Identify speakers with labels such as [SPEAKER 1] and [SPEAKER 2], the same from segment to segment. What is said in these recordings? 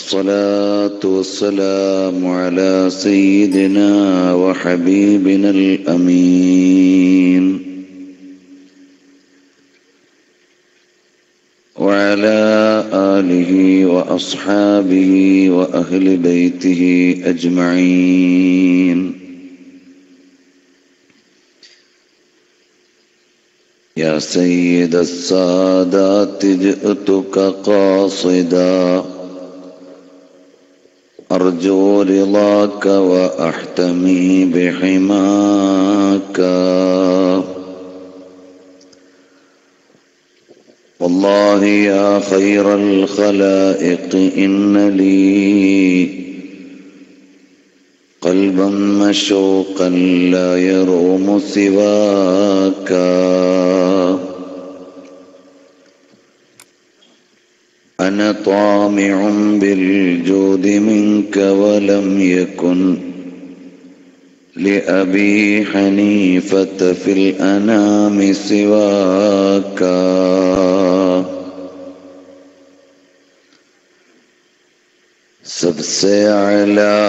[SPEAKER 1] الصلاة والسلام على سيدنا وحبيبنا الأمين وعلى آله وأصحابه وأهل بيته أجمعين. يا سيد السادات جئتك قاصدا أرجو رضاك وأحتمي بحماك. والله يا خير الخلائق إن لي قلبا مشوقا لا يروم سواك. أنا طامع بالجود منك ولم يكن لأبي حنيفة في الأنام سواك. सबसे अला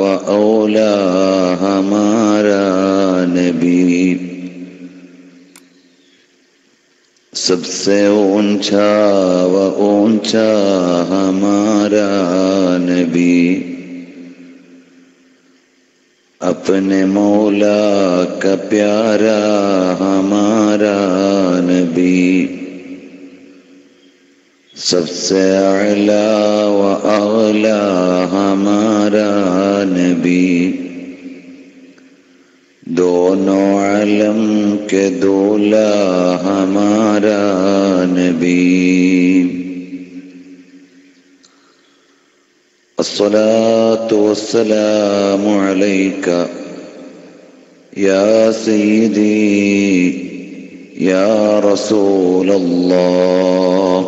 [SPEAKER 1] व औला हमारा नबी, सबसे ऊंचा व ऊंचा हमारा नबी, अपने मौला का प्यारा हमारा नबी, सबसे अला व अला हमारा नबी, दोनों आलम के दूल्हा हमारा नबी। अस्सलातु वस्सलामु अलैका या सय्यदी या रसूल अल्लाह,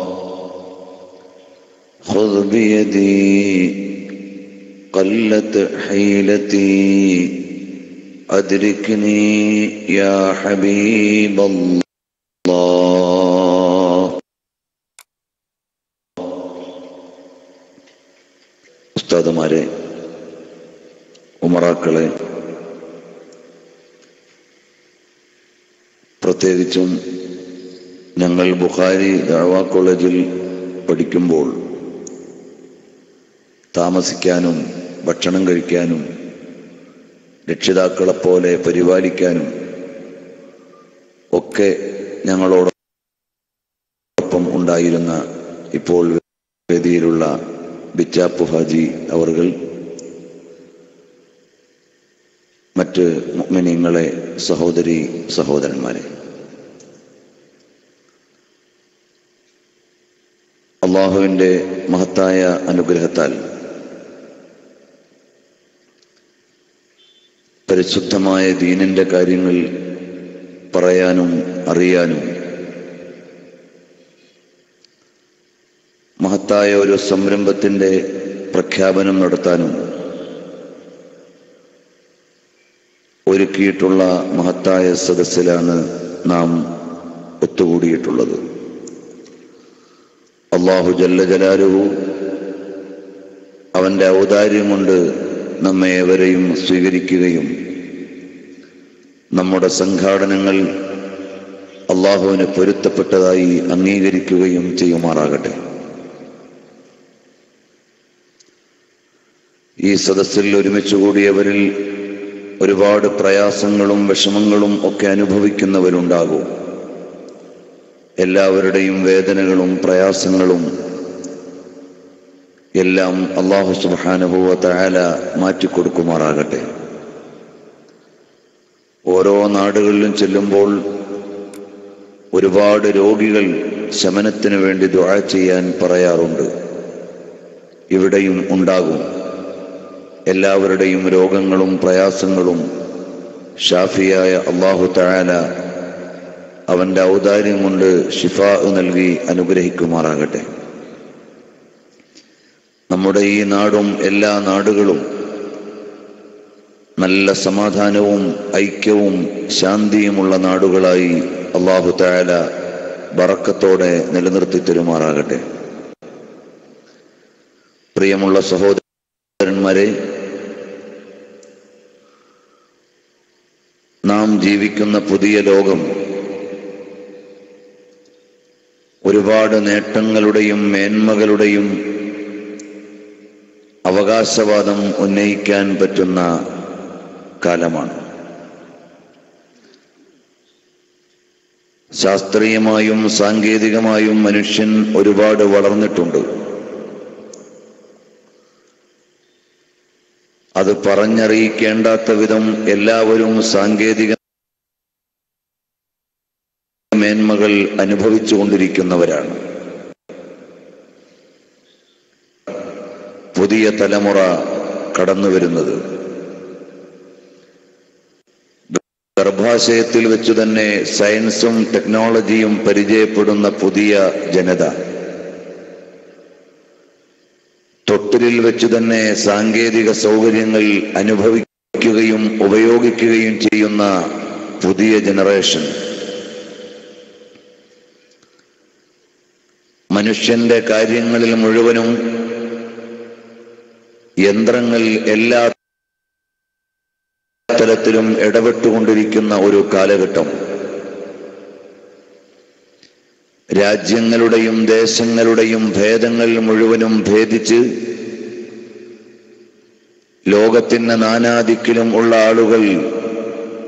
[SPEAKER 1] खुद बियदी क़ल्लत हीलती अदरिकनी या हबीब अल्लाह। ഉസ്താദുമാരെ, ഉമറാക്കളെ, പ്രത്യേകിച്ചും ഞങ്ങൾ ബുഖാരി ദഅവാ കോളേജിൽ പഠിക്കുമ്പോൾ താമസിക്കാനും ഭക്ഷണം കഴിക്കാനും രക്ഷിതാക്കളെപ്പോലെ പരിപാലിക്കാനും ഒക്കെ ഞങ്ങളോടൊപ്പം ഉണ്ടായിരുന്ന ഇപ്പോൾ വേദിയിലുള്ള ബിച്ചാപ്പു ഹാജി അവർകൾ, മറ്റ് മുഅ്മിനീങ്ങളെ, സഹോദരി സഹോദരന്മാരെ, അല്ലാഹുവിൻ്റെ മഹത്തായ അനുഗ്രഹത്താൽ പരിശുദ്ധമായ ദീനിന്റെ കാര്യങ്ങൾ പറയാനും അറിയാനും മഹത്തായ ഒരു സംരംഭത്തിന്റെ പ്രഖ്യാപനം നടത്താനും ഒരുക്കിയിട്ടുള്ള മഹത്തായ സദസ്സിലാണ് നാം ഒത്തുകൂടിയിട്ടുള്ളത്. അല്ലാഹു ജല്ല ജലാലുഹു അവന്റെ ഔദാര്യം കൊണ്ട് നമ്മെ ഏവരെയും സ്വീകരിക്കുകയും നമ്മുടെ സംഘാടനങ്ങൾ അല്ലാഹുവിന് പൊരുത്തപ്പെട്ടതായി അംഗീകരിക്കുകയും ചെയ്യുമാറാകട്ടെ. ഈ സദസ്സിൽ ഒരുമിച്ച് കൂടിയവരിൽ ഒരുപാട് പ്രയാസങ്ങളും വിഷമങ്ങളും ഒക്കെ അനുഭവിക്കുന്നവരുണ്ടാകും. എല്ലാവരുടെയും വേദനകളും പ്രയാസങ്ങളും എല്ലാം അല്ലാഹു സുബ്ഹാനഹു വ തആല മാറ്റിക്കൊടുക്കുമാറാകട്ടെ. ഓരോ നാടുകളിലും ചെല്ലുമ്പോൾ ഒരുപാട് രോഗികൾ ശമനത്തിന് വേണ്ടി ദുആ ചെയ്യാൻ പറയാറുണ്ട്. ഇവിടെയും ഉണ്ടാകും. എല്ലാവരുടെയും രോഗങ്ങളും പ്രയാസങ്ങളും ഷാഫിയായ അല്ലാഹു തആല അവന്റെ ഔദാര്യം കൊണ്ട് ശിഫാ നൽകി അനുഗ്രഹിക്കുമാറാകട്ടെ. നമ്മുടെ ഈ നാടും എല്ലാ നാടുകളും നല്ല സമാധാനവും ഐക്യവും ശാന്തിയുമുള്ള നാടുകളായി അല്ലാഹു തആല ബറക്കത്തോടെ നിലനിർത്തി തരുമാറാകട്ടെ. പ്രിയമുള്ള സഹോദരന്മാരെ, നാം ജീവിക്കുന്ന പുതിയ ലോകം ഒരുപാട് നേട്ടങ്ങളുടെയും മേന്മകളുടെയും അവകാശവാദം ഉന്നയിക്കാൻ പറ്റുന്ന കാലമാണ്. ശാസ്ത്രീയമായും സാങ്കേതികമായും മനുഷ്യൻ ഒരുപാട് വളർന്നിട്ടുണ്ട്. അത് പറഞ്ഞറിയിക്കേണ്ടാത്ത വിധം എല്ലാവരും സാങ്കേതിക മേന്മകൾ അനുഭവിച്ചു കൊണ്ടിരിക്കുന്നവരാണ്. പുതിയ തലമുറ കടന്നു വരുന്നത് ഗർഭാശയത്തിൽ വെച്ചു തന്നെ സയൻസും ടെക്നോളജിയും പരിചയപ്പെടുന്ന പുതിയ ജനത, തൊട്ടിലിൽ വെച്ചു തന്നെ സാങ്കേതിക സൗകര്യങ്ങൾ അനുഭവിക്കുകയും ഉപയോഗിക്കുകയും ചെയ്യുന്ന പുതിയ ജനറേഷൻ, മനുഷ്യന്റെ കാര്യങ്ങളിൽ മുഴുവനും യന്ത്രങ്ങൾ എല്ലാ തലത്തിലും ഇടപെട്ടുകൊണ്ടിരിക്കുന്ന ഒരു കാലഘട്ടം. രാജ്യങ്ങളുടെയും ദേശങ്ങളുടെയും ഭേദങ്ങൾ മുഴുവനും ഭേദിച്ച് ലോകത്തിന്റെ നാനാദിക്കിലും ഉള്ള ആളുകൾ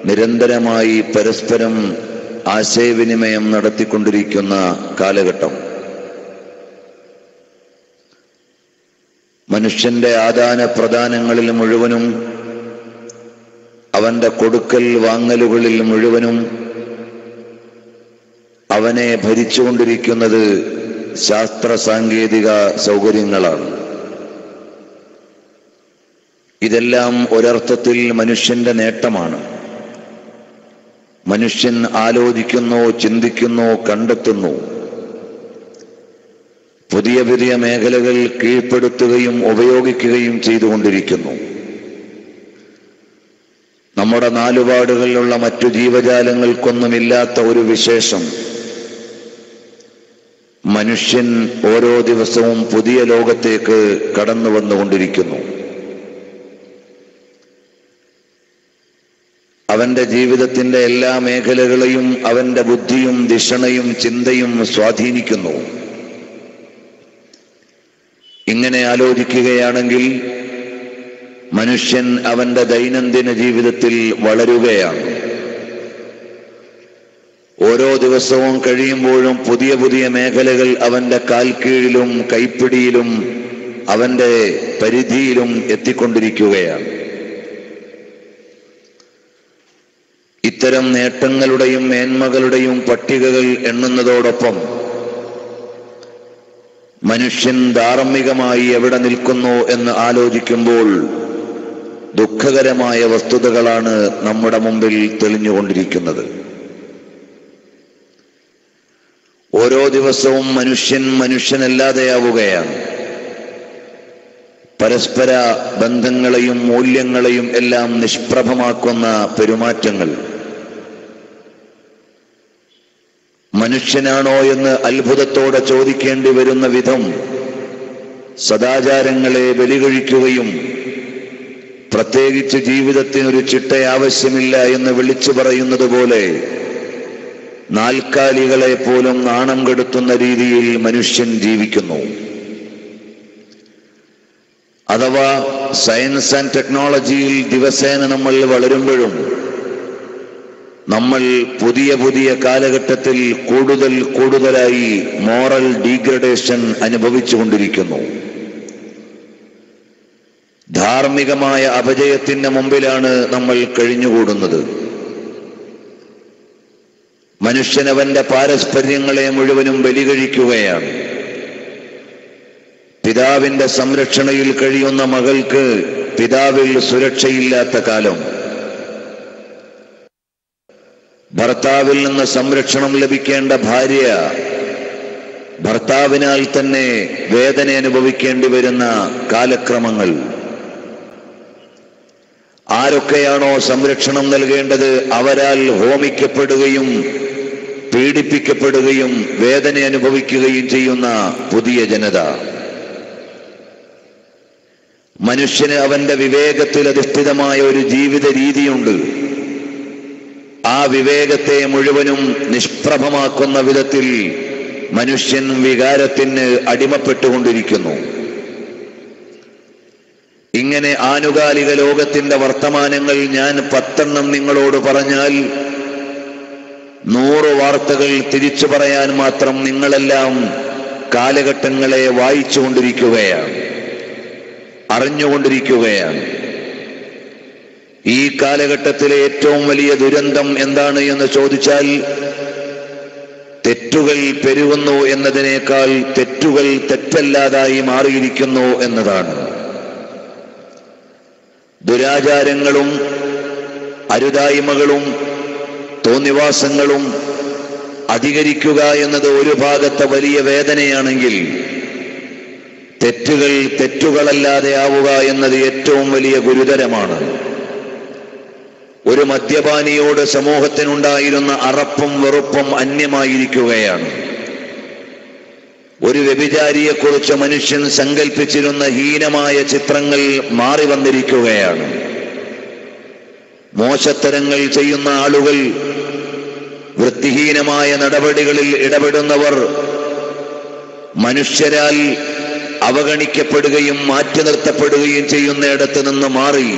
[SPEAKER 1] നിരന്തരമായി പരസ്പരം ആശയവിനിമയം നടത്തിക്കൊണ്ടിരിക്കുന്ന കാലഘട്ടം. മനുഷ്യന്റെ ആദാന പ്രദാനങ്ങളിൽ മുഴുവനും അവന്റെ കൊടുക്കൽ വാങ്ങലുകളിൽ മുഴുവനും അവനെ ഭരിച്ചുകൊണ്ടിരിക്കുന്നത് ശാസ്ത്ര സാങ്കേതിക സൗകര്യങ്ങളാണ്. ഇതെല്ലാം ഒരർത്ഥത്തിൽ മനുഷ്യന്റെ നേട്ടമാണ്. മനുഷ്യൻ ആലോചിക്കുന്നു, ചിന്തിക്കുന്നു, കണ്ടെത്തുന്നു. പുതിയ പുതിയ മേഖലകൾ കീഴ്പ്പെടുത്തുകയും ഉപയോഗിക്കുകയും ചെയ്തുകൊണ്ടിരിക്കുന്നു. നമ്മുടെ നാലുപാടുകളിലുള്ള മറ്റു ജീവജാലങ്ങൾക്കൊന്നുമില്ലാത്ത ഒരു വിശേഷം, മനുഷ്യൻ ഓരോ ദിവസവും പുതിയ ലോകത്തേക്ക് കടന്നു വന്നുകൊണ്ടിരിക്കുന്നു. അവന്റെ ജീവിതത്തിന്റെ എല്ലാ മേഖലകളെയും അവന്റെ ബുദ്ധിയും ധിഷണയും ചിന്തയും സ്വാധീനിക്കുന്നു. ഇങ്ങനെ ആലോചിക്കുകയാണെങ്കിൽ മനുഷ്യൻ അവന്റെ ദൈനംദിന ജീവിതത്തിൽ വളരുകയാണ്. ഓരോ ദിവസവും കഴിയുമ്പോഴും പുതിയ പുതിയ മേഖലകൾ അവന്റെ കാൽക്കീഴിലും കൈപ്പിടിയിലും അവന്റെ പരിധിയിലും എത്തിക്കൊണ്ടിരിക്കുകയാണ്. ഇത്തരം നേട്ടങ്ങളുടെയും മേന്മകളുടെയും പട്ടികകൾ എണ്ണുന്നതോടൊപ്പം മനുഷ്യൻ ധാർമ്മികമായി എവിടെ നിൽക്കുന്നു എന്ന് ആലോചിക്കുമ്പോൾ ദുഃഖകരമായ വസ്തുതകളാണ് നമ്മുടെ മുമ്പിൽ തെളിഞ്ഞുകൊണ്ടിരിക്കുന്നത്. ഓരോ ദിവസവും മനുഷ്യനല്ലാതെയാവുകയാണ്. പരസ്പര ബന്ധങ്ങളെയും മൂല്യങ്ങളെയും എല്ലാം നിഷ്പ്രഭമാക്കുന്ന പെരുമാറ്റങ്ങൾ. മനുഷ്യനാണോ എന്ന് അത്ഭുതത്തോടെ ചോദിക്കേണ്ടി വരുന്ന വിധം സദാചാരങ്ങളെ ബലികഴിക്കുകയും പ്രത്യേകിച്ച് ജീവിതത്തിനൊരു ചിട്ട ആവശ്യമില്ല എന്ന് വിളിച്ചു പറയുന്നത് പോലെ നാൽക്കാലികളെ പോലും നാണം കെടുത്തുന്ന രീതിയിൽ മനുഷ്യൻ ജീവിക്കുന്നു. അഥവാ സയൻസ് ആൻഡ് ടെക്നോളജിയിൽ ദിവസേന നമ്മൾ വളരുമ്പോഴും നമ്മൾ പുതിയ പുതിയ കാലഘട്ടത്തിൽ കൂടുതലായി മോറൽ ഡീഗ്രഡേഷൻ അനുഭവിച്ചുകൊണ്ടിരിക്കുന്നു. ധാർമ്മികമായ അപജയത്തിന്റെ മുമ്പിലാണ് നമ്മൾ കഴിഞ്ഞുകൂടുന്നത്. മനുഷ്യനവന്റെ പാരസ്പര്യങ്ങളെ മുഴുവനും ബലികഴിക്കുകയാണ്. പിതാവിന്റെ സംരക്ഷണയിൽ കഴിയുന്ന മകൾക്ക് പിതാവിൽ സുരക്ഷയില്ലാത്ത കാലം. ഭർത്താവിൽ നിന്ന് സംരക്ഷണം ലഭിക്കേണ്ട ഭാര്യ ഭർത്താവിനാൽ തന്നെ വേദന അനുഭവിക്കേണ്ടി വരുന്ന കാലക്രമങ്ങൾ. ആരൊക്കെയാണോ സംരക്ഷണം നൽകേണ്ടത് അവരാൽ ഹോമിക്കപ്പെടുകയും പീഡിപ്പിക്കപ്പെടുകയും വേദന അനുഭവിക്കുകയും ചെയ്യുന്ന പുതിയ ജനത. മനുഷ്യന് അവന്റെ വിവേകത്തിൽ അധിഷ്ഠിതമായ ഒരു ജീവിത രീതിയുണ്ട്. ആ വിവേകത്തെ മുഴുവനും നിഷ്പ്രഭമാക്കുന്ന വിധത്തിൽ മനുഷ്യൻ വികാരത്തിന് അടിമപ്പെട്ടുകൊണ്ടിരിക്കുന്നു. ഇങ്ങനെ ആനുകാലിക ലോകത്തിന്റെ വർത്തമാനങ്ങൾ ഞാൻ 10 നിങ്ങളോട് പറഞ്ഞാൽ 100 വാർത്തകൾ തിരിച്ചു പറയാൻ മാത്രം നിങ്ങളെല്ലാം കാലഘട്ടങ്ങളെ വായിച്ചുകൊണ്ടിരിക്കുകയാണ്, അറിഞ്ഞുകൊണ്ടിരിക്കുകയാണ്. ഈ കാലഘട്ടത്തിലെ ഏറ്റവും വലിയ ദുരന്തം എന്താണ് എന്ന് ചോദിച്ചാൽ, തെറ്റുകൾ പെരുകുന്നു എന്നതിനേക്കാൾ തെറ്റുകൾ തെറ്റല്ലാതായി മാറിയിരിക്കുന്നു എന്നതാണ്. ദുരാചാരങ്ങളും അരുതായ്മകളും തോന്നിവാസങ്ങളും അധികരിക്കുക എന്നത് ഒരു ഭാഗത്തെ വലിയ വേദനയാണെങ്കിൽ, തെറ്റുകൾ തെറ്റുകളല്ലാതെ ആവുക എന്നത് ഏറ്റവും വലിയ ഗുരുതരമാണ്. ഒരു മദ്യപാനിയോട് സമൂഹത്തിനുണ്ടായിരുന്ന അറപ്പും വെറുപ്പും അന്യമായിരിക്കുകയാണ്. ഒരു വ്യഭിചാരിയെക്കുറിച്ച് മനുഷ്യൻ സങ്കല്പിച്ചിരുന്ന ഹീനമായ ചിത്രങ്ങൾ മാറി വന്നിരിക്കുകയാണ്. മോശത്തരങ്ങൾ ചെയ്യുന്ന ആളുകൾ, വൃത്തിഹീനമായ നടപടികളിൽ ഇടപെടുന്നവർ മനുഷ്യരാൽ അവഗണിക്കപ്പെടുകയും മാറ്റി നിർത്തപ്പെടുകയും ചെയ്യുന്നിടത്ത് നിന്ന് മാറി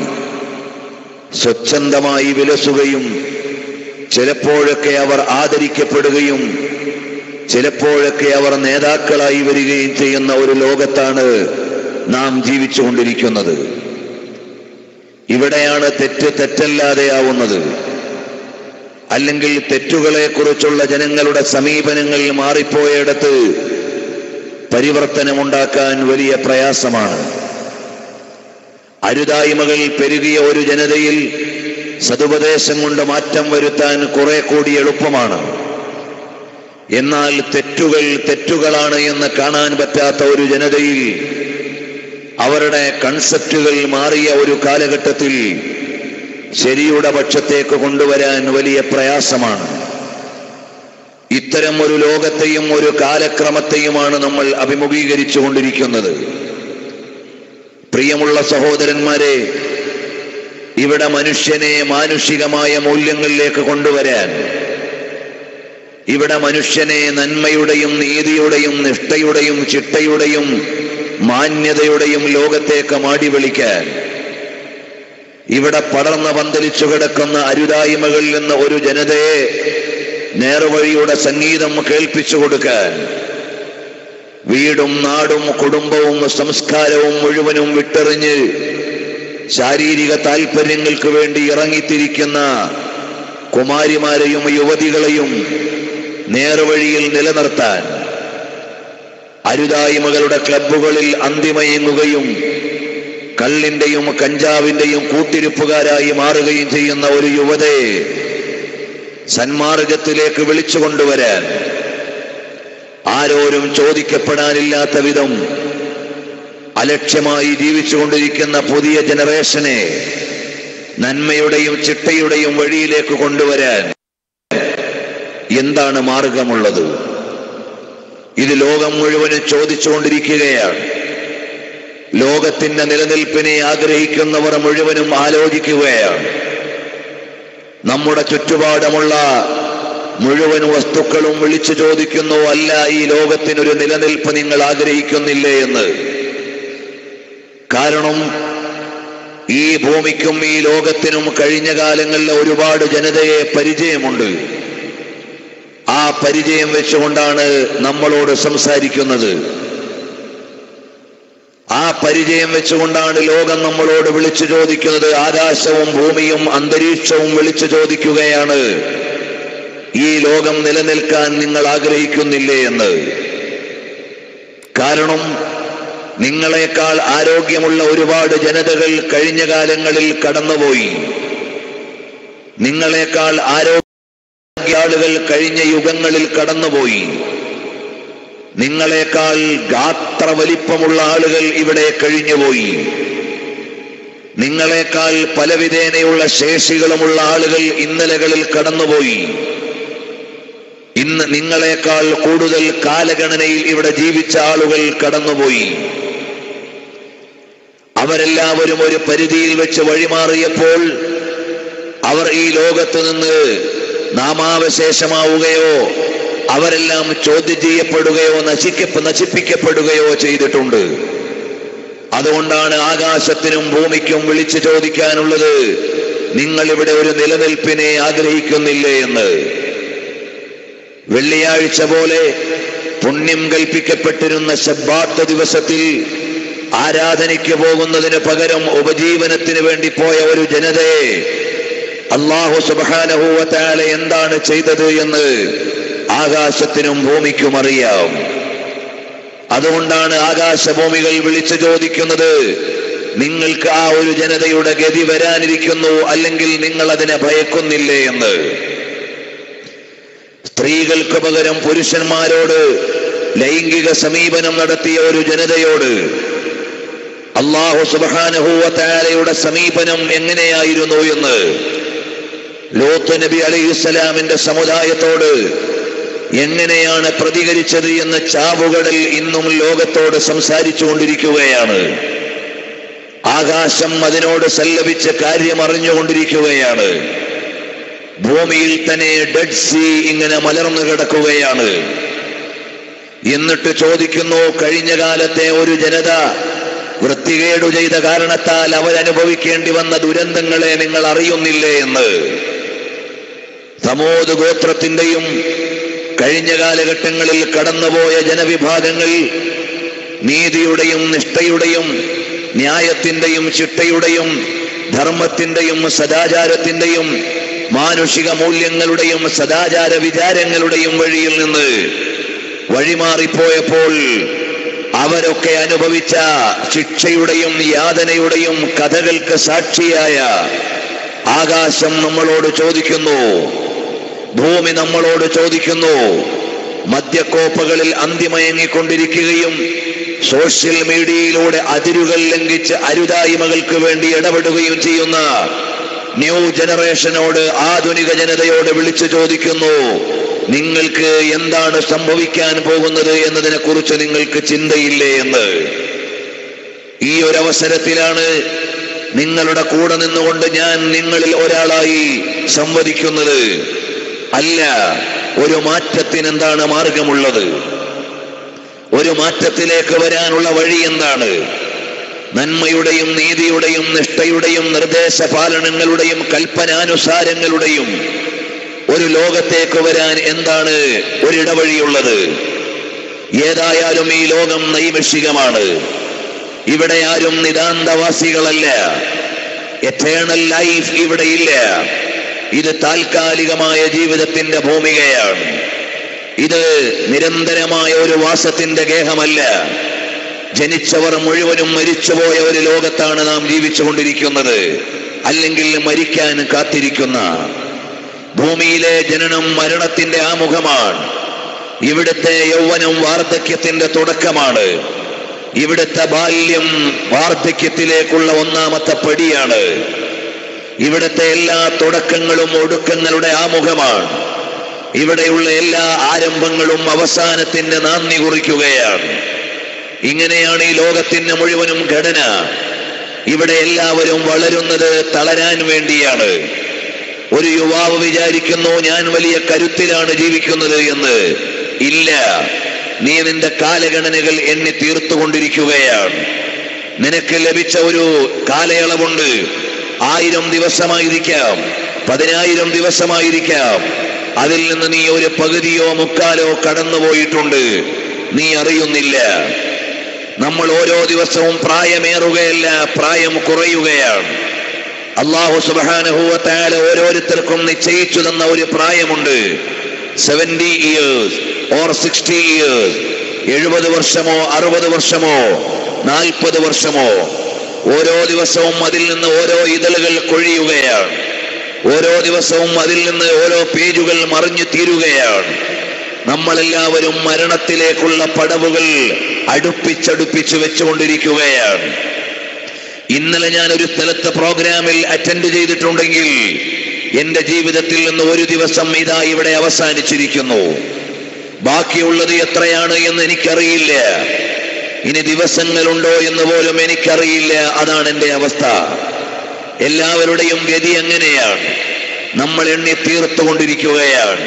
[SPEAKER 1] സ്വച്ഛന്തമായി വിലസുകയും ചിലപ്പോഴൊക്കെ അവർ ആദരിക്കപ്പെടുകയും ചിലപ്പോഴൊക്കെ അവർ നേതാക്കളായി വരികയും ചെയ്യുന്ന ഒരു ലോകത്താണ് നാം ജീവിച്ചുകൊണ്ടിരിക്കുന്നത്. ഇവിടെയാണ് തെറ്റ് തെറ്റല്ലാതെയാവുന്നത്. അല്ലെങ്കിൽ തെറ്റുകളെ കുറിച്ചുള്ള ജനങ്ങളുടെ സമീപനങ്ങൾ മാറിപ്പോയിടത്ത് പരിവർത്തനമുണ്ടാക്കാൻ വലിയ പ്രയാസമാണ്. അരുതായ്മകൾ പെരുകിയ ഒരു ജനതയിൽ സതുപദേശം കൊണ്ട് മാറ്റം വരുത്താൻ കുറെ കൂടി എളുപ്പമാണ്. എന്നാൽ തെറ്റുകൾ തെറ്റുകളാണ് എന്ന് കാണാൻ പറ്റാത്ത ഒരു ജനതയിൽ, അവരുടെ കൺസെപ്റ്റുകൾ മാറിയ ഒരു കാലഘട്ടത്തിൽ ശരിയുടെ പക്ഷത്തേക്ക് കൊണ്ടുവരാൻ വലിയ പ്രയാസമാണ്. ഇത്തരം ഒരു ലോകത്തെയും ഒരു കാലക്രമത്തെയുമാണ് നമ്മൾ അഭിമുഖീകരിച്ചു കൊണ്ടിരിക്കുന്നത്. പ്രിയമുള്ള സഹോദരന്മാരെ, ഇവിടെ മനുഷ്യനെ മാനുഷികമായ മൂല്യങ്ങളിലേക്ക് കൊണ്ടുവരാൻ, ഇവിടെ മനുഷ്യനെ നന്മയുടെയും നീതിയുടെയും നിഷ്ഠയുടെയും ചിട്ടയുടെയും മാന്യതയുടെയും ലോകത്തേക്ക് മാടി വിളിക്കാൻ, ഇവിടെ പടർന്ന് പന്തലിച്ചു കിടക്കുന്ന അരുതായ്മകളിൽ നിന്ന് ഒരു ജനതയെ നേർവഴിയുടെ സംഗീതം കേൾപ്പിച്ചു കൊടുക്കാൻ, വീടും നാടും കുടുംബവും സംസ്കാരവും മുഴുവനും വിട്ടെറിഞ്ഞ് ശാരീരിക താല്പര്യങ്ങൾക്ക് വേണ്ടി ഇറങ്ങിത്തിരിക്കുന്ന കുമാരിമാരെയും യുവതികളെയും നേർവഴിയിൽ നിലനിർത്താൻ, അരുതായ്മകളുടെ ക്ലബ്ബുകളിൽ അന്തിമയങ്ങുകയും കള്ളിന്റെയും കഞ്ചാവിന്റെയും കൂട്ടിരിപ്പുകാരായി മാറുകയും ചെയ്യുന്ന ഒരു യുവതയെ സന്മാർഗത്തിലേക്ക് വിളിച്ചു കൊണ്ടുവരാൻ, ആരോരും ചോദിക്കപ്പെടാനില്ലാത്ത വിധം അലക്ഷ്യമായി ജീവിച്ചുകൊണ്ടിരിക്കുന്ന പുതിയ ജനറേഷനെ നന്മയുടെയും ചിട്ടയുടെയും വഴിയിലേക്ക് കൊണ്ടുവരാൻ എന്താണ് മാർഗമുള്ളത്? ഇത് ലോകം മുഴുവനും ചോദിച്ചുകൊണ്ടിരിക്കുകയാണ്. ലോകത്തിന്റെ നിലനിൽപ്പിനെ ആഗ്രഹിക്കുന്നവർ മുഴുവനും ആലോചിക്കുകയാണ്. നമ്മുടെ ചുറ്റുപാടുമുള്ള മുഴുവൻ വസ്തുക്കളും വിളിച്ചു ചോദിക്കുന്നു, അല്ല, ഈ ലോകത്തിനൊരു നിലനിൽപ്പ് നിങ്ങൾ ആഗ്രഹിക്കുന്നില്ലേ എന്ന്. കാരണം ഈ ഭൂമിക്കും ഈ ലോകത്തിനും കഴിഞ്ഞ കാലങ്ങളിൽ ഒരുപാട് ജനതയെ പരിചയമുണ്ട്. ആ പരിചയം വെച്ചുകൊണ്ടാണ് നമ്മളോട് സംസാരിക്കുന്നത്. ആ പരിചയം വെച്ചുകൊണ്ടാണ് ലോകം നമ്മളോട് വിളിച്ചു ചോദിക്കുന്നത്. ആകാശവും ഭൂമിയും അന്തരീക്ഷവും വിളിച്ചു ചോദിക്കുകയാണ്, ഈ ലോകം നിലനിൽക്കാൻ നിങ്ങൾ ആഗ്രഹിക്കുന്നില്ലേ എന്ന്. കാരണം നിങ്ങളെക്കാൾ ആരോഗ്യമുള്ള ഒരുപാട് ജനതകൾ കഴിഞ്ഞ കാലങ്ങളിൽ കടന്നുപോയി. നിങ്ങളെക്കാൾ ആരോഗ്യ ആളുകൾ കഴിഞ്ഞ യുഗങ്ങളിൽ കടന്നുപോയി. നിങ്ങളെക്കാൾ ഗാത്ര വലിപ്പമുള്ള ആളുകൾ ഇവിടെ കഴിഞ്ഞുപോയി. നിങ്ങളെക്കാൾ പലവിധേനയുള്ള ശേഷികളുമുള്ള ആളുകൾ ഇന്നലകളിൽ കടന്നുപോയി. ഇന്ന് നിങ്ങളെക്കാൾ കൂടുതൽ കാലഗണനയിൽ ഇവിടെ ജീവിച്ച ആളുകൾ കടന്നുപോയി. അവരെല്ലാവരും ഒരു പരിധിയിൽ വെച്ച് വഴിമാറിയപ്പോൾ അവർ ഈ ലോകത്ത് നിന്ന് നാമാവശേഷമാവുകയോ അവരെല്ലാം ചോദ്യം ചെയ്യപ്പെടുകയോ നശിപ്പിക്കപ്പെടുകയോ ചെയ്തിട്ടുണ്ട്. അതുകൊണ്ടാണ് ആകാശത്തിനും ഭൂമിക്കും വിളിച്ചു ചോദിക്കാനുള്ളത്, നിങ്ങൾ ഇവിടെ ഒരു നിലനിൽപ്പിനെ ആഗ്രഹിക്കുന്നില്ലേ എന്ന്. വെള്ളിയാഴ്ച പോലെ പുണ്യം കൽപ്പിക്കപ്പെട്ടിരുന്ന ശബ്ബാത്ത് ദിവസത്തിൽ ആരാധനയ്ക്ക് പോകുന്നതിന് പകരം ഉപജീവനത്തിന് വേണ്ടി പോയ ഒരു ജനതയെ അല്ലാഹു സുബ്ഹാനഹു വ തആല എന്താണ് ചെയ്തത് എന്ന് ആകാശത്തിനും ഭൂമിക്കും അറിയാം. അതുകൊണ്ടാണ് ആകാശഭൂമികൾ വിളിച്ചു ചോദിക്കുന്നത്, നിങ്ങൾക്ക് ആ ഒരു ജനതയുടെ ഗതി വരാനിരിക്കുന്നു, അല്ലെങ്കിൽ നിങ്ങൾ അതിനെ ഭയക്കുന്നില്ലേ എന്ന്. സ്ത്രീകൾക്ക് പകരം പുരുഷന്മാരോട് ലൈംഗിക സമീപനം നടത്തിയ ഒരു ജനതയോട് അല്ലാഹു സുബ്ഹാനഹു വ തആലയുടെ സമീപനം എങ്ങനെയായിരുന്നു എന്ന് ലൂത്ത് നബി അലൈഹിസ്സലാമിന്റെ സമുദായത്തോട് എങ്ങനെയാണ് പ്രതികരിച്ചത് എന്ന് ചാവുകടൽ ഇന്നും ലോകത്തോട് സംസാരിച്ചു കൊണ്ടിരിക്കുകയാണ്. ആകാശം അതിനോട് സല്ലപിച്ച് കാര്യം അറിഞ്ഞുകൊണ്ടിരിക്കുകയാണ്. ഭൂമിയിൽ തന്നെ ഡെഡ് സീ ഇങ്ങനെ മലർന്നു കിടക്കുകയാണ്. എന്നിട്ട് ചോദിക്കുന്നു, കഴിഞ്ഞ കാലത്തെ ഒരു ജനത വൃത്തികേടു ചെയ്ത കാരണത്താൽ അവരനുഭവിക്കേണ്ടി വന്ന ദുരന്തങ്ങളെ നിങ്ങൾ അറിയുന്നില്ലേ എന്ന്. സമൂദ് ഗോത്രത്തിന്റെയും കഴിഞ്ഞ കാലഘട്ടങ്ങളിൽ കടന്നുപോയ ജനവിഭാഗങ്ങൾ നീതിയുടെയും നിഷ്ഠയുടെയും ന്യായത്തിന്റെയും ചിട്ടയുടെയും ധർമ്മത്തിന്റെയും സദാചാരത്തിന്റെയും മാനുഷിക മൂല്യങ്ങളുടെയും സദാചാര വിചാരങ്ങളുടെയും വഴിയിൽ നിന്ന് വഴിമാറിപ്പോയപ്പോൾ അവരൊക്കെ അനുഭവിച്ച ശിക്ഷയുടെയും യാതനയുടെയും കഥകൾക്ക് സാക്ഷിയായ ആകാശം നമ്മളോട് ചോദിക്കുന്നു, ഭൂമി നമ്മളോട് ചോദിക്കുന്നു. മദ്യക്കോപ്പകളിൽ അന്തിമയങ്ങിക്കൊണ്ടിരിക്കുകയും സോഷ്യൽ മീഡിയയിലൂടെ അതിരുകൾ ലംഘിച്ച് അരുതായ്മകൾക്ക് വേണ്ടി ഇടപെടുകയും ചെയ്യുന്ന ന്യൂ ജനറേഷനോട്, ആധുനിക ജനതയോട് വിളിച്ചു ചോദിക്കുന്നു, നിങ്ങൾക്ക് എന്താണ് സംഭവിക്കാൻ പോകുന്നത് എന്നതിനെ കുറിച്ച് നിങ്ങൾക്ക് ചിന്തയില്ലേ എന്ന്. ഈ ഒരവസരത്തിലാണ് നിങ്ങളുടെ കൂടെ നിന്നുകൊണ്ട് ഞാൻ നിങ്ങളിൽ ഒരാളായി സംവദിക്കുന്നത്. അല്ല, ഒരു മാറ്റത്തിന് എന്താണ് മാർഗമുള്ളത്? ഒരു മാറ്റത്തിലേക്ക് വരാനുള്ള വഴി എന്താണ്? നന്മയുടെയും നീതിയുടെയും നിഷ്ഠയുടെയും നിർദ്ദേശ പാലനങ്ങളുടെയും കൽപ്പനാനുസാരങ്ങളുടെയും ഒരു ലോകത്തേക്ക് വരാൻ എന്താണ് ഒരിടവഴിയുള്ളത്? ഏതായാലും ഈ ലോകം നൈമിഷികമാണ്. ഇവിടെ ആരും നിതാന്തവാസികളല്ല. എറ്റേണൽ ലൈഫ് ഇവിടെയില്ല. ഇത് താൽക്കാലികമായ ജീവിതത്തിന്റെ ഭൂമികയാണ്. ഇത് നിരന്തരമായ ഒരു വാസത്തിന്റെ ഗേഹമല്ല. ജനിച്ചവർ മുഴുവനും മരിച്ചുപോയ ഒരു ലോകത്താണ് നാം ജീവിച്ചുകൊണ്ടിരിക്കുന്നത്, അല്ലെങ്കിൽ മരിക്കാൻ കാത്തിരിക്കുന്ന. ഭൂമിയിലെ ജനനം മരണത്തിന്റെ ആമുഖമാണ്. ഇവിടുത്തെ യൗവനം വാർദ്ധക്യത്തിന്റെ തുടക്കമാണ്. ഇവിടുത്തെ ബാല്യം വാർദ്ധക്യത്തിലേക്കുള്ള ഒന്നാമത്തെ പടിയാണ്. ഇവിടുത്തെ എല്ലാ തുടക്കങ്ങളും ഒടുക്കങ്ങളുടെ ആമുഖമാണ്. ഇവിടെയുള്ള എല്ലാ ആരംഭങ്ങളും അവസാനത്തിന്റെ നാന്ദി കുറിക്കുകയാണ്. ഇങ്ങനെയാണ് ഈ ലോകത്തിന്റെ മുഴുവനും ഘടന. ഇവിടെ എല്ലാവരും വളരുന്നത് തളരാൻ വേണ്ടിയാണ്. ഒരു യുവാവ് വിചാരിക്കുന്നു, ഞാൻ വലിയ കരുത്തിലാണ് ജീവിക്കുന്നത് എന്ന്. ഇല്ല, നീ നിന്റെ കാലഗണനകൾ എണ്ണി തീർത്തുകൊണ്ടിരിക്കുകയാണ്. നിനക്ക് ലഭിച്ച ഒരു കാലയളവുണ്ട്. 1000 ദിവസമായിരിക്കാം, 10,000 ദിവസമായിരിക്കാം. അതിൽ നിന്ന് നീ ഒരു പകുതിയോ മുക്കാലോ കടന്നുപോയിട്ടുണ്ട്, നീ അറിയുന്നില്ല. നമ്മൾ ഓരോ ദിവസവും പ്രായമേറുകയല്ല, പ്രായം കുറയുകയാണ്. അല്ലാഹു സുബ്ഹാനഹു വ തആല ഓരോരുത്തർക്കും നിശ്ചയിച്ചു തന്ന ഒരു പ്രായമുണ്ട്. 70 years or 60 years. 70 വർഷമോ 60 വർഷമോ 40 വർഷമോ. ഓരോ ദിവസവും അതിൽ നിന്ന് ഓരോ ഇതളുകൾ കൊഴിയുകയാണ്. ഓരോ ദിവസവും അതിൽ നിന്ന് ഓരോ പേജുകൾ മറിഞ്ഞു തീരുകയാണ്. നമ്മളെല്ലാവരും മരണത്തിലേക്കുള്ള പടവുകൾ അടുപ്പിച്ചടുപ്പിച്ച് വെച്ചുകൊണ്ടിരിക്കുകയാണ്. ഇന്നലെ ഞാൻ ഒരു സ്ഥലത്തെ പ്രോഗ്രാമിൽ അറ്റൻഡ് ചെയ്തിട്ടുണ്ടെങ്കിൽ എന്റെ ജീവിതത്തിൽ നിന്ന് ഒരു ദിവസം ഇതാ ഇവിടെ അവസാനിച്ചിരിക്കുന്നു. ബാക്കിയുള്ളത് എത്രയാണ് എന്ന് എനിക്കറിയില്ല. ഇനി ദിവസങ്ങളുണ്ടോ എന്ന് പോലും എനിക്കറിയില്ല. അതാണ് എൻ്റെ അവസ്ഥ. എല്ലാവരുടെയും ഗതി അങ്ങനെയാണ്. നമ്മൾ എണ്ണി തീർത്തുകൊണ്ടിരിക്കുകയാണ്.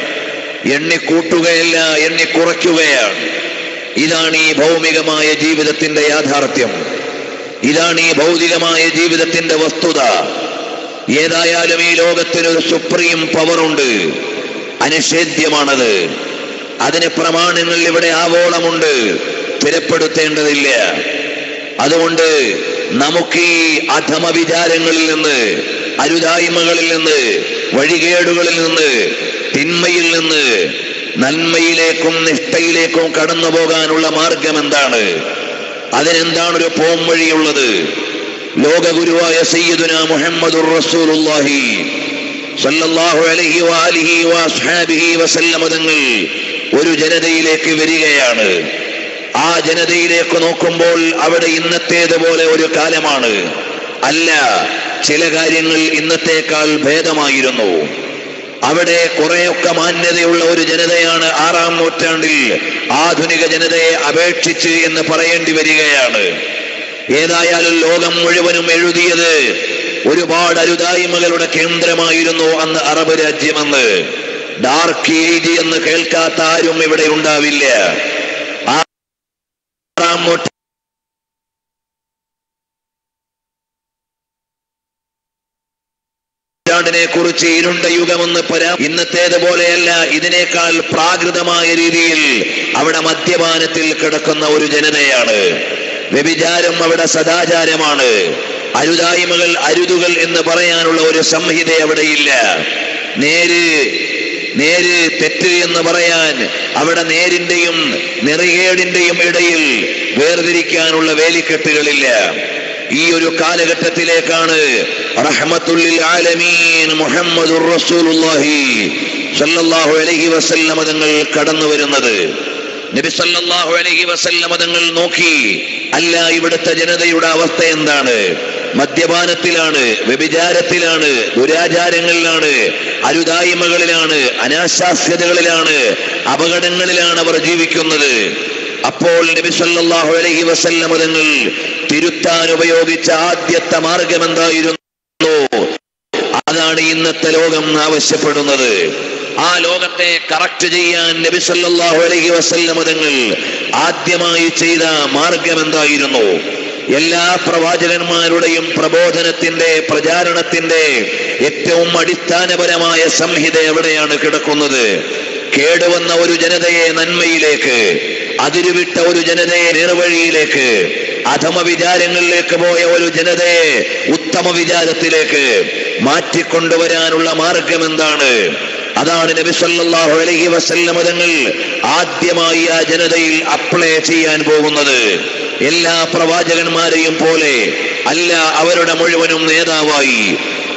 [SPEAKER 1] എണ്ണിക്കൂട്ടുകയല്ല, എണ്ണിക്കുറയ്ക്കുകയാണ്. ഇതാണ് ഈ ഭൗമികമായ ജീവിതത്തിന്റെ യാഥാർത്ഥ്യം. ഇതാണ് ഈ ഭൗതികമായ ജീവിതത്തിന്റെ വസ്തുത. ഏതായാലും ഈ ലോകത്തിനൊരു സുപ്രീം പവറുണ്ട്, അനിഷേധ്യമാണത്. അതിന് പ്രമാണങ്ങൾ ഇവിടെ ആവോളമുണ്ട്, സ്ഥിരപ്പെടുത്തേണ്ടതില്ല. അതുകൊണ്ട് നമുക്ക് ഈ അധമ വിചാരങ്ങളിൽ നിന്ന്, അരുതായ്മകളിൽ നിന്ന്, വഴികേടുകളിൽ നിന്ന്, തിന്മയിൽ നിന്ന് നന്മയിലേക്കും നിഷ്ഠയിലേക്കും കടന്നു പോകാനുള്ള മാർഗം എന്താണ്? അതിനെന്താണൊരു പോംവഴിയുള്ളത്? ലോകഗുരുവായ സയ്യിദുനാ മുഹമ്മദുർ റസൂലുള്ളാഹി സ്വല്ലല്ലാഹു അലൈഹി വആലിഹി വഅസ്ഹാബിഹി വസല്ലമ തങ്ങൾ ഒരു ജനതയിലേക്ക് വരികയാണ്. ആ ജനതയിലേക്ക് നോക്കുമ്പോൾ അവിടെ ഇന്നത്തേതുപോലെ ഒരു കാലമാണ് അല്ല. ചില കാര്യങ്ങൾ ഇന്നത്തേക്കാൾ ഭേദമായിരുന്നു. അവിടെ കുറെയൊക്കെ മാന്യതയുള്ള ഒരു ജനതയാണ് 6-ാം നൂറ്റാണ്ടിൽ ആധുനിക ജനതയെ അപേക്ഷിച്ച് എന്ന് പറയേണ്ടി വരികയാണ്. ഏതായാലും ലോകം മുഴുവനും എഴുതിയത് ഒരുപാട് അരുതായ്മകളുടെ കേന്ദ്രമായിരുന്നു അന്ന് അറബ് രാജ്യമെന്ന്. ഡാർക്ക് ഏജ് എന്ന് കേൾക്കാത്ത ആരും ഇവിടെ ഉണ്ടാവില്ല. 6-ാം നൂറ്റാണ്ടിനെ കുറിച്ച് ഇരുണ്ട യുഗമെന്ന് ഇന്നത്തേതുപോലെയല്ല, ഇതിനേക്കാൾ പ്രാകൃതമായ രീതിയിൽ അവിടെ മദ്യപാനത്തിൽ കിടക്കുന്ന ഒരു ജനതയാണ്. വ്യഭിചാരം അവിടെ സദാചാരമാണ്. അരുതായ്മകൾ, അരുതുകൾ എന്ന് പറയാനുള്ള ഒരു സംഹിത അവിടെയില്ല. നേര് തെറ്റ് എന്ന് പറയാൻ അവിടെ നേരിന്റെയും നെറികേടിന്റെയും ഇടയിൽ വേർതിരിക്കാനുള്ള വേലിക്കെട്ടുകളില്ല. ഈ ഒരു കാലഘട്ടത്തിലേക്കാണ് റഹ്മത്തുൽ ലിൽ ആലമീൻ മുഹമ്മദുർ റസൂലുള്ളാഹി സ്വല്ലല്ലാഹു അലൈഹി വസല്ലമ തങ്ങൾ കടന്നു വരുന്നത്. നബി സല്ലല്ലാഹു അലൈഹി വസല്ലമ തങ്ങൾ നോക്കി, അല്ല ഇവിടുത്തെ ജനതയുടെ അവസ്ഥ എന്താണ്? മദ്യപാനത്തിലാണ്, വ്യഭിചാരത്തിലാണ്, ദുരാചാരങ്ങളിലാണ്, അരുതായ്മകളിലാണ്, അനാശാസ്യതകളിലാണ്, അപകടങ്ങളിലാണ് അവർ ജീവിക്കുന്നത്. അപ്പോൾ നബി സല്ലല്ലാഹു അലൈഹി വസല്ലമ തങ്ങൾ തിരുത്താൻ ഉപയോഗിച്ച ആദ്യത്തെ മാർഗം എന്തായിരുന്നു? അതാണ് ഇന്നത്തെ ലോകം ആവശ്യപ്പെടുന്നത്. ആ ലോകത്തെ കറക്റ്റ് ചെയ്യാൻ നബി സല്ലല്ലാഹു അലൈഹി വസല്ലമ തങ്ങൾ ആദ്യമായി ചെയ്ത മാർഗം എന്തായിരുന്നു? എല്ലാ പ്രവാചകന്മാരുടെയും പ്രബോധനത്തിന്റെ, പ്രചാരണത്തിന്റെ ഏറ്റവും അടിസ്ഥാനപരമായ സംഹിത എവിടെയാണ് കിടക്കുന്നത്? കേടുവന്ന ഒരു ജനതയെ നന്മയിലേക്ക്, അതിരുവിട്ട ഒരു ജനതയെ നേർവഴിയിലേക്ക്, അധമ വിചാരങ്ങളിലേക്ക് പോയ ഒരു ജനതയെ ഉത്തമ വിചാരത്തിലേക്ക് മാറ്റിക്കൊണ്ടുവരാനുള്ള മാർഗം എന്താണ്? അതാണ് നബി സല്ലല്ലാഹു അലൈഹി വസല്ലമ തങ്ങൾ ആദ്യമായി ആ ജനതയിൽ അപ്ലൈ ചെയ്യാൻ പോകുന്നത്. എല്ലാ പ്രവാചകന്മാരെയും പോലെ അല്ല, അവരുടെ മുഴുവനും നേതാവായി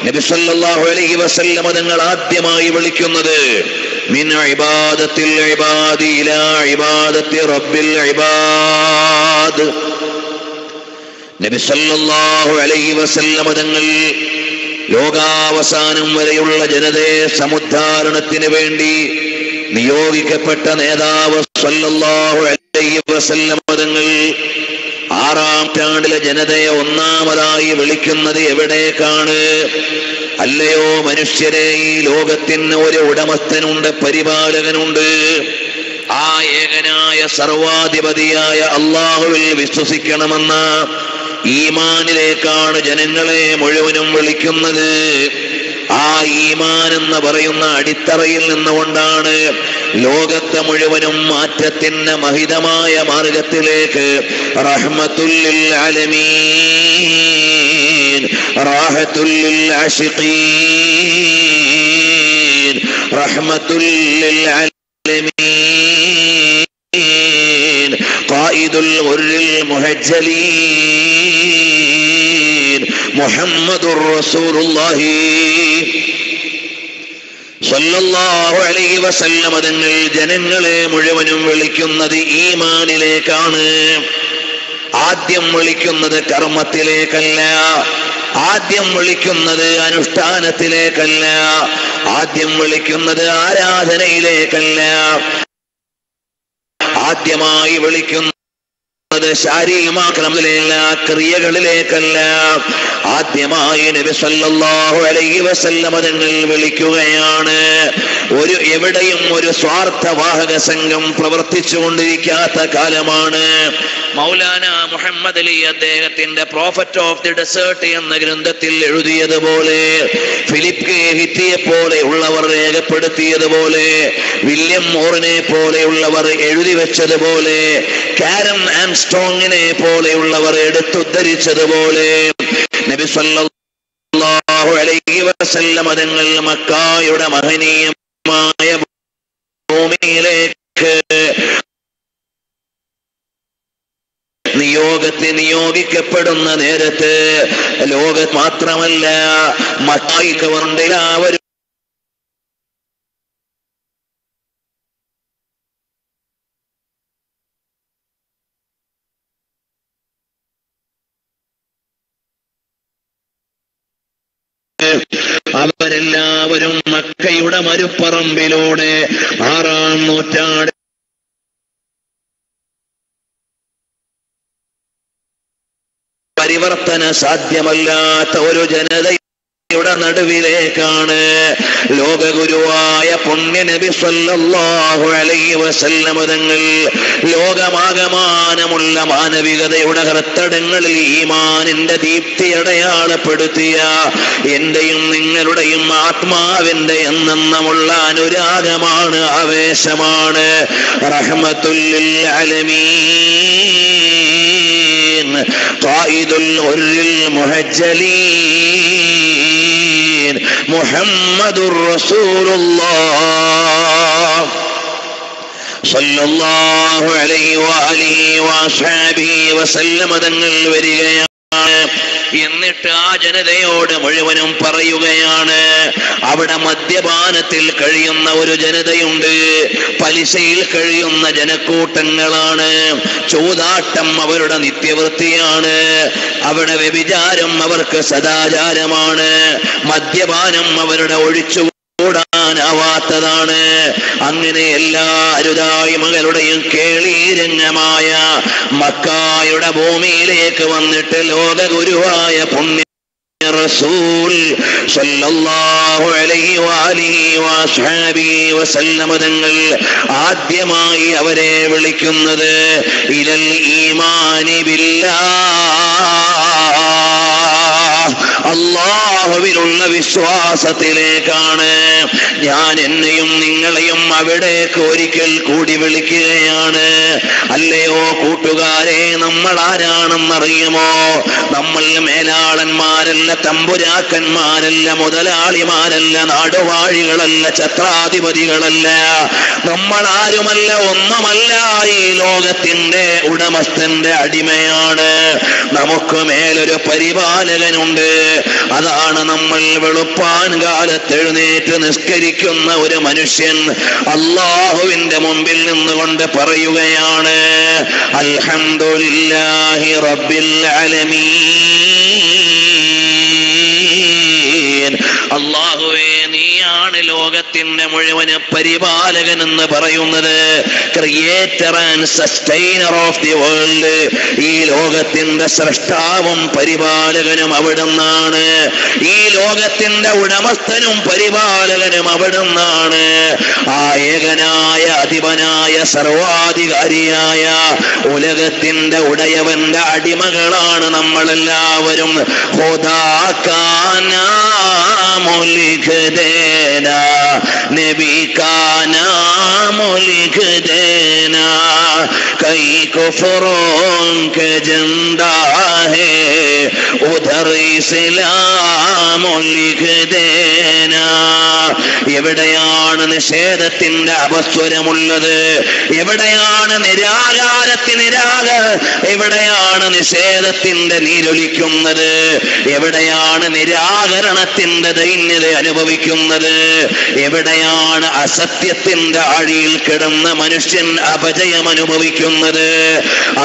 [SPEAKER 1] നബി സല്ലല്ലാഹു അലൈഹി വസല്ലമ തങ്ങൾ ആദ്യമായി വിളിക്കുന്നത് മിൻ ഇബാദത്തിൽ ഇബാദി ഇലാ ഇബാദത്തി റബ്ബിൽ ഇബാദ്. നബി സല്ലല്ലാഹു അലൈഹി വസല്ലമ തങ്ങൾ ലോകാവസാനം വരെയുള്ള ജനതയെ സമുദ്ധാരണത്തിന് വേണ്ടി നിയോഗിക്കപ്പെട്ട നേതാവ് സല്ലല്ലാഹു അലൈഹി വസല്ലമ തങ്ങൾ 6-ാം നൂറ്റാണ്ടിലെ ജനതയെ ഒന്നാമതായി വിളിക്കുന്നത് എവിടേക്കാണ്? അല്ലയോ മനുഷ്യരെ, ഈ ലോകത്തിന് ഒരു ഉടമസ്ഥനുണ്ട്, പരിപാലകനുണ്ട്. ആ ഏകനായ സർവാധിപതിയായ അല്ലാഹുവിൽ വിശ്വസിക്കണമെന്ന ഈമാനിലേക്കാണ് ജനങ്ങളെ മുഴുവനും വിളിക്കുന്നത്. ആ ഈമാൻ എന്ന് പറയുന്ന അടിത്തറയിൽ നിന്നുകൊണ്ടാണ് ലോകത്തെ മുഴുവനും മാറ്റത്തിന്റെ മഹിതമായ മാർഗത്തിലേക്ക് റഹ്മത്തുൽ ലിൽ ആലമീൻ, റാഹത്തുൽ ലിൽ ആശിഖീൻ, റഹ്മത്തുൽ ലിൽ ആലമീൻ, ഖായിദുൽ ഗുർരിൽ മുഹജ്ജലീൻ മുഹമ്മദുർ റസൂലുള്ളാഹി സ്വല്ലല്ലാഹു അലൈഹി വസല്ലമ തങ്ങൾ ജനങ്ങളെ മുഴുവനും വിളിക്കുന്നത് ഈമാനിലേക്കാണ്. ആദ്യം വിളിക്കുന്നത് കർമ്മത്തിലേക്കല്ല, ആദ്യം വിളിക്കുന്നത് അനുഷ്ഠാനത്തിലേക്കല്ല, ആദ്യം വിളിക്കുന്നത് ആരാധനയിലേക്കല്ല. ആദ്യമായി വിളിക്കുന്ന ശാരീരികമാക്കണമില്ല, ക്രിയകളിലേക്കല്ല. ആദ്യമായി നബി സല്ലല്ലാഹു അലൈഹി വസല്ലം തങ്ങൾ വിളിക്കുകയാണ്. എവിടെയും ഒരു സ്വാർത്ഥവാഹക സംഘം പ്രവർത്തിച്ചു കൊണ്ടിരിക്കാത്ത കാലമാണ്. മൗലാന മുഹമ്മദ് അലി അദ്ദേഹത്തിന്റെ പ്രോഫറ്റ് ഓഫ് ദി ഡെസേർട്ട് എന്ന ഗ്രന്ഥത്തിൽ എഴുതിയതുപോലെ, ഫിലിപ്പ് കെ ഹിറ്റിയെ പോലെയുള്ളവർ രേഖപ്പെടുത്തിയതുപോലെ, വില്യം മോറിനെ പോലെയുള്ളവർ എഴുതി വെച്ചതുപോലെ, കാരൻ ആംസ്ട്രോങ്ങിനെ പോലെയുള്ളവർ എടുത്തുദ്ധരിച്ചതുപോലെ, നബി സല്ലല്ലാഹു അലൈഹി വസല്ലം തങ്ങൾ മക്കായുടെ മഹനീയമായ ഭൂമിയിലേക്ക് നിയോഗിക്കപ്പെടുന്ന നേരത്ത് ലോകത്ത് മാത്രമല്ല മക്കായിക്കവരുടെ എല്ലാവരും അവരെല്ലാവരും മക്കയുടെ മരുപ്പറമ്പിലൂടെ 6-ാം നൂറ്റാണ്ട് പരിവർത്തന സാധ്യമല്ലാത്ത ഒരു ജനതയുടെ നടുവിലേക്കാണ് ലോകഗുരുവായ പുണ്യ നബി സല്ലല്ലാഹു അലൈഹി വസല്ലം തങ്ങൾ ലോകമാകമാനമുള്ള മാനവികതയുടെ ഹൃത്തടങ്ങളിൽ ഈമാനിന്റെ ദീപ്തി അടയാളപ്പെടുത്തിയ എന്റെയും നിങ്ങളുടെയും ആത്മാവിന്റെ എന്നെന്നുമുള്ള അനുരാഗമാണ്, ആവേശമാണ്. റഹ്മത്തുൽ ലിൽ ആലമീൻ ഖായിദുൽ ഗുർരിൽ മുഹജ്ജലീൻ മുഹമ്മദുർ റസൂലുള്ളാഹ് സല്ലല്ലാഹു അലൈഹി വഅലിഹി വഅസ്ഹാബിഹി വസല്ലം തങ്ങൾ വരികയാണ്. എന്നിട്ട് ആ ജനതയോട് മുഴുവനും പറയുകയാണ്, അവിടെ മദ്യപാനത്തിൽ കഴിയുന്ന ഒരു ജനതയുണ്ട്, പലിശയിൽ കഴിയുന്ന ജനക്കൂട്ടങ്ങളാണ്, ചൂതാട്ടം അവരുടെ നിത്യവൃത്തിയാണ്, അവിടെ വ്യഭിചാരം അവർക്ക് സദാചാരമാണ്, മദ്യപാനം അവരുടെ ഒഴിച്ചുകൂടാനാവാത്തതാണ്. അങ്ങനെ എല്ലാ അരുതായ്മകളുടെയും കേളീരംഗമായ മക്കായുടെ ഭൂമിയിലേക്ക് വന്നിട്ട് ലോകഗുരുവായ പുണ്യ റസൂൽ സല്ലല്ലാഹു അലൈഹി വഅലിഹി വഅസ്ഹാബിഹി വസല്ലം തങ്ങൾ ആദ്യമായി അവരെ വിളിക്കുന്നത് ഇലൽ ഈമാനി ബില്ലാഹ്, അല്ലാഹുവിലുള്ള വിശ്വാസത്തിലേക്കാണ്. ഞാൻ എന്നെയും നിങ്ങളെയും അവിടേക്ക് ഒരിക്കൽ കൂടി വിളിക്കുകയാണ്. അല്ലയോ കൂട്ടുകാരെ, നമ്മൾ ആരാണെന്നറിയുമോ? നമ്മൾ മേലാളന്മാരല്ല, തമ്പുരാക്കന്മാരല്ല, മുതലാളിമാരല്ല, നാടുവാഴികളല്ല, ഛത്രാധിപതികളല്ല. നമ്മൾ ആരുമല്ല, ഒന്നുമല്ല. ഈ ലോകത്തിന്റെ ഉടമസ്ഥന്റെ അടിമയാണ്. നമുക്ക് മേലൊരു പരിപാലകനുണ്ട്. അതാണ് നമ്മൾ വെളുപ്പാൻ കാലത്ത് എഴുന്നേറ്റ് നിസ്കരിക്കുന്ന ഒരു മനുഷ്യൻ അല്ലാഹുവിന്റെ മുമ്പിൽ നിന്നുകൊണ്ട് പറയുകയാണ്, അൽഹംദുലില്ലാഹി റബ്ബിൽ ആലമീൻ. അല്ലാഹുവേ, നീയാണ് ലോകത്തിന്റെ മുഴുവന് പരിപാലകൻ എന്ന് പറയുന്നത്. Creator and sustainer of the world. ഈ ലോകത്തിന്റെ സൃഷ്ടാവും പരിപാലകനും അവിടുന്നാണ്. ഈ ലോകത്തിന്റെ ഉടമസ്ഥനും പരിപാലകനും അവിടുന്നാണ്. ആ ഏകനായ അധിപനായ സർവാധികാരിയായ ഉലകത്തിന്റെ ഉടയവന്റെ അടിമകളാണ് നമ്മളെല്ലാവരും. ഖുദാക്കാനാ മുലിഖ് ദേനാ, നബി കാ നാം ലിഖ് ദേനാ, കൈ കുഫ്റോं के जिंदा है उधर इस्लाम लिख देना. എവിടെയാണ് നിഷേധത്തിന്റെ അപസ്വരമുള്ളത്? എവിടെയാണ് എവിടെയാണ് നിഷേധത്തിന്റെ നീരൊലിക്കുന്നത്? എവിടെയാണ് നിരാകരണത്തിന്റെ ദൈന്യത അനുഭവിക്കുന്നത്? എവിടെയാണ് അസത്യത്തിന്റെ ആഴിയിൽ കിടന്ന മനുഷ്യൻ അപജയം അനുഭവിക്കുന്നത്?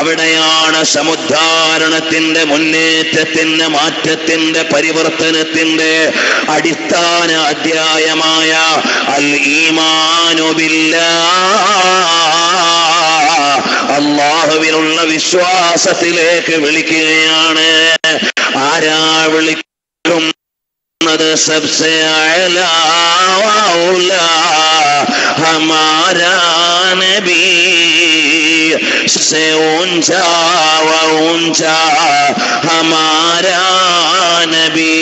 [SPEAKER 1] അവിടെയാണ് സമുദ്ധാരണത്തിന്റെ, മുന്നേറ്റത്തിന്റെ, മാറ്റത്തിന്റെ, പരിവർത്തനത്തിന്റെ അടിസ്ഥാന അധ്യായമായ അൽ ഈമാനു ബില്ലാഹ്. അല്ലാഹുവിനുള്ള വിശ്വാസത്തിലേക്ക് വിളിക്കുകയാണ്. ആരാ വിളിക്കുന്നത്? സബ്സെ അഅ്ലാ വഔലാ ഹമാരാ നബി, से ऊंचा व ऊंचा हमारा नबी,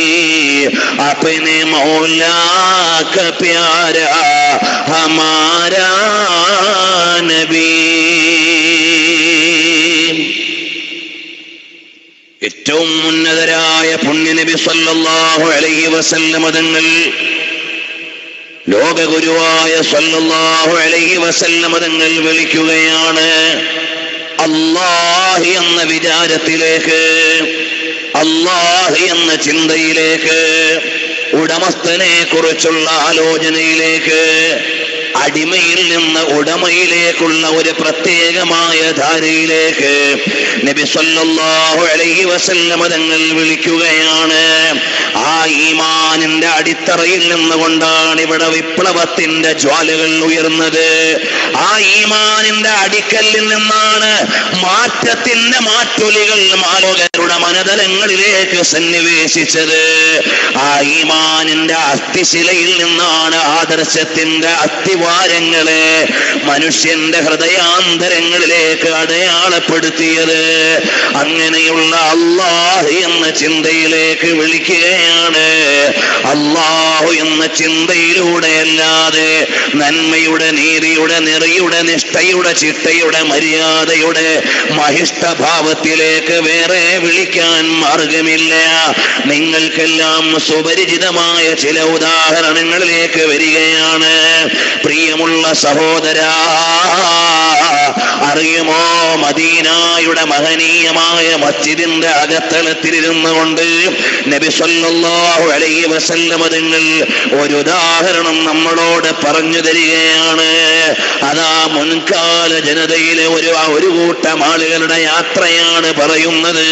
[SPEAKER 1] अपने मौला का प्यारा हमारा नबी. ഏറ്റവും ഉന്നതരായ പുണ്യനബി സല്ലല്ലാഹു അലൈഹി വസല്ലം തങ്ങൾ, ലോകഗുരുവായ സല്ലല്ലാഹു അലൈഹി വസല്ലം തങ്ങൾ വിളിക്കുകയാണ് അല്ലാഹ് എന്ന വിചാരത്തിലേക്ക്, അല്ലാഹ് എന്ന ചിന്തയിലേക്ക്, ഉടമസ്ഥനെ കുറിച്ചുള്ള ആലോചനയിലേക്ക്, അടിമയിൽ നിന്ന് ഉടമയിലേക്കുള്ള ഒരു പ്രത്യേകമായ ധാരയിലേക്ക് നബി സല്ലല്ലാഹു അലൈഹി വസല്ലം തങ്ങൾ വിളിക്കുകയാണ്. ആ ഈമാനിന്റെ അടിത്തറയിൽ നിന്നുകൊണ്ടാണ് ഇവിടെ വിപ്ലവത്തിന്റെ ജ്വാലകൾ ഉയർന്നത്. ആ ഈമാനിന്റെ അടിക്കല്ലിൽ നിന്നാണ് മാറ്റത്തിന്റെ മാറ്റൊലികൾ മാലോകരുടെ മനതലങ്ങളിലേക്ക് സന്നിവേശിച്ചത്. ആ ഈമാനിന്റെ അസ്ഥിശിലയിൽ നിന്നാണ് ആദർശത്തിന്റെ അസ്ഥിവാരങ്ങളെ മനുഷ്യന്റെ ഹൃദയാന്തരങ്ങളിലേക്ക് അടയാളപ്പെടുത്തിയത്. അങ്ങനെയുള്ള അല്ലാഹ് എന്ന ചിന്തയിലേക്ക് വിളിക്കുകയാണ്. അല്ലാഹു എന്ന ചിന്തയിലൂടെ അല്ലാതെ നന്മയുടെ, നീതിയുടെ, നെറിയുടെ, നിഷ്ഠയുടെ, ചിട്ടയുടെ, മര്യാദയുടെ മഹിഷ്ഠഭാവത്തിലേക്ക് വേറെ വിളിക്കാൻ മാർഗമില്ല. നിങ്ങൾക്കെല്ലാം സുപരിചിതമായ ചില ഉദാഹരണങ്ങളിലേക്ക് വരികയാണ്. പ്രിയമുള്ള സഹോദരാ, അറിയുമോ, മദീനയുടെ മഹനീയമായ മസ്ജിദിന്റെ അകത്തളത്തിലിരുന്നു കൊണ്ട് നബി സല്ലല്ലാഹു അലൈഹി വസല്ലം തങ്ങൾ ഒരു ഉദാഹരണം നമ്മളോട് പറഞ്ഞു തരികയാണ്. അതാ മുൻകാല ജനതയിലെ ഒരു കൂട്ടം ആളുകളുടെ യാത്രയാണ് പറയുന്നത്.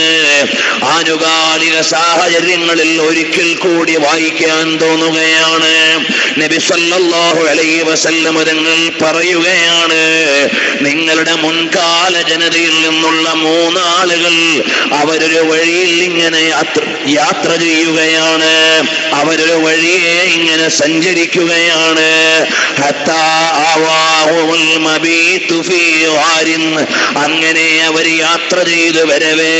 [SPEAKER 1] ആനുകാലിക സാഹചര്യങ്ങളിൽ ഒരിക്കൽ കൂടി വായിക്കാൻ തോന്നുകയാണ്. നബി സല്ലല്ലാഹു അലൈഹി വസല്ലം തങ്ങൾ പറയുകയാണ്, നിങ്ങളുടെ മുൻകാല ജനതയിൽ നിന്നുള്ള 3 ആളുകൾ അവരൊരു വഴിയിൽ ഇങ്ങനെ യാത്ര ചെയ്യുകയാണ്. അവരൊരു വഴിയെ ഇങ്ങനെ സഞ്ചരിക്കുകയാണ്. അങ്ങനെ അവർ യാത്ര ചെയ്തു വരവേ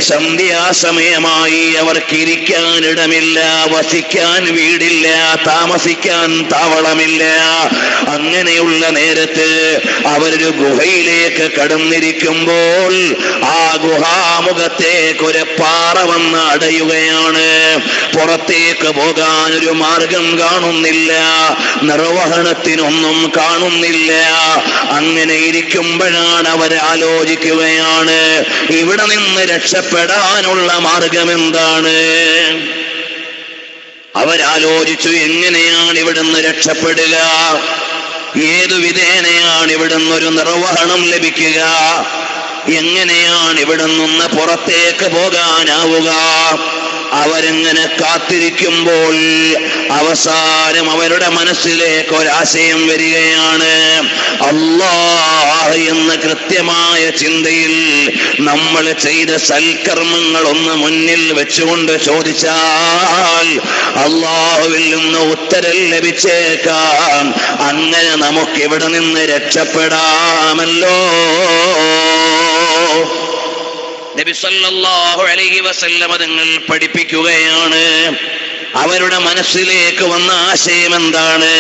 [SPEAKER 1] സന്ധ്യാസമയമായി. അവർക്ക് ഇരിക്കാനിടമില്ല, വസിക്കാൻ വീടില്ല, താമസിക്കാൻ താവളമില്ല. അങ്ങനെയുള്ള നേരത്ത് അവരൊരു ഗുഹയിലേക്ക് കടന്നിരിക്കുമ്പോൾ ആ ഗുഹാമുഖത്തേക്ക് ഒരു പാറ വന്ന് അടയുകയാണ്. പുറത്തേക്ക് പോകാൻ ഒരു മാർഗം കാണുന്നില്ല, നിർവഹണത്തിനൊന്നും കാണുന്നില്ല. അങ്ങനെ ഇരിക്കുമ്പോഴാണ് അവർ ആലോചിക്കുകയാണ്, ഇവിടെ നിന്ന് രക്ഷപ്പെടാനുള്ള മാർഗം എന്താണ്? അവരാലോചിച്ചു, എങ്ങനെയാണ് ഇവിടുന്ന് രക്ഷപ്പെടുക? ഏതു വിധേനയാണ് ഇവിടുന്ന് ഒരു നിർവഹണം ലഭിക്കുക? എങ്ങനെയാണ് ഇവിടെ നിന്ന് പുറത്തേക്ക് പോകാനാവുക? അവരെങ്ങനെ കാത്തിരിക്കുമ്പോൾ അവസാനം അവരുടെ മനസ്സിലേക്ക് ഒരാശയം വരികയാണ്. അല്ലാഹ് എന്ന കൃത്യമായ ചിന്തയിൽ നമ്മൾ ചെയ്ത സൽക്കർമ്മങ്ങൾ ഒന്ന് മുന്നിൽ വെച്ചുകൊണ്ട് ചോദിച്ചാൽ അല്ലാഹുവിൽ നിന്ന് ഉത്തരം ലഭിച്ചേക്കാം. അങ്ങനെ നമുക്ക് ഇവിടെ നിന്ന് രക്ഷപ്പെടാമല്ലോ. നബി സല്ലല്ലാഹു അലൈഹി വസല്ലം തങ്ങൾ പഠിപ്പിക്കുകയാണ്. അവരുടെ മനസ്സിലേക്ക് വന്ന ആശയം എന്താണ്?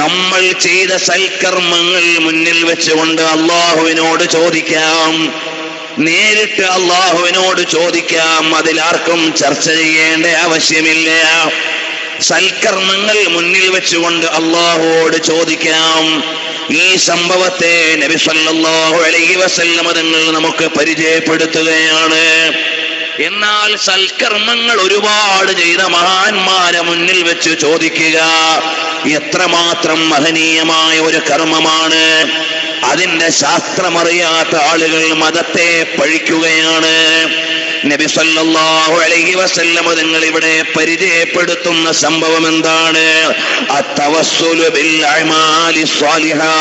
[SPEAKER 1] നമ്മൾ ചെയ്ത സൽക്കർമ്മങ്ങൾ മുന്നിൽ വെച്ചുകൊണ്ട് അല്ലാഹുവിനോട് ചോദിക്കാം, നേരിട്ട് അല്ലാഹുവിനോട് ചോദിക്കാം. അതിലാർക്കും ചർച്ച ചെയ്യേണ്ട ആവശ്യമില്ല. സൽക്കർമ്മങ്ങൾ മുന്നിൽ വെച്ചുകൊണ്ട് അല്ലാഹുവോട് ചോദിക്കാം. ഈ സംഭവത്തെ നബി സല്ലല്ലാഹു അലൈഹി വസല്ലം തങ്ങൾ നമുക്ക് പരിചയപ്പെടുത്തുകയാണ്. എന്നാൽ സൽക്കർമ്മങ്ങൾ ഒരുപാട് ചെയ്ത മഹാന്മാരെ മുന്നിൽ വെച്ച് ചോദിക്കുക എത്രമാത്രം മഹനീയമായ ഒരു കർമ്മമാണ്. അതിന്റെ ശാസ്ത്രമറിയാത്ത ആളുകൾ മതത്തെ പഴിക്കുകയാണ്. നബി സല്ലല്ലാഹു അലൈഹി വസല്ലം തങ്ങൾ ഇവിടെ പരിചയപ്പെടുത്തുന്ന സംഭവം എന്താണ്? അത്തവസ്സുലു ബിൽ അഅമാലി സ്വാലിഹാ.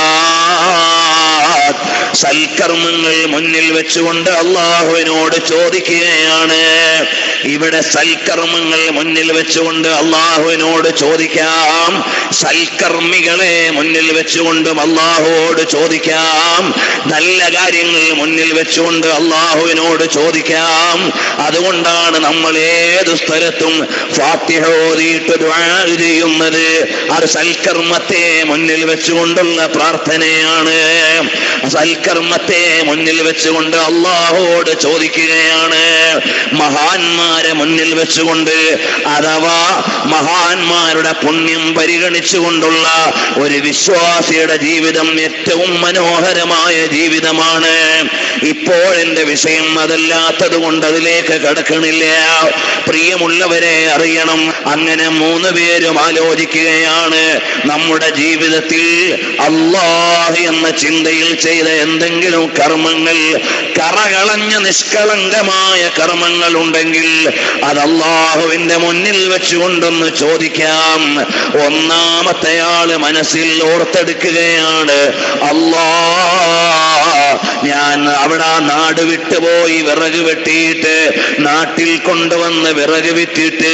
[SPEAKER 1] സൽക്കർമ്മങ്ങൾ മുന്നിൽ വെച്ചുകൊണ്ട് അള്ളാഹുവിനോട് ചോദിക്കുകയാണ്. ഇവിടെ സൽക്കർമ്മങ്ങൾ മുന്നിൽ വെച്ചുകൊണ്ട് അള്ളാഹുവിനോട് ചോദിക്കാം, സൽക്കർമ്മികളെ മുന്നിൽ വെച്ചുകൊണ്ടും അള്ളാഹുവോട് ചോദിക്കാം, നല്ല കാര്യങ്ങൾ മുന്നിൽ വെച്ചുകൊണ്ട് അള്ളാഹുവിനോട് ചോദിക്കാം. അതുകൊണ്ടാണ് നമ്മൾ ഏത് സ്ഥലത്തും ഫാത്തിഹ ഓതിയിട്ട് ദുആ ചെയ്യുന്നത്. അത് സൽക്കർമ്മത്തെ മുന്നിൽ വെച്ചുകൊണ്ടുള്ള പ്രാർത്ഥനയാണ്. സൽക്കർമ്മത്തെ മുന്നിൽ വെച്ചുകൊണ്ട് അള്ളാഹുവോട് ചോദിക്കുകയാണ്. മഹാന്മാരെ മുന്നിൽ വെച്ചുകൊണ്ട് അഥവാ മഹാന്മാരുടെ പുണ്യം പരിഗണിച്ചുകൊണ്ടുള്ള ഒരു വിശ്വാസിയുടെ ജീവിതം ഏറ്റവും മനോഹരമായ ജീവിതമാണ്. ഇപ്പോൾ എന്റെ വിഷയം അതല്ലാത്തത് കൊണ്ട് അതിലേക്ക് കടക്കണില്ല. പ്രിയമുള്ളവരെ അറിയണം, അങ്ങനെ 3 പേരും ആലോചിക്കുകയാണ്. നമ്മുടെ ജീവിതത്തിൽ അല്ലാഹ് എന്ന ചിന്തയിൽ ചെയ്ത എന്തെങ്കിലും കർമ്മങ്ങൾ, കറകളഞ്ഞ നിഷ്കളങ്കമായ കർമ്മങ്ങൾ ഉണ്ടെങ്കിൽ അത് അല്ലാഹുവിന്റെ മുന്നിൽ വെച്ചുകൊണ്ടൊന്ന് ചോദിക്കാം. ഒന്നാമത്തെ ആള് മനസ്സിൽ ഓർത്തെടുക്കുകയാണ്, ഞാൻ അവിടെ നാട് വിട്ടുപോയി വിറക് വെട്ടിയിട്ട് നാട്ടിൽ കൊണ്ടുവന്ന് വിറക് വിറ്റിട്ട്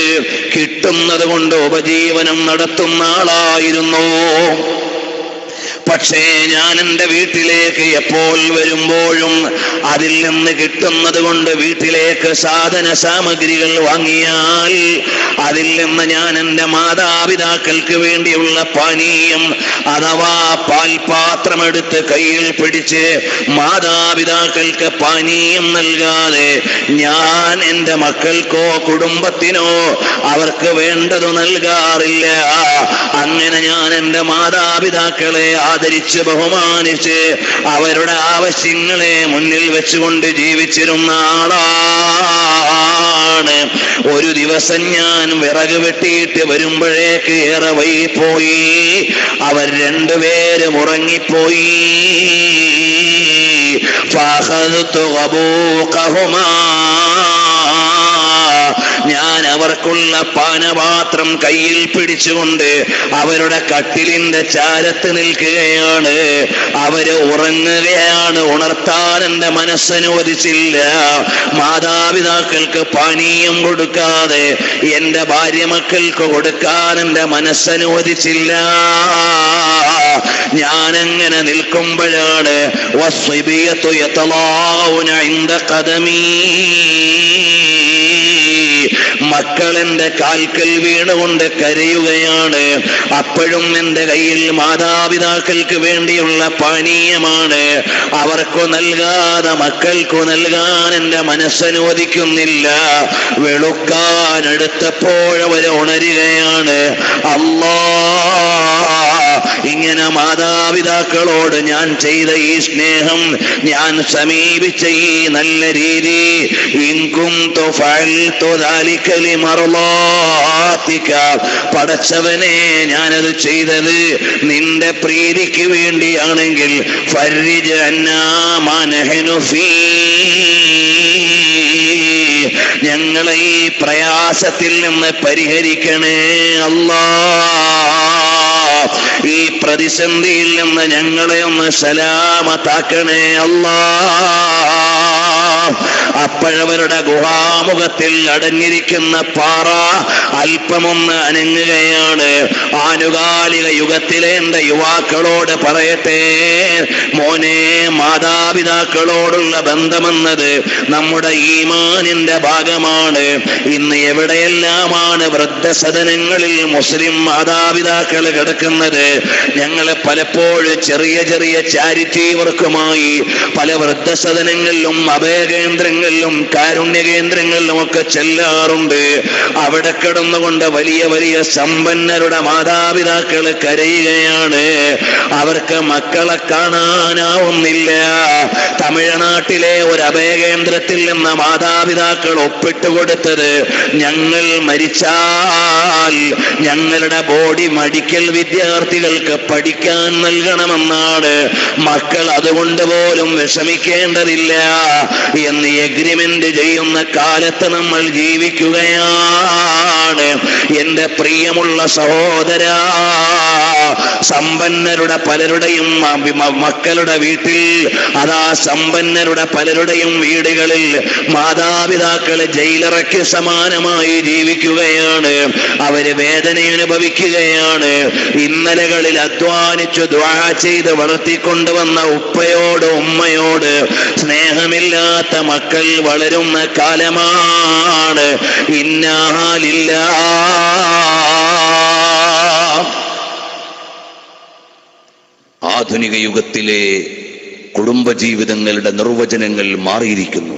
[SPEAKER 1] കിട്ടുന്നത് കൊണ്ട് ഉപജീവനം നടത്തുന്ന ആളായിരുന്നു. പക്ഷേ ഞാൻ എൻ്റെ വീട്ടിലേക്ക് എപ്പോൾ വരുമ്പോഴും അതിൽ നിന്ന് കിട്ടുന്നത് കൊണ്ട് വീട്ടിലേക്ക് സാധന സാമഗ്രികൾ വാങ്ങിയാൽ അതിൽ നിന്ന് ഞാൻ എൻ്റെ മാതാപിതാക്കൾക്ക് വേണ്ടിയുള്ള പാനീയം അഥവാ പാൽപാത്രമെടുത്ത് കയ്യിൽ പിടിച്ച് മാതാപിതാക്കൾക്ക് പാനീയം നൽകാതെ ഞാൻ എൻ്റെ മക്കൾക്കോ കുടുംബത്തിനോ അവർക്ക് വേണ്ടത് നൽകാറില്ല. അങ്ങനെ ഞാൻ എൻ്റെ മാതാപിതാക്കളെ ആദരിച്ച് ബഹുമാനിച്ച് അവരുടെ ആവശ്യങ്ങളെ മുന്നിൽ വെച്ചുകൊണ്ട് ജീവിച്ചിരുന്ന ആളാണ്. ഒരു ദിവസം ഞാൻ വിറക് വെട്ടിയിട്ട് വരുമ്പോഴേക്ക് ഏറെ വൈകിപ്പോയി. അവർ 2 പേരും ഉറങ്ങിപ്പോയി. ഫഅഖദ്തു ഗബൂഖഹുമാ, ഞാൻ അവർക്കുള്ള പാനപാത്രം കയ്യിൽ പിടിച്ചുകൊണ്ട് അവരുടെ കട്ടിലിന്റെ ചാരത്ത് നിൽക്കുകയാണ്. അവര് ഉറങ്ങുകയാണ്. ഉണർത്താൻ എന്റെ മനസ്സനുവദിച്ചില്ല. മാതാപിതാക്കൾക്ക് പാനീയം കൊടുക്കാതെ എന്റെ ഭാര്യ മക്കൾക്ക് കൊടുക്കാൻ എന്റെ മനസ്സനുവദിച്ചില്ല. ഞാനെങ്ങനെ നിൽക്കുമ്പോഴാണ് വസ്വിബിയത്തു യതലാഉന ഇൻദ ഖദമീ, മക്കൾ എന്റെ കാൽക്കൽ വീണുകൊണ്ട് കരയുകയാണ്. അപ്പോഴും എന്റെ കയ്യിൽ മാതാപിതാക്കൾക്ക് വേണ്ടിയുള്ള പാനീയമാണ്. അവർക്കു നൽകാതെ മക്കൾക്കു നൽകാൻ എന്റെ മനസ്സനുവദിക്കുന്നില്ല. വെളുക്കാൻ എടുത്തപ്പോഴവർ ഉണരുകയാണ്. ഇങ്ങനെ മാതാപിതാക്കളോട് ഞാൻ ചെയ്ത ഈ സ്നേഹം, ഞാൻ സമീപിച്ച ഈ നല്ല രീതി, പടച്ചവനെ ഞാനത് ചെയ്തത് നിന്റെ പ്രീതിക്ക് വേണ്ടിയാണെങ്കിൽ ഫർരിജ് അന്നാ മാ നഹ്നു ഫീ, ഞങ്ങളെ ഈ പ്രയാസത്തിൽ നിന്ന് പരിഹരിക്കണേ അല്ലാഹ്. ഈ പ്രതിസന്ധിയിൽ നിന്ന് ഞങ്ങളെ ഒന്ന് സലാമത്താക്കണേ അല്ലാഹ്. അപ്പോഴവരുടെ ഗുഹാമുഖത്തിൽ അടഞ്ഞിരിക്കുന്ന പാറ അല്പമൊന്ന് അനങ്ങുകയാണ്. ആനുകാലിക യുഗത്തിലെ എന്റെ യുവാക്കളോട് പറയട്ടെ, മോനെ, മാതാപിതാക്കളോടുള്ള ബന്ധമെന്നത് നമ്മുടെ ഈമാനിന്റെ ഭാഗമാണ്. ഇന്ന് എവിടെയെല്ലാമാണ് വൃദ്ധസദനങ്ങളിൽ മുസ്ലിം മാതാപിതാക്കൾ കിടക്കുന്നത്. ഞങ്ങൾ പലപ്പോഴും ചെറിയ ചെറിയ ചാരിറ്റി വർക്കുമായി പല വൃദ്ധസദനങ്ങളിലും അഭയകേന്ദ്രങ്ങളിലും കാരുണ്യ കേന്ദ്രങ്ങളിലും ഒക്കെ ചെല്ലാറുണ്ട്. അവിടെ കിടന്നുകൊണ്ട് വലിയ വലിയ സമ്പന്നരുടെ മാതാപിതാക്കൾ കരയുകയാണ്. അവർക്ക് മക്കളെ കാണാനാവുന്നില്ല. തമിഴ്നാട്ടിലെ ഒരു അഭയകേന്ദ്രത്തിൽ നിന്ന് മാതാപിതാക്കൾ ഒപ്പിട്ടുകൊടുത്തത്, ഞങ്ങൾ മരിച്ചാൽ ഞങ്ങളുടെ ബോഡി മെഡിക്കൽ വിദ്യാർത്ഥികൾക്ക് പഠിക്കാൻ നൽകണമെന്നാണ്. മക്കൾ അതുകൊണ്ട് പോലും വിഷമിക്കേണ്ടതില്ല. എന്ന് എഗ്രിമെന്റ് ചെയ്യുന്ന കാലത്ത് നമ്മൾ ജീവിക്കുകയാണ്. എന്റെ പ്രിയമുള്ള സഹോദര, സമ്പന്നരുടെ പലരുടെയും മക്കളുടെ വീട്ടിൽ, അതാ സമ്പന്നരുടെ പലരുടെയും വീടുകളിൽ മാതാപിതാക്കള് ജയിലറയ്ക്ക് സമാനമായി ജീവിക്കുകയാണ്. അവര് വേദന അനുഭവിക്കുകയാണ്. ഇന്നലകളിൽ അധ്വാനിച്ചു ദുആ ചെയ്ത് വളർത്തിക്കൊണ്ടുവന്ന ഉപ്പയോട് ഉമ്മയോട് സ്നേഹമില്ലാത്ത മക്കൾ വളരുന്ന കാലമാണ്. ഇന്നാ ലില്ലാഹ്. ആധുനിക യുഗത്തിലെ കുടുംബജീവിതങ്ങളുടെ നിർവചനങ്ങൾ മാറിയിരിക്കുന്നു.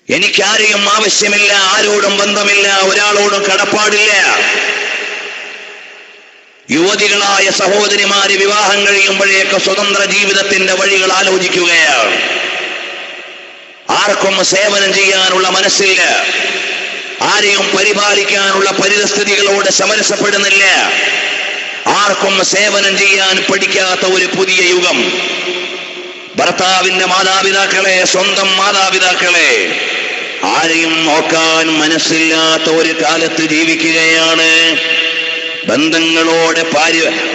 [SPEAKER 1] എനിക്കാരെയും ആവശ്യമില്ല, ആരോടും ബന്ധമില്ല, ഒരാളോടും കടപ്പാടില്ല. യുവതികളായ സഹോദരിമാര് വിവാഹം കഴിയുമ്പോഴേക്ക് സ്വതന്ത്ര ജീവിതത്തിന്റെ വഴികൾ ആലോചിക്കുകയാണ്. ആർക്കും സേവനം ചെയ്യാനുള്ള മനസ്സില്ല, ആരെയും പരിപാലിക്കാനുള്ള പരിതസ്ഥിതികളോട് സമരസപ്പെടുന്നില്ല, ആർക്കും സേവനം ചെയ്യാൻ പഠിക്കാത്ത ഒരു പുതിയ യുഗം. ഭർത്താവിന്റെ മാതാപിതാക്കളെ, സ്വന്തം മാതാപിതാക്കളെ ആരെയും നോക്കാൻ മനസ്സില്ലാത്ത ഒരു കാലത്ത് ജീവിക്കുകയാണ്.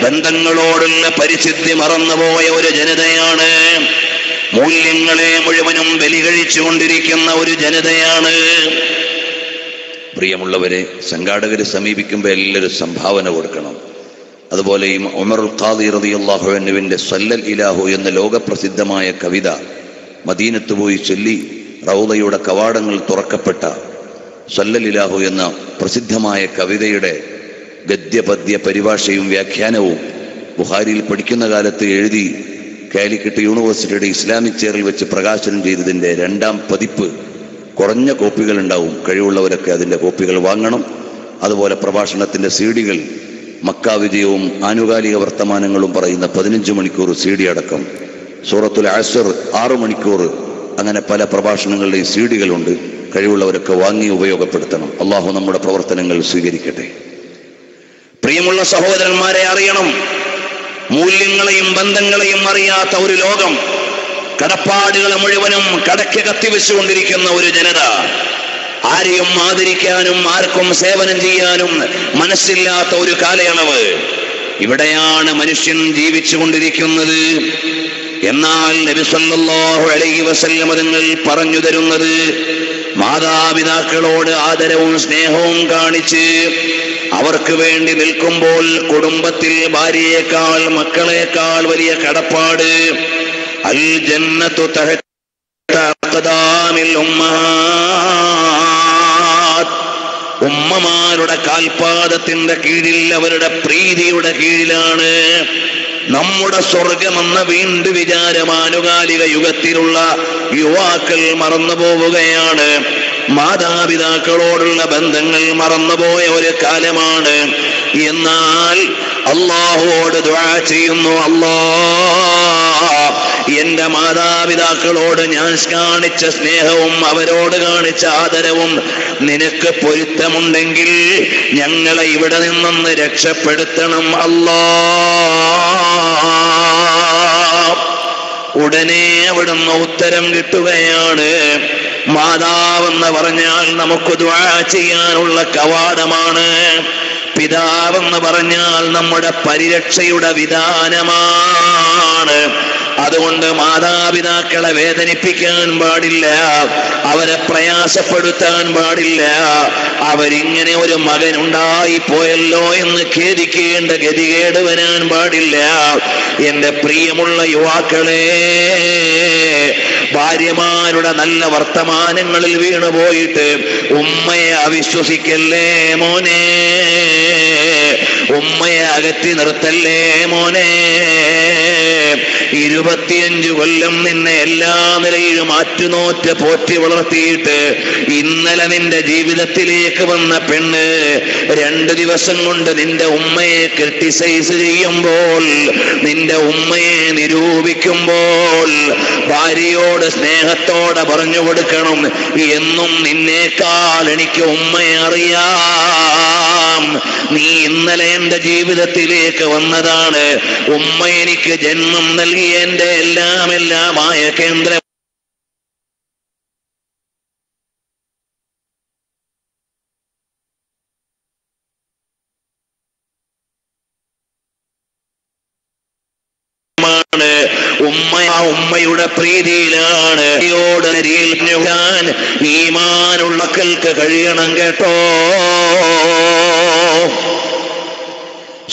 [SPEAKER 1] ബന്ധങ്ങളോടുള്ള പരിശുദ്ധി മറന്നുപോയ ഒരു ജനതയാണ്. മൂല്യങ്ങളെ മുഴുവനും ബലികഴിച്ചുകൊണ്ടിരിക്കുന്ന ഒരു ജനതയാണ്. പ്രിയമുള്ളവരെ, സംഘാടകരെ സമീപിക്കുമ്പോൾ എല്ലാവരും സംഭാവന കൊടുക്കണം. അതുപോലെ ഈ ഉമറുൽ ഖാദി റളിയല്ലാഹു അൻഹുവിന്റെ സല്ലൽ ഇലാഹു എന്ന ലോകപ്രസിദ്ധമായ കവിത മദീനത്ത് പോയി ചൊല്ലി റൗദയുടെ കവാടങ്ങൾ തുറക്കപ്പെട്ട സല്ലൽ ഇലാഹു എന്ന പ്രസിദ്ധമായ കവിതയുടെ ഗദ്യപദ്യ പരിഭാഷയും വ്യാഖ്യാനവും ബുഖാരിയിൽ പഠിക്കുന്ന കാലത്ത് എഴുതി കാലിക്കറ്റ് യൂണിവേഴ്സിറ്റിയുടെ ഇസ്ലാമിക് ചെയറിൽ വെച്ച് പ്രകാശനം ചെയ്തതിൻ്റെ 2ാം പതിപ്പ് കുറഞ്ഞ കോപ്പികൾ ഉണ്ടാവും. കഴിവുള്ളവരൊക്കെ അതിൻ്റെ കോപ്പികൾ വാങ്ങണം. അതുപോലെ പ്രഭാഷണത്തിൻ്റെ CD-കൾ, മക്ക വിജയവും ആനുകാലിക വർത്തമാനങ്ങളും പറയുന്ന 15 മണിക്കൂർ CD അടക്കം, സൂറത്തുൽ അസ്ർ 6 മണിക്കൂർ, അങ്ങനെ പല പ്രഭാഷണങ്ങളുടെയും CD-കളുണ്ട്. കഴിവുള്ളവരൊക്കെ വാങ്ങി ഉപയോഗപ്പെടുത്തണം. അള്ളാഹു നമ്മുടെ പ്രവർത്തനങ്ങൾ സ്വീകരിക്കട്ടെ. പ്രിയമുള്ള സഹോദരന്മാരെ, അറിയണം, മൂല്യങ്ങളെയും ബന്ധങ്ങളെയും അറിയാത്ത ഒരു ലോകം, കടപ്പാടുകളെ മുഴുവനും കടയ്ക്ക് കത്തിവെച്ചുകൊണ്ടിരിക്കുന്ന ഒരു ജനത, ആരെയും ആദരിക്കാനും ആർക്കും സേവനം ചെയ്യാനും മനസ്സില്ലാത്ത ഒരു കാലയളവ്. ഇവിടെയാണ് മനുഷ്യൻ ജീവിച്ചു കൊണ്ടിരിക്കുന്നത്. എന്നാൽ നബി സല്ലല്ലാഹു അലൈഹി വസല്ലം തങ്ങൾ പറഞ്ഞു തരുന്നത്, മാതാപിതാക്കളോട് ആദരവും സ്നേഹവും കാണിച്ച് അവർക്ക് വേണ്ടി നിൽക്കുമ്പോൾ കുടുംബത്തിൽ ഭാര്യയേക്കാൾ മക്കളേക്കാൾ വലിയ കടപ്പാട്. അൽ ജന്നത്തു തഹ്ത അഖ്ദാമിൽ ഉമ്മഹാത്ത്. ഉമ്മമാരുടെ കാൽപാദത്തിന്റെ കീഴിൽ, അവരുടെ പ്രീതിയുടെ കീഴിലാണ് നമ്മുടെ സ്വർഗമെന്ന വീണ്ടും വിചാരമാനുകാലിക യുഗത്തിലുള്ള യുവാക്കൾ മറന്നുപോവുകയാണ്. മാതാപിതാക്കളോടുള്ള ബന്ധങ്ങൾ മറന്നുപോയ ഒരു കാലമാണ്. എന്നാൽ അല്ലാഹുവോട് ദുആ ചെയ്യുന്നു, അല്ലാഹ് എന്റെ മാതാപിതാക്കളോട് ഞാൻ കാണിച്ച സ്നേഹവും അവരോട് കാണിച്ച ആദരവും നിനക്ക് പൊരുത്തമുണ്ടെങ്കിൽ ഞങ്ങളെ ഇവിടെ നിന്നൊന്ന് രക്ഷപ്പെടുത്തണം അല്ലാഹ്. ഉടനെ അവിടുന്ന് ഉത്തരം കിട്ടുകയാണ്. മാതാവെന്ന് പറഞ്ഞാൽ നമുക്ക് ദുആ ചെയ്യാനുള്ള കവാടമാണ്. പിതാവെന്ന് പറഞ്ഞാൽ നമ്മുടെ പരിരക്ഷയുടെ വിധാനമാണ്. അതുകൊണ്ട് മാതാപിതാക്കളെ വേദനിപ്പിക്കാൻ പാടില്ല, അവരെ പ്രയാസപ്പെടുത്താൻ പാടില്ല. അവരിങ്ങനെ ഒരു മകൻ ഉണ്ടായിപ്പോയല്ലോ എന്ന് ഖേദിക്കേണ്ട ഗതികേട് വരാൻ പാടില്ല. എന്റെ പ്രിയമുള്ള യുവാക്കളെ, ഭാര്യമാരുടെ നല്ല വർത്തമാനങ്ങളിൽ വീണുപോയിട്ട് ഉമ്മയെ അവിശ്വസിക്കല്ലേ മോനെ, ഉമ്മയെ അകറ്റി നിർത്തല്ലേ മോനെ. 25 കൊല്ലം നിന്നെ എല്ലാ നിലയിലും ആറ്റുനോറ്റ് പോറ്റി വളർത്തിയിട്ട് ഇന്നലെ നിന്റെ ജീവിതത്തിലേക്ക് വന്ന പെണ്ണ് 2 ദിവസം കൊണ്ട് നിന്റെ ഉമ്മയെ ക്രിട്ടിസൈസ് ചെയ്യുമ്പോൾ, നിന്റെ ഉമ്മയെ നിരൂപിക്കുമ്പോൾ, ഭാര്യയോട് സ്നേഹത്തോടെ പറഞ്ഞു കൊടുക്കണം, എന്നും നിന്നേക്കാൾ എനിക്ക് ഉമ്മയെ അറിയാം. നീ ഇന്നലെ എന്റെ ജീവിതത്തിലേക്ക് വന്നതാണ്. ഉമ്മ എനിക്ക് ജന്മം നൽകി എന്റെ എല്ലാമായ കേന്ദ്ര ഉമ്മയുടെ പ്രീതിയിലാണ്. ഈമാനുള്ള കൽക്ക് കഴിയണം കേട്ടോ.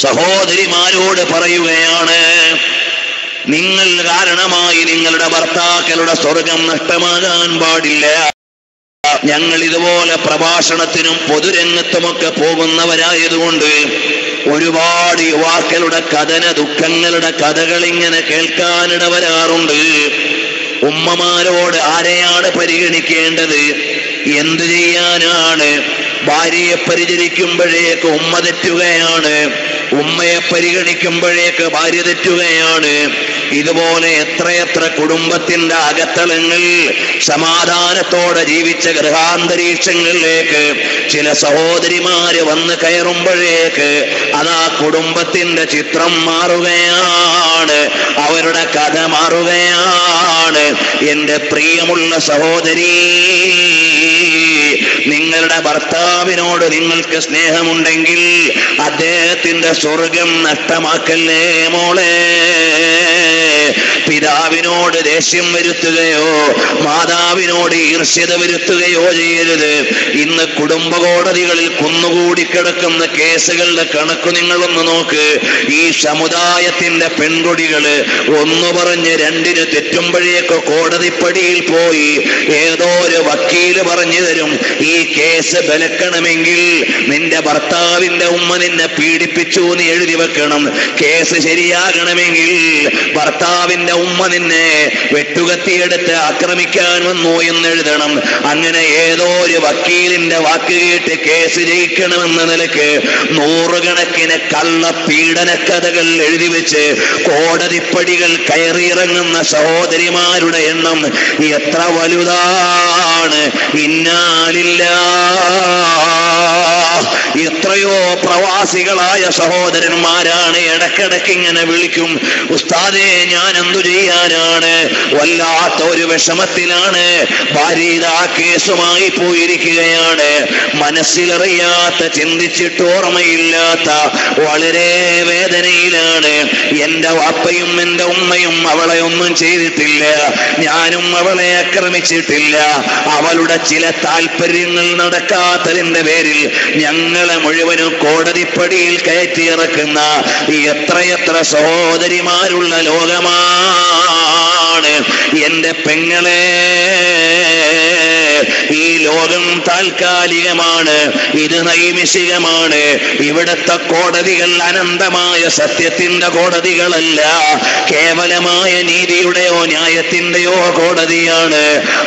[SPEAKER 1] സഹോദരിമാരോട് പറയുകയാണ്, നിങ്ങൾ കാരണമായി നിങ്ങളുടെ ഭർത്താക്കളുടെ സ്വർഗം നഷ്ടമാകാൻ പാടില്ല. ഞങ്ങൾ ഇതുപോലെ പ്രഭാഷണത്തിനും പൊതുരംഗത്തുമൊക്കെ പോകുന്നവരായതുകൊണ്ട് ഒരുപാട് യുവാക്കളുടെ കഥന ദുഃഖങ്ങളുടെ കഥകൾ ഇങ്ങനെ കേൾക്കാനിട വരാറുണ്ട്. ഉമ്മമാരോട് ആരെയാണ് പരിഗണിക്കേണ്ടത്? എന്തു ചെയ്യാനാണ്? ഭാര്യയെ പരിചരിക്കുമ്പോഴേക്ക് ഉമ്മ തെറ്റുകയാണ്, ഉമ്മയെ പരിഗണിക്കുമ്പോഴേക്ക് ഭാര്യ തെറ്റുകയാണ്. ഇതുപോലെ എത്രയെത്ര കുടുംബത്തിന്റെ അകത്തളങ്ങൾ സമാധാനത്തോടെ ജീവിച്ച ഗൃഹാന്തരീക്ഷങ്ങളിലേക്ക് ചില സഹോദരിമാര് വന്ന് കയറുമ്പോഴേക്ക് അതാ കുടുംബത്തിന്റെ ചിത്രം മാറുകയാണ്, അവരുടെ കഥ മാറുകയാണ്. എന്റെ പ്രിയമുള്ള സഹോദരി, നിങ്ങളുടെ ഭർത്താവിനോട് നിങ്ങൾക്ക് സ്നേഹമുണ്ടെങ്കിൽ അദ്ദേഹത്തിന്റെ സ്വർഗം നഷ്ടമാക്കല്ലേ മോളെ. പിതാവിനോട് ദേഷ്യം വരുത്തുകയോ മാതാവിനോട് ഈർഷ്യത വരുത്തുകയോ ചെയ്യരുത്. ഇന്ന് കുടുംബ കോടതികളിൽ കുന്നുകൂടി കിടക്കുന്ന കേസുകളുടെ കണക്ക് നിങ്ങളൊന്ന് നോക്ക്. ഈ സമുദായത്തിന്റെ പെൺകുടികള് ഒന്ന് പറഞ്ഞ് രണ്ടിന് തെറ്റുമ്പോഴേക്ക് കോടതിപ്പടിയിൽ പോയി ഏതോ ഒരു വക്കീല് പറഞ്ഞു തരും, ഈ കേസ് ബലക്കണമെങ്കിൽ നിന്റെ ഭർത്താവിന്റെ ഉമ്മ നിന്നെ പീഡിപ്പിച്ചു എന്ന് എഴുതി വെക്കണം. കേസ് ശരിയാകണമെങ്കിൽ ഭർത്താവിന്റെ ഉമ്മ നിന്നെ വെട്ടുകത്തിയെടുത്ത് ആക്രമിക്കാൻ വന്നു എന്നെഴുതണം. അങ്ങനെ ഏതോ ഒരു വക്കീലിന്റെ വാക്ക് കേട്ട് കേസ് ജയിക്കണമെന്ന നിലക്ക് നൂറുകണക്കിന് കള്ള പീഡന കഥകൾ എഴുതി വെച്ച് കോടതിപ്പടികൾ കയറിയിറങ്ങുന്ന സഹോദരിമാരുടെ എണ്ണം എത്ര വലുതാണ്. എത്രയോ പ്രവാസികളായ സഹോദരന്മാരാണ് ഇടക്കിടക്ക് ഇങ്ങനെ വിളിക്കും, ഉസ്താദേ ഞാൻ എന്തു ചെയ്യാനാണ്, വല്ലാത്ത ഒരു വിഷമത്തിലാണ്, ഭാര്യ ആ കേസുമായി പോയിരിക്കുകയാണ്, മനസ്സിലറിയാത്ത ചിന്തിച്ചിട്ട് ഓർമ്മയില്ലാത്ത വളരെ വേദനയിലാണ്. എന്റെ വാപ്പയും എന്റെ ഉമ്മയും അവളെ ഒന്നും ചെയ്തിട്ടില്ല, ഞാനും അവളെ ആക്രമിച്ചിട്ടില്ല, അവളുടെ ചില താല്പര്യങ്ങൾ നടക്കാത്തതിന്റെ പേരിൽ ഞങ്ങളെ മുഴുവനും കോടതിപ്പടിയിൽ കയറ്റിയിറക്കുന്ന എത്രയെത്ര സഹോദരിമാരുള്ള ലോകമാണ് എന്റെ പെങ്ങളെ. ഈ ലോകം താൽക്കാലികമാണ്, ഇത് നൈമിഷികമാണ്. ഇവിടത്തെ കോടതികൾ അനന്തമായ സത്യത്തിന്റെ കോടതികളല്ല, കേവലമായ നീതിയുടെയോ ന്യായത്തിന്റെയോ കോടതിയാണ്.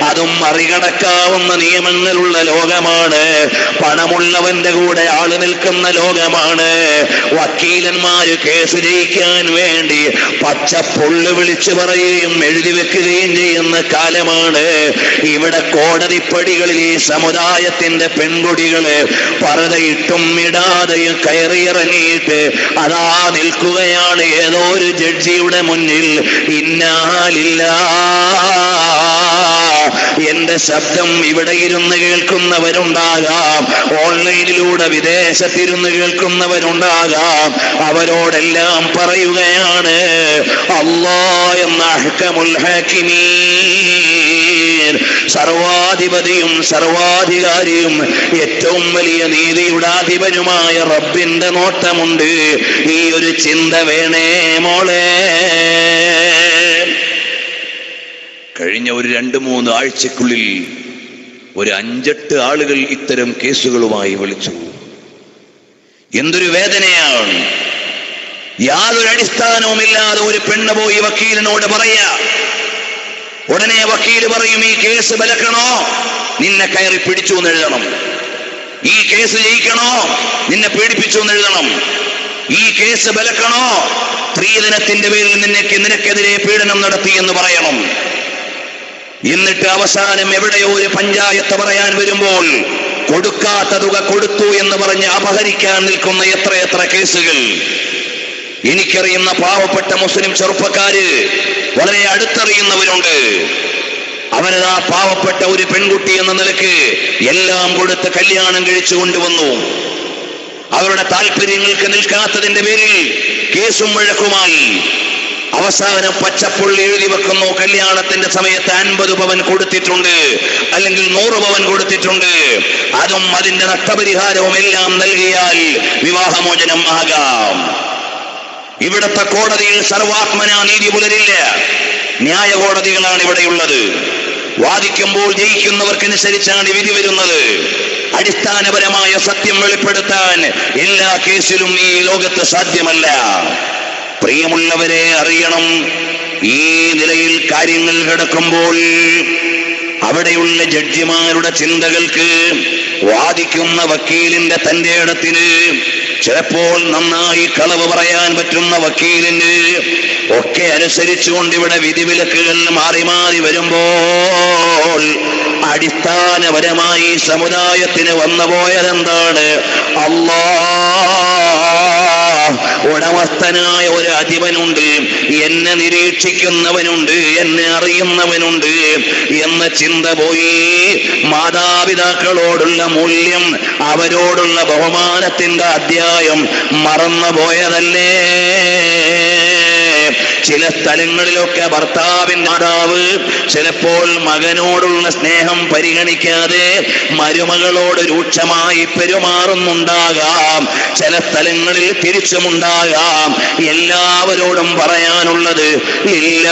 [SPEAKER 1] അതും മറികടക്കാവുന്ന നിയമങ്ങളുള്ള ലോകമാണ്. പണമുള്ളവന്റെ കൂടെ ആള് നിൽക്കുന്ന ലോകമാണ്. വക്കീലന്മാര് കേസ് ജയിക്കാൻ വേണ്ടി പച്ച പൊള്ളു വിളിച്ചു പറയുകയും എഴുതി വെക്കുകയും ചെയ്യുന്ന കാലമാണ്. ഇവിടെ കോടതിപ്പടികളിൽ ഈ സമുദായത്തിന്റെ പെൺകുടികള് പർദ്ദയിട്ടും ഇടാതെയും കയറിയിറങ്ങിയിട്ട് അതാ നിൽക്കുകയാണ് ഏതോ ഒരു ജഡ്ജിയുടെ മുന്നിൽ. എന്റെ ശബ്ദം ഇവിടെ ഇരുന്ന് കേൾക്കുന്നവരുണ്ടാകാം, ഓൺലൈനിലൂടെ വിദേശത്തിരുന്ന് കേൾക്കുന്നവരുണ്ടാകാം. അവരോടെല്ലാം പറയുകയാണ്, അല്ലാഹ് എന്ന അഹ്കമുൽ ഹാകിമീൻ, സർവാധിപതിയും സർവാധികാരിയും ഏറ്റവും വലിയ നീതിയുടെ അധിപനുമായ റബ്ബിന്റെ നോട്ടമുണ്ട്. ഈ ഒരു ചിന്ത വേണേ മോളെ. കഴിഞ്ഞ ഒരു 2-3 ആഴ്ചക്കുള്ളിൽ ഒരു 5-8 ആളുകൾ ഇത്തരം കേസുകളുമായി വിളിച്ചു. എന്തൊരു വേദനയാണ്. യാതൊരു അടിസ്ഥാനവുമില്ലാതെ ഒരു പെണ്ണ് പോയി വക്കീലിനോട് പറയാ, ഉടനെ വക്കീല് പറയും, ഈ കേസ് ബലക്കണോ നിന്നെ കയറി പിടിച്ചു എന്ന് എഴുതണം, ഈ കേസ് ജയിക്കണോ നിന്നെ പീഡിപ്പിച്ചു എന്ന് എഴുതണം, ഈ കേസ് ബലക്കണോ സ്ത്രീധനത്തിന്റെ പേരിൽ നിനക്കെതിരെ പീഡനം നടത്തി എന്ന് പറയണം. എന്നിട്ട് അവസാനം എവിടെയോ ഒരു പഞ്ചായത്ത് പറയാൻ വരുമ്പോൾ കൊടുക്കാത്ത തുക കൊടുത്തു എന്ന് പറഞ്ഞ് അപഹരിക്കാൻ നിൽക്കുന്ന എത്രയെത്ര കേസുകൾ. എനിക്കറിയുന്ന പാവപ്പെട്ട മുസ്ലിം ചെറുപ്പക്കാര് വളരെ അടുത്തറിയുന്നവരുണ്ട്. അവനതാ പാവപ്പെട്ട ഒരു പെൺകുട്ടി എന്ന നിലക്ക് എല്ലാം കൊടുത്ത് കല്യാണം കഴിച്ചു കൊണ്ടുവന്നു. അവരുടെ താല്പര്യങ്ങൾക്ക് നിൽക്കാത്തതിന്റെ പേരിൽ കേസും വഴക്കുമായി. അവസാനം പച്ചപ്പുള്ളി എഴുതി വെക്കുന്നു, കല്യാണത്തിന്റെ സമയത്ത് 50 പവൻ കൊടുത്തിട്ടുണ്ട്, അല്ലെങ്കിൽ 100 പവൻ കൊടുത്തിട്ടുണ്ട്, അതും അതിന്റെ നഷ്ടപരിഹാരവും എല്ലാം നൽകിയാൽ വിവാഹമോചനം ആകാം. ഇവിടത്തെ കോടതിയിൽ സർവാത്മന നീതി പുലരില്ല. ന്യായ കോടതികളാണ് ഇവിടെയുള്ളത്. വാദിക്കുമ്പോൾ ജയിക്കുന്നവർക്കനുസരിച്ചാണ് വിധി വരുന്നത്. അടിസ്ഥാനപരമായ സത്യം വെളിപ്പെടുത്താൻ എല്ലാ കേസിലും ഈ ലോകത്ത് സാധ്യമല്ല. പ്രിയമുള്ളവരെ, അറിയണം, ഈ നിലയിൽ കാര്യങ്ങൾ കിടക്കുമ്പോൾ അവിടെയുള്ള ജഡ്ജിമാരുടെ ചിന്തകൾക്ക്, വാദിക്കുന്ന വക്കീലിന്റെ തന്റെ ഇടത്തിന്, ചിലപ്പോൾ നന്നായി കളവ് പറയാൻ പറ്റുന്ന വക്കീലിന് ഒക്കെ അനുസരിച്ചുകൊണ്ട് ഇവിടെ വിധിവിലക്കുകൾ മാറി മാറി വരുമ്പോൾ അടിസ്ഥാനപരമായി സമുദായത്തിന് വന്നുപോയതെന്താണ്? ഉടമസ്ഥനായ ഒരു അധിപനുണ്ട്, എന്നെ നിരീക്ഷിക്കുന്നവനുണ്ട്, എന്നെ അറിയുന്നവനുണ്ട് എന്ന ചിന്ത പോയി. മാതാപിതാക്കളോടുള്ള മൂല്യം, അവരോടുള്ള ബഹുമാനത്തിന്റെ അധ്യായം മറന്നുപോയതല്ലേ? ചില സ്ഥലങ്ങളിലൊക്കെ ഭർത്താവിന്റെ മാതാവ് ചിലപ്പോൾ മകനോടുള്ള സ്നേഹം പരിഗണിക്കാതെ മരുമകളോട് രൂക്ഷമായി പെരുമാറുന്നുണ്ടാകാം. ചില സ്ഥലങ്ങളിൽ തിരിച്ചുമുണ്ടാകാം. എല്ലാവരോടും പറയാനുള്ളത്, ഇല്ല,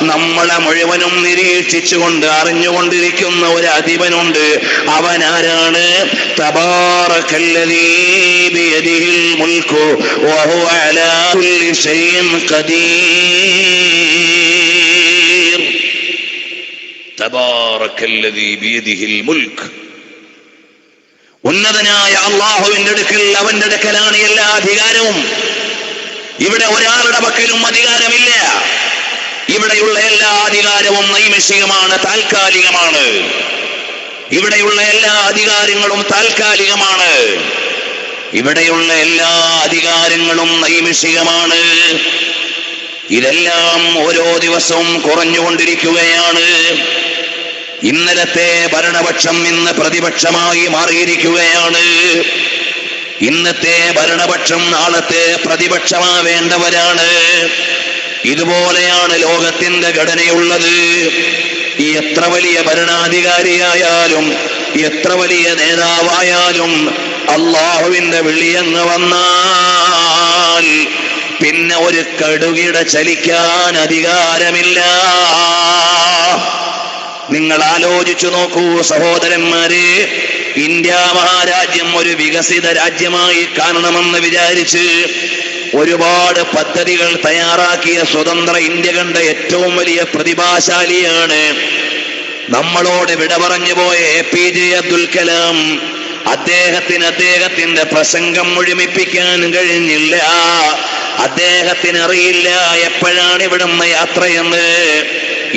[SPEAKER 1] നമ്മളെ മുഴുവനും നിരീക്ഷിച്ചുകൊണ്ട് അറിഞ്ഞുകൊണ്ടിരിക്കുന്ന ഒരു അധിപനുണ്ട്. അവനാരാണ്? തബാറകല്ലദീ ബിയദിഹിൽ മുൽക്കു വഹുവ അലാ കുല്ലി ശൈഇൻ ഖദീർ. തബാറകല്ലദീ ബിയദിഹിൽ മുൽക്ക്. ഉന്നതനായ അല്ലാഹുവിന്റെ അടുക്കൽ, അവന്റെ അടുക്കലാണ് എല്ലാ അധികാരവും. ഇവിടെ ഒരാളുടെ പക്കലും അധികാരമില്ല. ഇവിടെയുള്ള എല്ലാ അധികാരവും നൈമിഷികമാണ്, താൽക്കാലികമാണ്. ഇവിടെയുള്ള എല്ലാ അധികാരങ്ങളും താൽക്കാലികമാണ്. ഇവിടെയുള്ള എല്ലാ അധികാരങ്ങളും നൈമിഷികമാണ്. ഇതെല്ലാം ഓരോ ദിവസവും കുറഞ്ഞുകൊണ്ടിരിക്കുകയാണ്. ഇന്നലത്തെ ഭരണപക്ഷം ഇന്ന് പ്രതിപക്ഷമായി മാറിയിരിക്കുകയാണ്. ഇന്നത്തെ ഭരണപക്ഷം നാളത്തെ പ്രതിപക്ഷമാവേണ്ടവരാണ്. ഇതുപോലെയാണ് ലോകത്തിന്റെ ഘടനയുള്ളത്. എത്ര വലിയ ഭരണാധികാരിയായാലും, എത്ര വലിയ നേതാവായാലും, അള്ളാഹുവിന്റെ വിളിയങ്ങ് വന്നാൽ പിന്നെ ഒരു കടുകിട ചലിക്കാൻ അധികാരമില്ല. നിങ്ങൾ ആലോചിച്ചു നോക്കൂ സഹോദരന്മാരെ, ഇന്ത്യ മഹാരാജ്യം ഒരു വികസിത രാജ്യമായി കാണണമെന്ന് വിചാരിച്ച് ഒരുപാട് പദ്ധതികൾ തയ്യാറാക്കിയ സ്വതന്ത്ര ഇന്ത്യ കണ്ട ഏറ്റവും വലിയ പ്രതിഭാശാലിയാണ് നമ്മളോട് വിട പറഞ്ഞു പോയ APJ അബ്ദുൽ കലാം. അദ്ദേഹത്തിന്റെ പ്രസംഗം മുഴുമിപ്പിക്കാൻ കഴിഞ്ഞില്ല. അദ്ദേഹത്തിന് അറിയില്ല എപ്പോഴാണ് ഇവിടുന്ന് യാത്രയെന്ന്.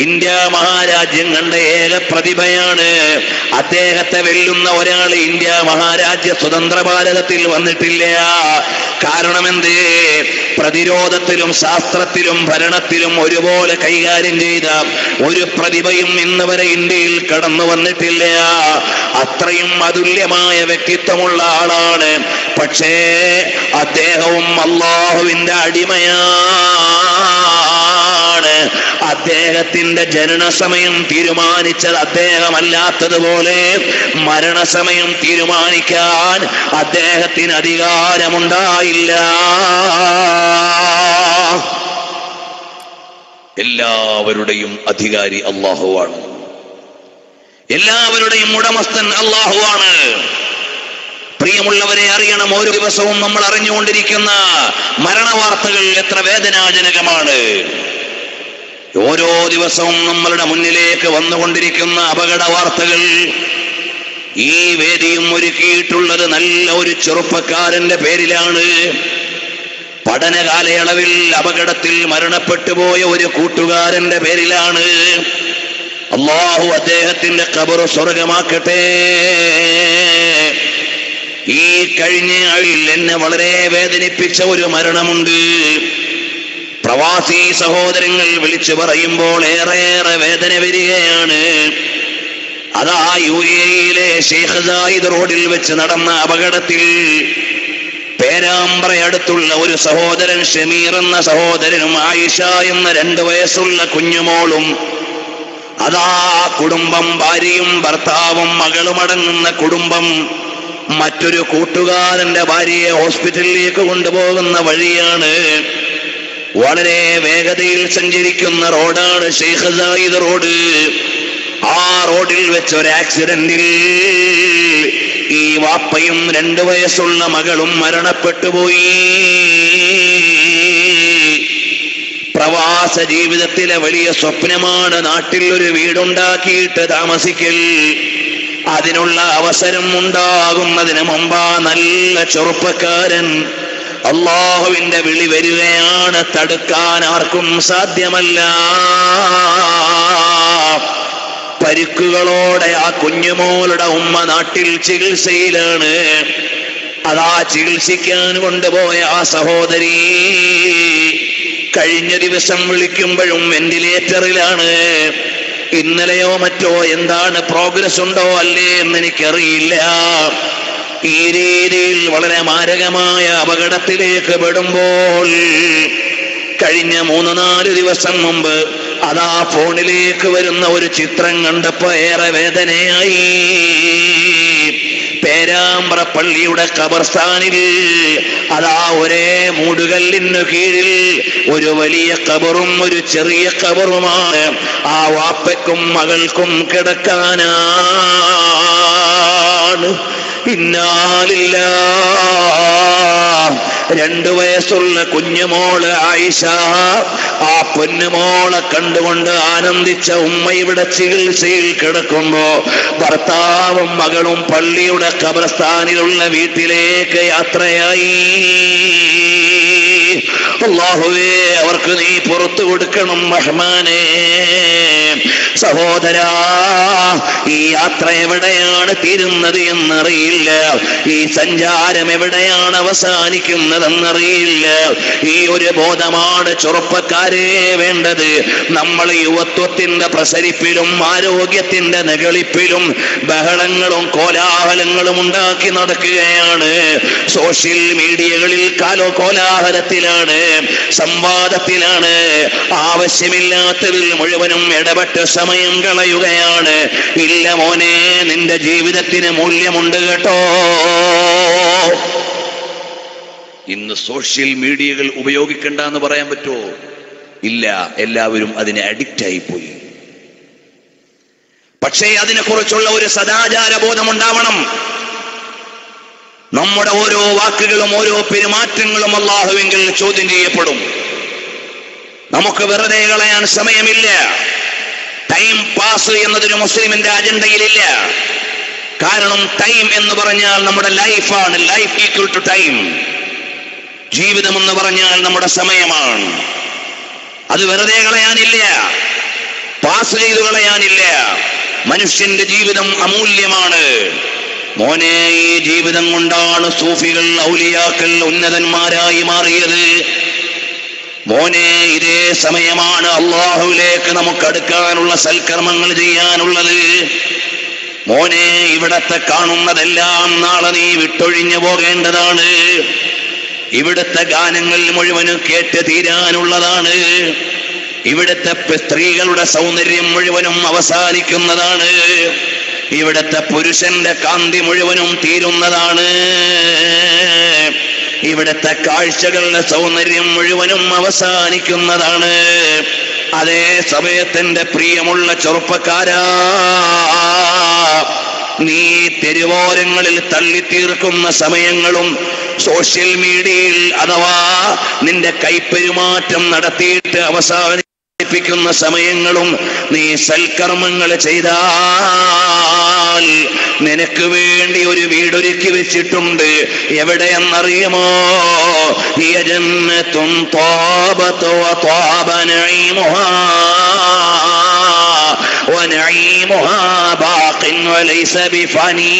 [SPEAKER 1] ഇന്ത്യ മഹാരാജ്യം കണ്ട ഏക പ്രതിഭയാണ്. അദ്ദേഹത്തെ വെല്ലുന്ന ഒരാൾ ഇന്ത്യ മഹാരാജ്യ സ്വതന്ത്ര ഭാരതത്തിൽ വന്നിട്ടില്ല. കാരണം എന്ത്? പ്രതിരോധത്തിലും ശാസ്ത്രത്തിലും ഭരണത്തിലും ഒരുപോലെ കൈകാര്യം ചെയ്ത ഒരു പ്രതിഭയും ഇന്ന് വരെ ഇന്ത്യയിൽ കടന്നു വന്നിട്ടില്ല. അത്രയും അതുല്യമായ വ്യക്തിത്വമുള്ള ആളാണ്. പക്ഷേ അദ്ദേഹവും അല്ലാഹുവിന്റെ അടിമയാണ്. അദ്ദേഹത്തിന്റെ ജനനസമയം തീരുമാനിച്ചത് അദ്ദേഹമല്ലാത്തതുപോലെ മരണസമയം തീരുമാനിക്കാൻ അദ്ദേഹത്തിന് അധികാരമുണ്ടായില്ല. എല്ലാവരുടെയും അധികാരി അല്ലാഹുവാണ്. എല്ലാവരുടെയും ഉടമസ്ഥൻ അല്ലാഹുവാണ്. പ്രിയമുള്ളവരെ, അറിയണം, ഓരോ ദിവസവും നമ്മൾ അറിഞ്ഞുകൊണ്ടിരിക്കുന്ന മരണവാർത്തകൾ എത്ര വേദനാജനകമാണ്. ഓരോ ദിവസവും നമ്മളുടെ മുന്നിലേക്ക് വന്നുകൊണ്ടിരിക്കുന്ന അപകട വാർത്തകൾ. ഈ വേദിയും ഒരുക്കിയിട്ടുള്ളത് നല്ല ഒരു ചെറുപ്പക്കാരന്റെ പേരിലാണ്. പഠന കാലയളവിൽ അപകടത്തിൽ മരണപ്പെട്ടുപോയ ഒരു കൂട്ടുകാരന്റെ പേരിലാണ്. അല്ലാഹു അദ്ദേഹത്തിന്റെ ഖബർ സ്വർഗമാക്കട്ടെ. ഈ കഴിഞ്ഞ ആഴ്ചയിൽ എന്നെ വളരെ വേദനിപ്പിച്ച ഒരു മരണമുണ്ട്. പ്രവാസി സഹോദരങ്ങൾ വിളിച്ചു പറയുമ്പോൾ ഏറെയേറെ വേദന വരികയാണ്. അതാ UAE-യിലെ ഷെയ്ഖ് സായിദ് റോഡിൽ വെച്ച് നടന്ന അപകടത്തിൽ പേരാമ്പ്ര അടുത്തുള്ള ഒരു സഹോദരൻ ഷമീർ എന്ന സഹോദരനും ആയിഷ എന്ന 2 വയസ്സുള്ള കുഞ്ഞുമോളും, അതാ കുടുംബം, ഭാര്യയും ഭർത്താവും മകളും അടങ്ങുന്ന കുടുംബം മറ്റൊരു കൂട്ടുകാരന്റെ ഭാര്യയെ ഹോസ്പിറ്റലിലേക്ക് കൊണ്ടുപോകുന്ന വഴിയാണ്. വളരെ വേഗതയിൽ സഞ്ചരിക്കുന്ന റോഡാണ് ഷെയ്ഖ് സായിദ് റോഡ്. ആ റോഡിൽ വെച്ചൊരു ആക്സിഡന്റിൽ ഈ വാപ്പയും 2 വയസ്സുള്ള മകളും മരണപ്പെട്ടുപോയി. പ്രവാസ ജീവിതത്തിലെ വലിയ സ്വപ്നമാണ് നാട്ടിൽ ഒരു വീടുണ്ടാക്കിയിട്ട് താമസിക്കൽ. അതിനുള്ള അവസരം ഉണ്ടാകുന്നതിന് മുമ്പ് നല്ല ചെറുപ്പക്കാരൻ അല്ലാഹുവിന്റെ വിളി വരികയാണ്. തടുക്കാൻ ആർക്കും സാധ്യമല്ല. പരിക്കുകളോടെ ആ കുഞ്ഞുമോളുടെ ഉമ്മ നാട്ടിൽ ചികിത്സയിലാണ്. അതാ ചികിത്സിക്കാൻ കൊണ്ടുപോയ ആ സഹോദരി കഴിഞ്ഞ ദിവസം വിളിക്കുമ്പോഴും വെന്റിലേറ്ററിലാണ്. ഇന്നലെയോ മറ്റോ എന്താണ് പ്രോഗ്രസ് ഉണ്ടോ അല്ലേ എന്ന് എനിക്കറിയില്ല. ഈ രീതിയിൽ വളരെ മാരകമായ അപകടത്തിലേക്ക് പെടുമ്പോൾ കഴിഞ്ഞ 3-4 ദിവസം മുമ്പ് അതാ ഫോണിലേക്ക് വരുന്ന ഒരു ചിത്രം കണ്ടപ്പോ ഏറെ വേദനയായി. പേരാമ്പ്ര പള്ളിയുടെ ഖബർസ്ഥാനിൽ അതാ ഒരേ മൂടുകല്ലിനു കീഴിൽ ഒരു വലിയ ഖബറും ഒരു ചെറിയ ഖബറുമാണ്. ആ വാപ്പയ്ക്കും മകൾക്കും കിടക്കാനാണ്. ഇന്നാലില്ലാ 2 വയസ്സുള്ള കുഞ്ഞുമോള് ആയിഷ, ആ പൊന്നുമോളെ കണ്ടുകൊണ്ട് ആനന്ദിച്ച ഉമ്മ ഇവിടെ ചികിത്സയിൽ കിടക്കുമ്പോ ഭർത്താവും മകളും പള്ളിയുടെ ഖബർസ്ഥാനിലുള്ള വീട്ടിലേക്ക് യാത്രയായി. അല്ലാഹുവേ, അവർക്ക് നീ പുറത്തു കൊടുക്കണം റഹ്മാനേ. സഹോദരാ, ഈ യാത്ര എവിടെയാണ് തീരുന്നത് എന്നറിയില്ല. ഈ സഞ്ചാരം എവിടെയാണ് അവസാനിക്കുന്നതെന്നറിയില്ല. ഈ ഒരു ബോധമാണ് ചെറുപ്പക്കാരെ വേണ്ടത്. നമ്മൾ യുവത്വത്തിന്റെ പ്രസരിപ്പിലും ആരോഗ്യത്തിന്റെ നെകളിപ്പിലും ബഹളങ്ങളും കോലാഹലങ്ങളും ഉണ്ടാക്കി നടക്കുകയാണ്. സോഷ്യൽ മീഡിയകളിൽ കോലാഹലത്തിലാണ്, സംവാദത്തിലാണ്. ആവശ്യമില്ലാത്തതിൽ മുഴുവനും ഇടപെട്ട് സമയം കളയുകയാണ്. ഇല്ല മോനെ, നിന്റെ ജീവിതത്തിന് മൂല്യമുണ്ട് കേട്ടോ. ഇന്ന് സോഷ്യൽ മീഡിയകൾ ഉപയോഗിക്കണ്ട എന്ന് പറയാൻ പറ്റുമോ? ഇല്ല, എല്ലാവരും അതിനെ അഡിക്റ്റ് ആയിപ്പോയി. പക്ഷേ അതിനെക്കുറിച്ചുള്ള ഒരു സദാചാര ബോധം ഉണ്ടാവണം. നമ്മുടെ ഓരോ വാക്കുകളും ഓരോ പെരുമാറ്റങ്ങളും അല്ലാഹുവിങ്കിൽ ചോദ്യം ചെയ്യപ്പെടും. നമുക്ക് വെറുതെ കളയാൻ സമയമില്ല. ടൈം പാസ് എന്നതൊരു മുസ്ലിമിന്റെ അജണ്ടയിലില്ല. കാരണം ടൈം എന്ന് പറഞ്ഞാൽ നമ്മുടെ ലൈഫാണ്. Life equal to time. ജീവിതം എന്ന് പറഞ്ഞാൽ നമ്മുടെ സമയമാണ്. അത് വെറുതെ കളയാനില്ല, പാസ് ചെയ്തു കളയാനില്ല. മനുഷ്യന്റെ ജീവിതം അമൂല്യമാണ് മോനെ. ഈ ജീവിതം കൊണ്ടാണ് സൂഫികൾ, ഔലിയാക്കൾ ഉന്നതന്മാരായി മാറിയത് മോനെ. ഇതേ സമയമാണ് അല്ലാഹുവിലേക്ക് നമുക്ക് അടുക്കാനുള്ള സൽക്കർമ്മങ്ങൾ ചെയ്യാനുള്ളത് മോനെ. ഇവിടത്തെ കാണുന്നതെല്ലാം നാളെ നീ വിട്ടൊഴിഞ്ഞു പോകേണ്ടതാണ്. ഇവിടുത്തെ ഗാനങ്ങൾ മുഴുവനും കേട്ട് തീരാനുള്ളതാണ്. ഇവിടുത്തെ സ്ത്രീകളുടെ സൗന്ദര്യം മുഴുവനും അവസാനിക്കുന്നതാണ്. ഇവിടുത്തെ പുരുഷന്റെ കാന്തി മുഴുവനും തീരുന്നതാണ്. ഇവിടുത്തെ കാഴ്ചകളുടെ സൗന്ദര്യം മുഴുവനും അവസാനിക്കുന്നതാണ്. അതേ സമയത്തിന്റെ പ്രിയമുള്ള ചെറുപ്പക്കാരാ, നീ തെരുവോരങ്ങളിൽ തള്ളിത്തീർക്കുന്ന സമയങ്ങളും സോഷ്യൽ മീഡിയയിൽ അഥവാ നിന്റെ കൈപ്പെരുമാറ്റം നടത്തിയിട്ട് അവസാനിപ്പിക്കുന്ന സമയങ്ങളും നീ സൽക്കർമ്മങ്ങൾ ചെയ്താൽ നിനക്ക് വേണ്ടി ഒരു വീടൊരുക്കി വെച്ചിട്ടുണ്ട്. എവിടെയെന്നറിയുമോ? യജന്നത്തുൻ ത്വാബതു വത്വാബ നഈമുഹാ വനഈമുഹാ ബാഖിൻ വലൈസ ബിഫാനി.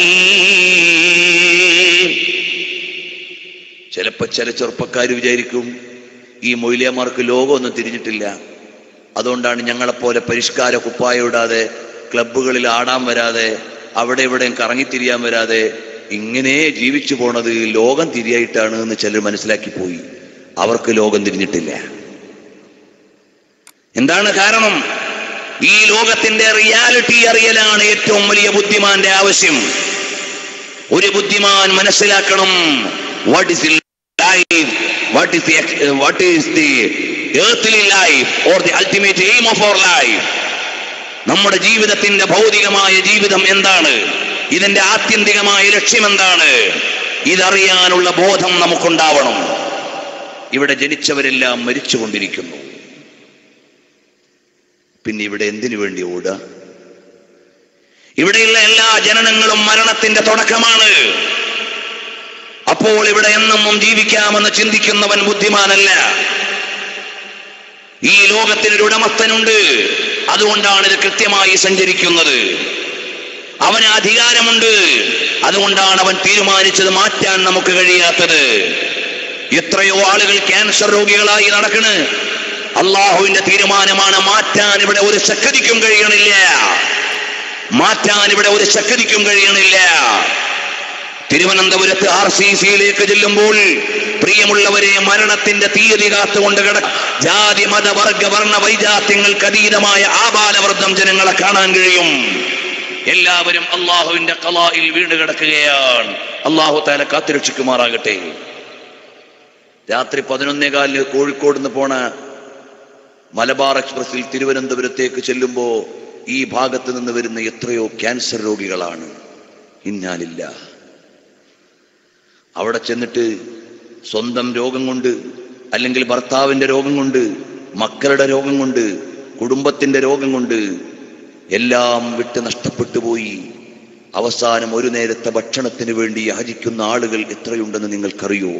[SPEAKER 1] ചിലപ്പോ ചില ചെറുപ്പക്കാർ വിചാരിക്കും ഈ മൊയ്ലിയമാർക്ക് ലോകമൊന്നും തിരിഞ്ഞിട്ടില്ല, അതുകൊണ്ടാണ് ഞങ്ങളെപ്പോലെ പരിഷ്കാര കുപ്പായ ഇടാതെ ക്ലബ്ബുകളിൽ ആടാൻ വരാതെ അവിടെ ഇവിടെയും കറങ്ങിത്തിരിയാൻ വരാതെ ഇങ്ങനെ ജീവിച്ചു പോണത് ലോകം തിരിയായിട്ടാണ് എന്ന് ചിലർ മനസ്സിലാക്കി പോയി. അവർക്ക് ലോകം തിരിഞ്ഞിട്ടില്ല. എന്താണ് കാരണം? ഈ ലോകത്തിന്റെ റിയാലിറ്റി അറിയലാണ് ഏറ്റവും വലിയ ബുദ്ധിമാന്റെ ആവശ്യം. ഒരു ബുദ്ധിമാൻ മനസ്സിലാക്കണം, what is life, what is the earthly life or the ultimate aim of our life. നമ്മുടെ ജീവിതത്തിന്റെ ഭൗതികമായ ജീവിതം എന്താണ്, ഇതിന്റെ ആത്യന്തികമായ ലക്ഷ്യം എന്താണ്, ഇതറിയാനുള്ള ബോധം നമുക്കുണ്ടാവണം. ഇവിടെ ജനിച്ചവരെല്ലാം മരിച്ചുകൊണ്ടിരിക്കുന്നു. പിന്നെ ഇവിടെ എന്തിനു വേണ്ടി ഓടുക? ഇവിടെയുള്ള എല്ലാ ജനനങ്ങളും മരണത്തിന്റെ തുടക്കമാണ്. അപ്പോൾ ഇവിടെ എന്നും ജീവിക്കാമെന്ന് ചിന്തിക്കുന്നവൻ ബുദ്ധിമാനല്ല. ഈ ലോകത്തിനൊരു ഉടമസ്ഥനുണ്ട്, അതുകൊണ്ടാണ് ഇത് കൃത്യമായി സഞ്ചരിക്കുന്നത്. അവന് അധികാരമുണ്ട്, അതുകൊണ്ടാണ് അവൻ തീരുമാനിച്ചത് മാറ്റാൻ നമുക്ക് കഴിയാത്തത്. എത്രയോ ആളുകൾ ക്യാൻസർ രോഗികളായി നടക്കണ്. അള്ളാഹുവിന്റെ തീരുമാനമാണ്. മാറ്റാൻ ഇവിടെ ഒരു ശക്തിക്കും കഴിയണില്ല. മാറ്റാൻ ഇവിടെ ഒരു ശക്തിക്കും കഴിയണില്ല. തിരുവനന്തപുരത്ത് RCCയിലേക്ക് ചെല്ലുമ്പോൾ പ്രിയമുള്ളവരെ, മരണത്തിന്റെ തീയതി കാത്തുകൊണ്ട് ജാതി മത വർഗ വർണ്ണ വൈജാത്യങ്ങൾക്ക് അതീതമായ ആബാലവൃദ്ധം ജനങ്ങളെ കാണാൻ കഴിയും. എല്ലാവരും അള്ളാഹുവിന്റെ ഖലായിൽ വീണ് കിടക്കുകയാണ്. അള്ളാഹു തആല കാത്തുരക്ഷിക്കുമാറാകട്ടെ. രാത്രി 11:15 കോഴിക്കോട് നിന്ന് പോണ മലബാർ എക്സ്പ്രസിൽ തിരുവനന്തപുരത്തേക്ക് ചെല്ലുമ്പോ ഈ ഭാഗത്ത് നിന്ന് വരുന്ന എത്രയോ ക്യാൻസർ രോഗികളാണ്. ഇന്നാലില്ലാഹ്. അവിടെ ചെന്നിട്ട് സ്വന്തം രോഗം കൊണ്ട്, അല്ലെങ്കിൽ ഭർത്താവിന്റെ രോഗം കൊണ്ട്, മക്കളുടെ രോഗം കൊണ്ട്, കുടുംബത്തിന്റെ രോഗം കൊണ്ട് എല്ലാം വിട്ട് നഷ്ടപ്പെട്ടു പോയി. അവസാനം ഒരു നേരത്തെ ഭക്ഷണത്തിന് വേണ്ടി യാചിക്കുന്ന ആളുകൾ എത്രയുണ്ടെന്ന് നിങ്ങൾക്കറിയോ?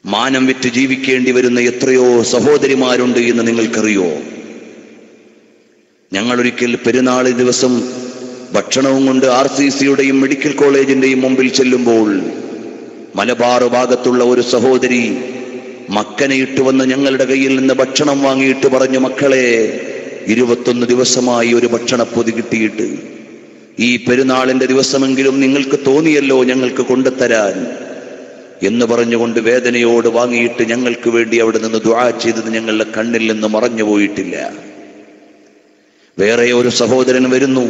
[SPEAKER 1] മാനം വിറ്റ് ജീവിക്കേണ്ടി വരുന്ന എത്രയോ സഹോദരിമാരുണ്ട് എന്ന് നിങ്ങൾക്കറിയോ? ഞങ്ങളൊരിക്കൽ പെരുന്നാൾ ദിവസം ഭക്ഷണവും കൊണ്ട് RCCയുടെയും മെഡിക്കൽ കോളേജിന്റെയും മുമ്പിൽ ചെല്ലുമ്പോൾ മലബാർ ഭാഗത്തുള്ള ഒരു സഹോദരി മക്കനെ ഇട്ട് വന്ന് ഞങ്ങളുടെ കയ്യിൽ നിന്ന് ഭക്ഷണം വാങ്ങിയിട്ട് പറഞ്ഞു, മക്കളെ, 21 ദിവസമായി ഒരു ഭക്ഷണപ്പൊതി കിട്ടിയിട്ട് ഈ പെരുന്നാളിന്റെ ദിവസമെങ്കിലും നിങ്ങൾക്ക് തോന്നിയല്ലോ ഞങ്ങൾക്ക് കൊണ്ടുതരാൻ എന്ന് പറഞ്ഞുകൊണ്ട് വേദനയോട് വാങ്ങിയിട്ട് ഞങ്ങൾക്ക് വേണ്ടി അവിടെ നിന്ന് ദുആ ചെയ്തത് ഞങ്ങളുടെ കണ്ണിൽ നിന്ന് മറഞ്ഞു പോയിട്ടില്ല. വേറെ ഒരു സഹോദരൻ വരുന്നു,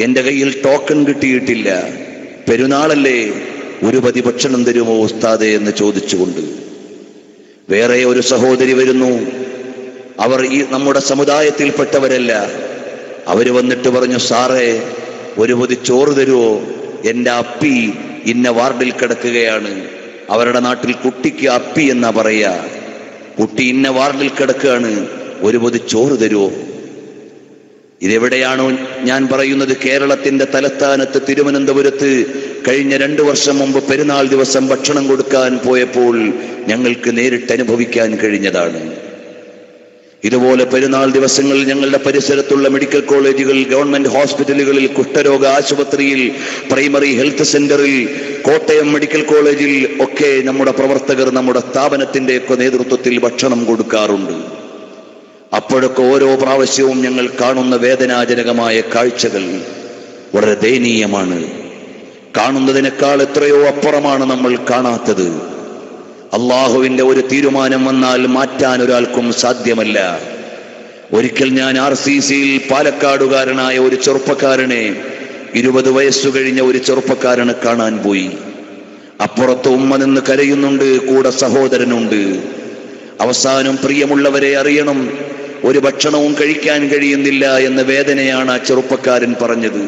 [SPEAKER 1] എന്റെ കയ്യിൽ ടോക്കൺ കിട്ടിയിട്ടില്ല, പെരുന്നാളല്ലേ, ഒരു പതി ഭക്ഷണം തരുമോ ഉസ്താദേ എന്ന് ചോദിച്ചുകൊണ്ട്. വേറെ ഒരു സഹോദരി വരുന്നു, അവർ ഈ നമ്മുടെ സമുദായത്തിൽപ്പെട്ടവരല്ല. അവര് വന്നിട്ട് പറഞ്ഞു, സാറേ, ഒരു പൊതി ചോറ് തരുമോ, എന്റെ അപ്പി ഇന്ന വാർഡിൽ കിടക്കുകയാണ്. അവരുടെ നാട്ടിൽ കുട്ടിക്ക് അപ്പി എന്നാ പറയാ. കുട്ടി ഇന്ന വാർഡിൽ കിടക്കുകയാണ്, ഒരു പൊതി ചോറ് തരുമോ? ഇതെവിടെയാണോ ഞാൻ പറയുന്നത്? കേരളത്തിന്റെ തലസ്ഥാനത്ത് തിരുവനന്തപുരത്ത് കഴിഞ്ഞ 2 വർഷം മുമ്പ് പെരുന്നാൾ ദിവസം ഭക്ഷണം കൊടുക്കാൻ പോയപ്പോൾ ഞങ്ങൾക്ക് നേരിട്ട് അനുഭവിക്കാൻ കഴിഞ്ഞതാണ്. ഇതുപോലെ പെരുന്നാൾ ദിവസങ്ങളിൽ ഞങ്ങളുടെ പരിസരത്തുള്ള മെഡിക്കൽ കോളേജുകൾ, ഗവൺമെന്റ് ഹോസ്പിറ്റലുകളിൽ, കുഷ്ഠരോഗ ആശുപത്രിയിൽ, പ്രൈമറി ഹെൽത്ത് സെന്ററിൽ, കോട്ടയം മെഡിക്കൽ കോളേജിൽ ഒക്കെ നമ്മുടെ പ്രവർത്തകർ നമ്മുടെ സ്ഥാപനത്തിന്റെ ഒക്കെ നേതൃത്വത്തിൽ ഭക്ഷണം കൊടുക്കാറുണ്ട്. അപ്പോഴൊക്കെ ഓരോ പ്രാവശ്യവും ഞങ്ങൾ കാണുന്ന വേദനാജനകമായ കാഴ്ചകൾ വളരെ ദയനീയമാണ്. കാണുന്നതിനേക്കാൾ എത്രയോ അപ്പുറമാണ് നമ്മൾ കാണാത്തത്. അള്ളാഹുവിന്റെ ഒരു തീരുമാനം വന്നാൽ മാറ്റാൻ ഒരാൾക്കും സാധ്യമല്ല. ഒരിക്കൽ ഞാൻ RCCയിൽ പാലക്കാടുകാരനായ ഒരു ചെറുപ്പക്കാരനെ, 20 വയസ്സു കഴിഞ്ഞ ഒരു ചെറുപ്പക്കാരനെ കാണാൻ പോയി. അപ്പുറത്ത് ഉമ്മ നിന്ന് കരയുന്നുണ്ട്, കൂടെ സഹോദരനുണ്ട്. അവസാനം പ്രിയമുള്ളവരെ അറിയണം, ഒരു ഭക്ഷണവും കഴിക്കാൻ കഴിയുന്നില്ല എന്ന വേദനയാണ് ആ ചെറുപ്പക്കാരൻ പറഞ്ഞത്.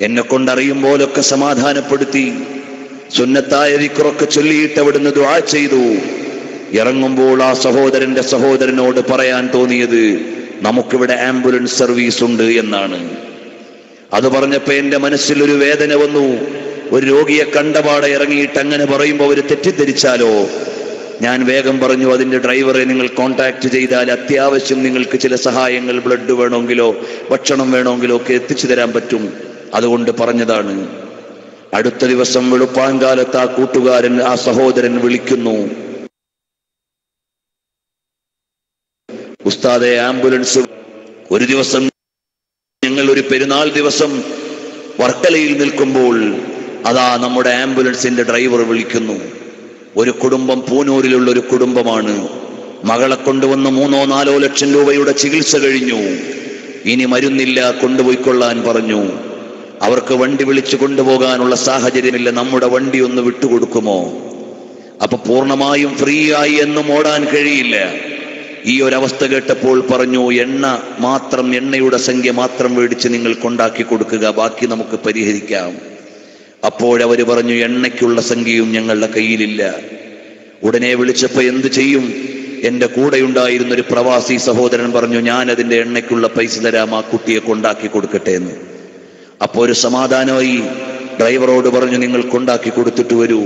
[SPEAKER 1] എന്നെ കൊണ്ടറിയുമ്പോലൊക്കെ സമാധാനപ്പെടുത്തി, സുന്നത്തായ ദിക്റൊക്കെ ചൊല്ലിയിട്ട് അവിടുന്ന് ദുആ ചെയ്തു. ഇറങ്ങുമ്പോൾ ആ സഹോദരനോട് പറയാൻ തോന്നിയത്, നമുക്കിവിടെ ആംബുലൻസ് സർവീസ് ഉണ്ട് എന്നാണ്. അത് പറഞ്ഞപ്പോ എന്റെ മനസ്സിൽ ഒരു വേദന വന്നു. ഒരു രോഗിയെ കണ്ടപാടെ ഇറങ്ങിയിട്ട് അങ്ങനെ പറയുമ്പോൾ അവർ തെറ്റിദ്ധരിച്ചാലോ? ഞാൻ വേഗം പറഞ്ഞു, അതിന്റെ ഡ്രൈവറെ നിങ്ങൾ കോണ്ടാക്ട് ചെയ്താൽ അത്യാവശ്യം നിങ്ങൾക്ക് ചില സഹായങ്ങൾ, ബ്ലഡ് വേണമെങ്കിലോ ഭക്ഷണം വേണമെങ്കിലോ ഒക്കെ എത്തിച്ചു തരാൻ പറ്റും. അതുകൊണ്ട് പറഞ്ഞതാണ്. അടുത്ത ദിവസം വെളുപ്പാൻകാലത്ത് ആ കൂട്ടുകാരൻ, ആ സഹോദരൻ വിളിക്കുന്നു, ഉസ്താദെ, ആംബുലൻസ്. ഒരു ദിവസം ഞങ്ങൾ ഒരു പെരുന്നാൾ ദിവസം വർക്കലയിൽ നിൽക്കുമ്പോൾ അതാ നമ്മുടെ ആംബുലൻസിന്റെ ഡ്രൈവർ വിളിക്കുന്നു. ഒരു കുടുംബം, പൂനൂരിലുള്ള ഒരു കുടുംബമാണ്. മകളെ കൊണ്ടുവന്ന് 3-4 ലക്ഷം രൂപയുടെ ചികിത്സ കഴിഞ്ഞു. ഇനി മരുന്നില്ല, കൊണ്ടുപോയിക്കൊള്ളാൻ പറഞ്ഞു. അവർക്ക് വണ്ടി വിളിച്ചു കൊണ്ടുപോകാനുള്ള സാഹചര്യമില്ല. നമ്മുടെ വണ്ടി ഒന്ന് വിട്ടുകൊടുക്കുമോ? അപ്പൊ പൂർണ്ണമായും ഫ്രീ ആയി എന്നും ഓടാൻ കഴിയില്ല. ഈ ഒരവസ്ഥ കേട്ടപ്പോൾ പറഞ്ഞു, എണ്ണയുടെ സംഖ്യ മാത്രം മേടിച്ച് നിങ്ങൾ കൊണ്ടാക്കി കൊടുക്കുക, ബാക്കി നമുക്ക് പരിഹരിക്കാം. അപ്പോഴവര് പറഞ്ഞു, എണ്ണയ്ക്കുള്ള സംഖ്യയും ഞങ്ങളുടെ കയ്യിലില്ല. ഉടനെ വിളിച്ചപ്പോ എന്ത് ചെയ്യും? എന്റെ കൂടെയുണ്ടായിരുന്നൊരു പ്രവാസി സഹോദരൻ പറഞ്ഞു, ഞാൻ അതിന്റെ എണ്ണയ്ക്കുള്ള പൈസ തരാം, ആ കുട്ടിയെ കൊണ്ടാക്കി കൊടുക്കട്ടെ എന്ന്. അപ്പോ ഒരു സമാധാനമായി ഡ്രൈവറോട് പറഞ്ഞു, നിങ്ങൾ കൊണ്ടാക്കി കൊടുത്തിട്ട് വരൂ.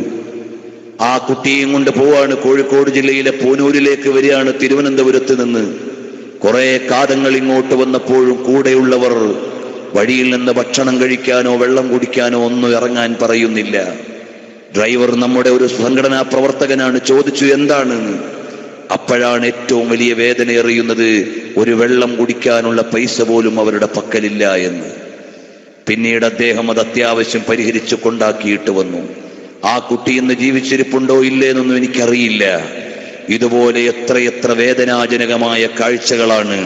[SPEAKER 1] ആ കുട്ടിയും കൊണ്ട് പോവാണ്. കോഴിക്കോട് ജില്ലയിലെ പൂനൂരിലേക്ക് വരികയാണ് തിരുവനന്തപുരത്ത് നിന്ന്. കുറെ കാതങ്ങൾ ഇങ്ങോട്ട് വന്നപ്പോഴും കൂടെയുള്ളവർ വഴിയിൽ നിന്ന് ഭക്ഷണം കഴിക്കാനോ വെള്ളം കുടിക്കാനോ ഒന്നും ഇറങ്ങാൻ പറയുന്നില്ല. ഡ്രൈവർ നമ്മുടെ ഒരു സംഘടനാ പ്രവർത്തകനാണ്. ചോദിച്ചു എന്താണെന്ന്. അപ്പോഴാണ് ഏറ്റവും വലിയ വേദന അറിയുന്നത്, ഒരു വെള്ളം കുടിക്കാനുള്ള പൈസ പോലും അവരുടെ പക്കലില്ല എന്ന്. പിന്നീട് അദ്ദേഹം അത് അത്യാവശ്യം പരിഹരിച്ചു കൊണ്ടാക്കിയിട്ട് വന്നു. ആ കുട്ടി ഇന്ന് ജീവിച്ചിരിപ്പുണ്ടോ ഇല്ലേന്നൊന്നും എനിക്കറിയില്ല. ഇതുപോലെ എത്രയെത്ര വേദനാജനകമായ കാഴ്ചകളാണ്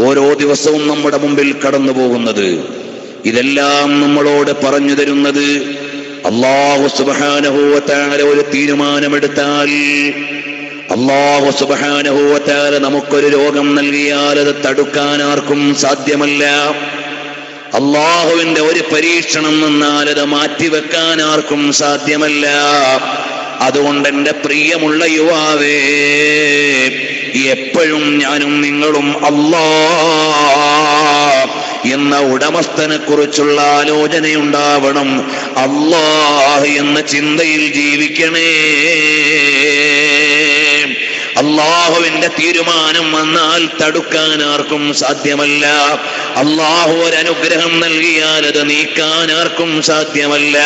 [SPEAKER 1] ഓരോ ദിവസവും നമ്മുടെ മുമ്പിൽ കടന്നു പോകുന്നത്. ഇതെല്ലാം നമ്മളോട് പറഞ്ഞു തരുന്നത്, അല്ലാഹു സുബ്ഹാനഹു വ തആല ഒരു തീരുമാനമെടുത്താൽ, അല്ലാഹു സുബ്ഹാനഹു വ തആല നമുക്കൊരു രോഗം നൽകിയാൽ അത് തടുക്കാൻ ആർക്കും സാധ്യമല്ല. അള്ളാഹുവിന്റെ ഒരു പരീക്ഷണം വന്നാൽ അത് മാറ്റിവെക്കാൻ ആർക്കും സാധ്യമല്ല. അതുകൊണ്ട് എന്റെ പ്രിയമുള്ള യുവാവേ, എപ്പോഴും ഞാനും നിങ്ങളും അല്ലാഹ് എന്ന ഉടമസ്ഥനെ കുറിച്ചുള്ള ആലോചനയുണ്ടാവണം. അല്ലാഹ് എന്ന ചിന്തയിൽ ജീവിക്കണേ. അള്ളാഹുവിന്റെ തീരുമാനം വന്നാൽ തടുക്കാൻ ആർക്കും സാധ്യമല്ല. അള്ളാഹു ഒരു അനുഗ്രഹം നൽകിയാൽ അത് നീക്കാൻ ആർക്കും സാധ്യമല്ല.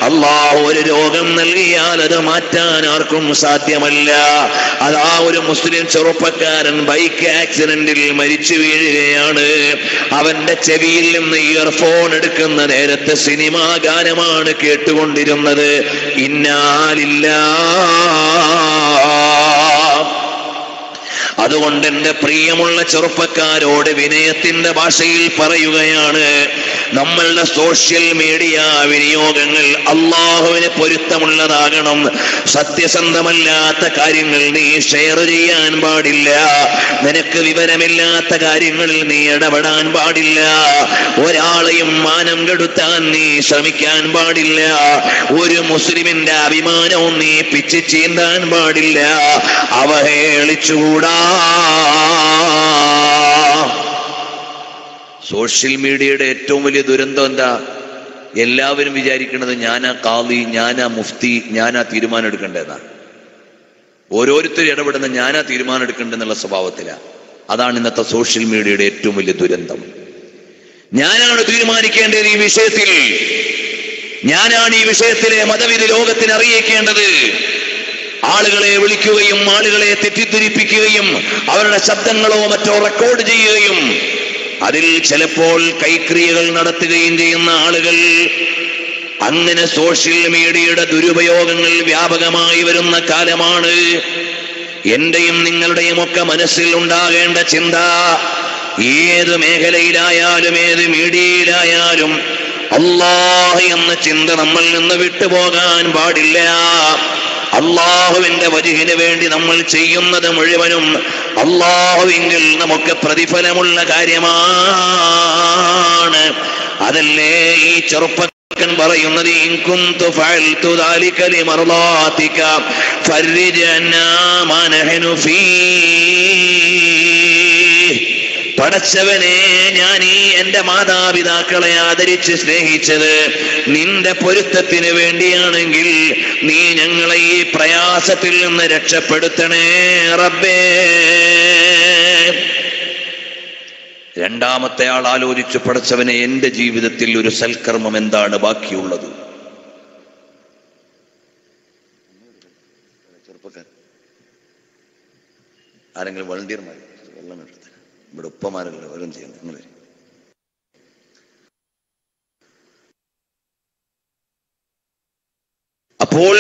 [SPEAKER 1] അള്ളാഹു ഒരു രോഗം നൽകിയാൽ അത് മാറ്റാൻ ആർക്കും സാധ്യമല്ല. അതാ ഒരു മുസ്ലിം ചെറുപ്പക്കാരൻ ബൈക്ക് ആക്സിഡന്റിൽ മരിച്ചു വീഴുകയാണ്. അവന്റെ ചെവിയിൽ നിന്ന് ഇയർഫോൺ എടുക്കുന്ന നേരത്തെ സിനിമാ ഗാനമാണ് കേട്ടുകൊണ്ടിരുന്നത്. ഇന്നാ ലില്ലാഹ്. അതുകൊണ്ട് എന്റെ പ്രിയമുള്ള ചെറുപ്പക്കാരോട് വിനയത്തിന്റെ ഭാഷയിൽ പറയുകയാണ്, നമ്മളുടെ സോഷ്യൽ മീഡിയ വിനിയോഗങ്ങൾ അള്ളാഹുവിന് പൊരുത്തമുള്ളതാകണം. സത്യസന്ധമല്ലാത്ത കാര്യങ്ങൾ നീ ഷെയർ ചെയ്യാൻ പാടില്ല. നിനക്ക് വിവരമില്ലാത്ത കാര്യങ്ങളിൽ നീ ഇടപെടാൻ പാടില്ല. ഒരാളെയും മാനം കെടുത്താൻ നീ ശ്രമിക്കാൻ പാടില്ല. ഒരു മുസ്ലിമിന്റെ അഭിമാനവും നീ പിച്ച് ചീന്താൻ പാടില്ല. അവഹേളിച്ചുകൂടാ. സോഷ്യൽ മീഡിയയുടെ ഏറ്റവും വലിയ ദുരന്തം എന്താ? എല്ലാവരും വിചാരിക്കുന്നത് ഞാനാ ഖാദി, ഞാനാ മുഫ്തി, ഞാനാ തീരുമാനം എടുക്കേണ്ടതെന്നാ. ഓരോരുത്തരും ഇടപെടുന്ന ഞാനാ തീരുമാനം എടുക്കേണ്ടെന്നുള്ള സ്വഭാവത്തിലാണ്. അതാണ് ഇന്നത്തെ സോഷ്യൽ മീഡിയയുടെ ഏറ്റവും വലിയ ദുരന്തം. ഞാനാണ് തീരുമാനിക്കേണ്ടത് ഈ വിഷയത്തിൽ, ഞാനാണ് ഈ വിഷയത്തിലെ മതവിധി ലോകത്തിന് അറിയിക്കേണ്ടത്. ആളുകളെ വിളിക്കുകയും ആളുകളെ തെറ്റിദ്ധരിപ്പിക്കുകയും അവരുടെ ശബ്ദങ്ങളോ മറ്റോ റെക്കോർഡ് ചെയ്യുകയും അതിൽ ചിലപ്പോൾ കൈക്രിയകൾ നടത്തുകയും ചെയ്യുന്ന ആളുകൾ, അങ്ങനെ സോഷ്യൽ മീഡിയയുടെ ദുരുപയോഗങ്ങൾ വ്യാപകമായി വരുന്ന കാലമാണ്. എന്റെയും നിങ്ങളുടെയും ഒക്കെ മനസ്സിൽ ഉണ്ടാകേണ്ട ചിന്ത, ഏത് മേഖലയിലായാലും ഏത് മീഡിയയിലായാലും അല്ലാഹ് എന്ന ചിന്ത നമ്മൾ നിന്ന് വിട്ടുപോകാൻ പാടില്ല. അള്ളാഹുവിന്റെ വജ്ഹിന് വേണ്ടി നമ്മൾ ചെയ്യുന്നത് മുഴുവനും അള്ളാഹുവിങ്കിൽ നമുക്ക് പ്രതിഫലമുള്ള കാര്യമാണ്. അതല്ലേ ഈ ചെറുപ്പക്കാരൻ പറയുന്നത്, ഇൻ കുന്തു ഫഅൽതു ദാലിക ലിമർളാതിക ഫർരിജ് അന്നാ മാ നഹ്നു ഫീഹ്. പടച്ചവനെ, ഞാൻ ഈ എന്റെ മാതാപിതാക്കളെ ആദരിച്ച് സ്നേഹിച്ചത് നിന്റെ പൊരുത്തത്തിന് വേണ്ടിയാണെങ്കിൽ നീ ഞങ്ങളെ ഈ പ്രയാസത്തിൽ നിന്ന് രക്ഷപ്പെടുത്തണേ റബ്ബേ. രണ്ടാമത്തെ ആൾ ആലോചിച്ചു, പടച്ചവനെ, എന്റെ ജീവിതത്തിൽ ഒരു സൽക്കർമ്മം എന്താണ് ബാക്കിയുള്ളത്? ആരെങ്കിലും വളണ്ടിയർമാർ വെള്ളം എടുത്ത്, ഇവിടെ ഉപ്പമാരല്ല, വെള്ളം ചെയ്യുന്നത് നിങ്ങൾ. അപ്പോൾ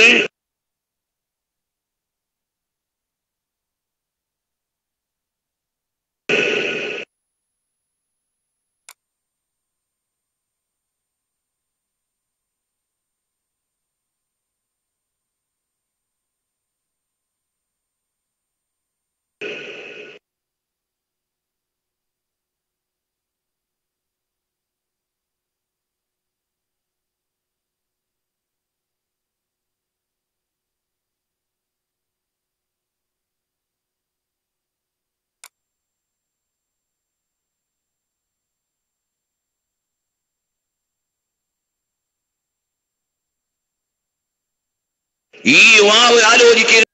[SPEAKER 1] ഈ യുവാവ് ആലോചിക്കുക,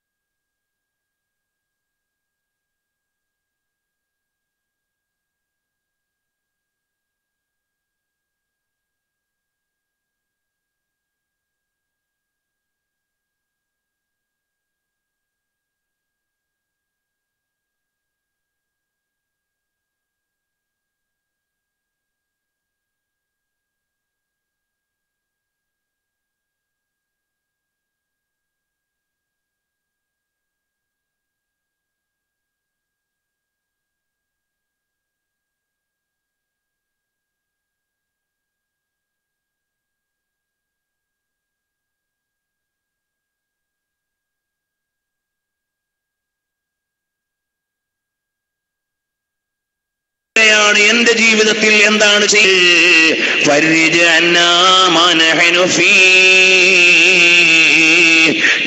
[SPEAKER 1] എന്റെ ജീവിതത്തിൽ എന്താണ്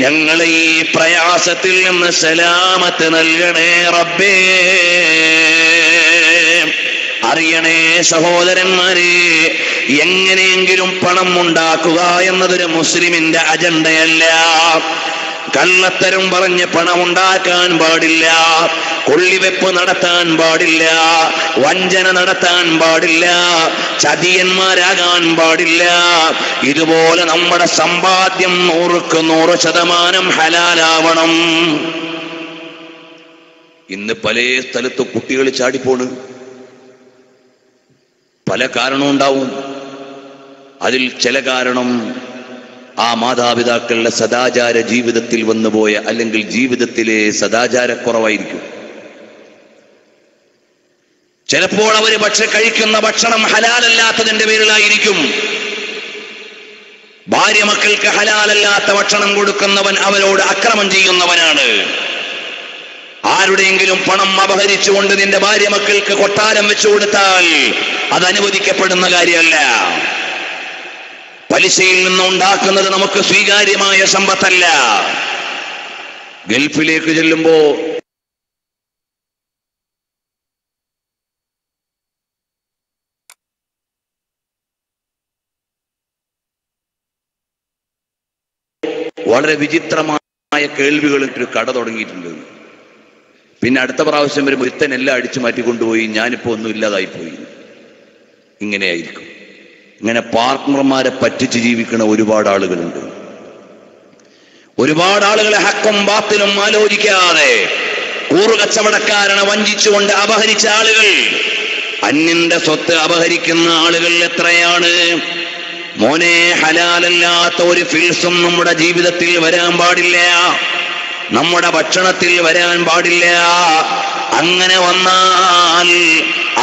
[SPEAKER 1] ഞങ്ങളെ ഈ പ്രയാസത്തിൽ നിന്ന് സലാമത്ത് നൽകണേ റബ്ബേ. അറിയണേ സഹോദരന്മാരെ, എങ്ങനെയെങ്കിലും പണം ഉണ്ടാക്കുക എന്നതൊരു മുസ്ലിമിന്റെ അജണ്ടയല്ല. കള്ളത്തരം പറഞ്ഞ് പണമുണ്ടാക്കാൻ പാടില്ല, കൊള്ളിവെപ്പ് നടത്താൻ പാടില്ല, വഞ്ചന നടത്താൻ പാടില്ല, ചതിയന്മാരാകാൻ പാടില്ല. ഇതുപോലെ നമ്മുടെ സമ്പാദ്യം 100% ഹലാലാവണം. ഇന്ന് പല സ്ഥലത്ത് കുട്ടികൾ ചാടിപ്പോണ്. പല കാരണവും ഉണ്ടാവും. അതിൽ ചില കാരണം ആ മാതാപിതാക്കളുടെ സദാചാര ജീവിതത്തിൽ വന്നുപോയ, അല്ലെങ്കിൽ ജീവിതത്തിലെ സദാചാരക്കുറവായിരിക്കും. ചിലപ്പോൾ അവര് കഴിക്കുന്ന ഭക്ഷണം ഹലാലല്ലാത്തതിന്റെ പേരിലായിരിക്കും. ഭാര്യ മക്കൾക്ക് ഹലാലല്ലാത്ത ഭക്ഷണം കൊടുക്കുന്നവൻ അവരോട് അക്രമം ചെയ്യുന്നവനാണ്. ആരുടെയെങ്കിലും പണം അപഹരിച്ചുകൊണ്ട് നിന്റെ ഭാര്യ മക്കൾക്ക് കൊട്ടാരം വെച്ചു കൊടുത്താൽ അത് അനുവദിക്കപ്പെടുന്ന കാര്യമല്ല. പലിശയിൽ നിന്നുണ്ടാക്കുന്നത് നമുക്ക് സ്വീകാര്യമായ സമ്പത്തല്ല. ഗൾഫിലേക്ക് ചെല്ലുമ്പോ വളരെ വിചിത്രമായ കേൾവികൾ ഒരു കട തുടങ്ങിയിട്ടുണ്ട്. പിന്നെ അടുത്ത പ്രാവശ്യം വരും ഒരുത്തനെല്ലാം അടിച്ചു മാറ്റിക്കൊണ്ടുപോയി, ഞാനിപ്പോ ഒന്നും ഇല്ലാതായിപ്പോയി. ഇങ്ങനെയായിരിക്കും. ഇങ്ങനെ പാർട്ട്ണർമാരെ പറ്റിച്ച് ജീവിക്കുന്ന ഒരുപാട് ആളുകളുണ്ട്. ഒരുപാട് ആളുകളെ ഹക്കും ബാത്തിലും ആലോചിക്കാതെ കൂറുകച്ചവടക്കാരനെ വഞ്ചിച്ചുകൊണ്ട് അപഹരിച്ച ആളുകൾ, അന്യന്റെ സ്വത്ത് അപഹരിക്കുന്ന ആളുകൾ എത്രയാണ്. മോനെ, ഹലാലല്ലാത്ത ഒരു ഫിൽസും നമ്മുടെ ജീവിതത്തിൽ വരാൻ പാടില്ല, നമ്മുടെ ഭക്ഷണത്തിൽ വരാൻ പാടില്ല. അങ്ങനെ വന്നാൽ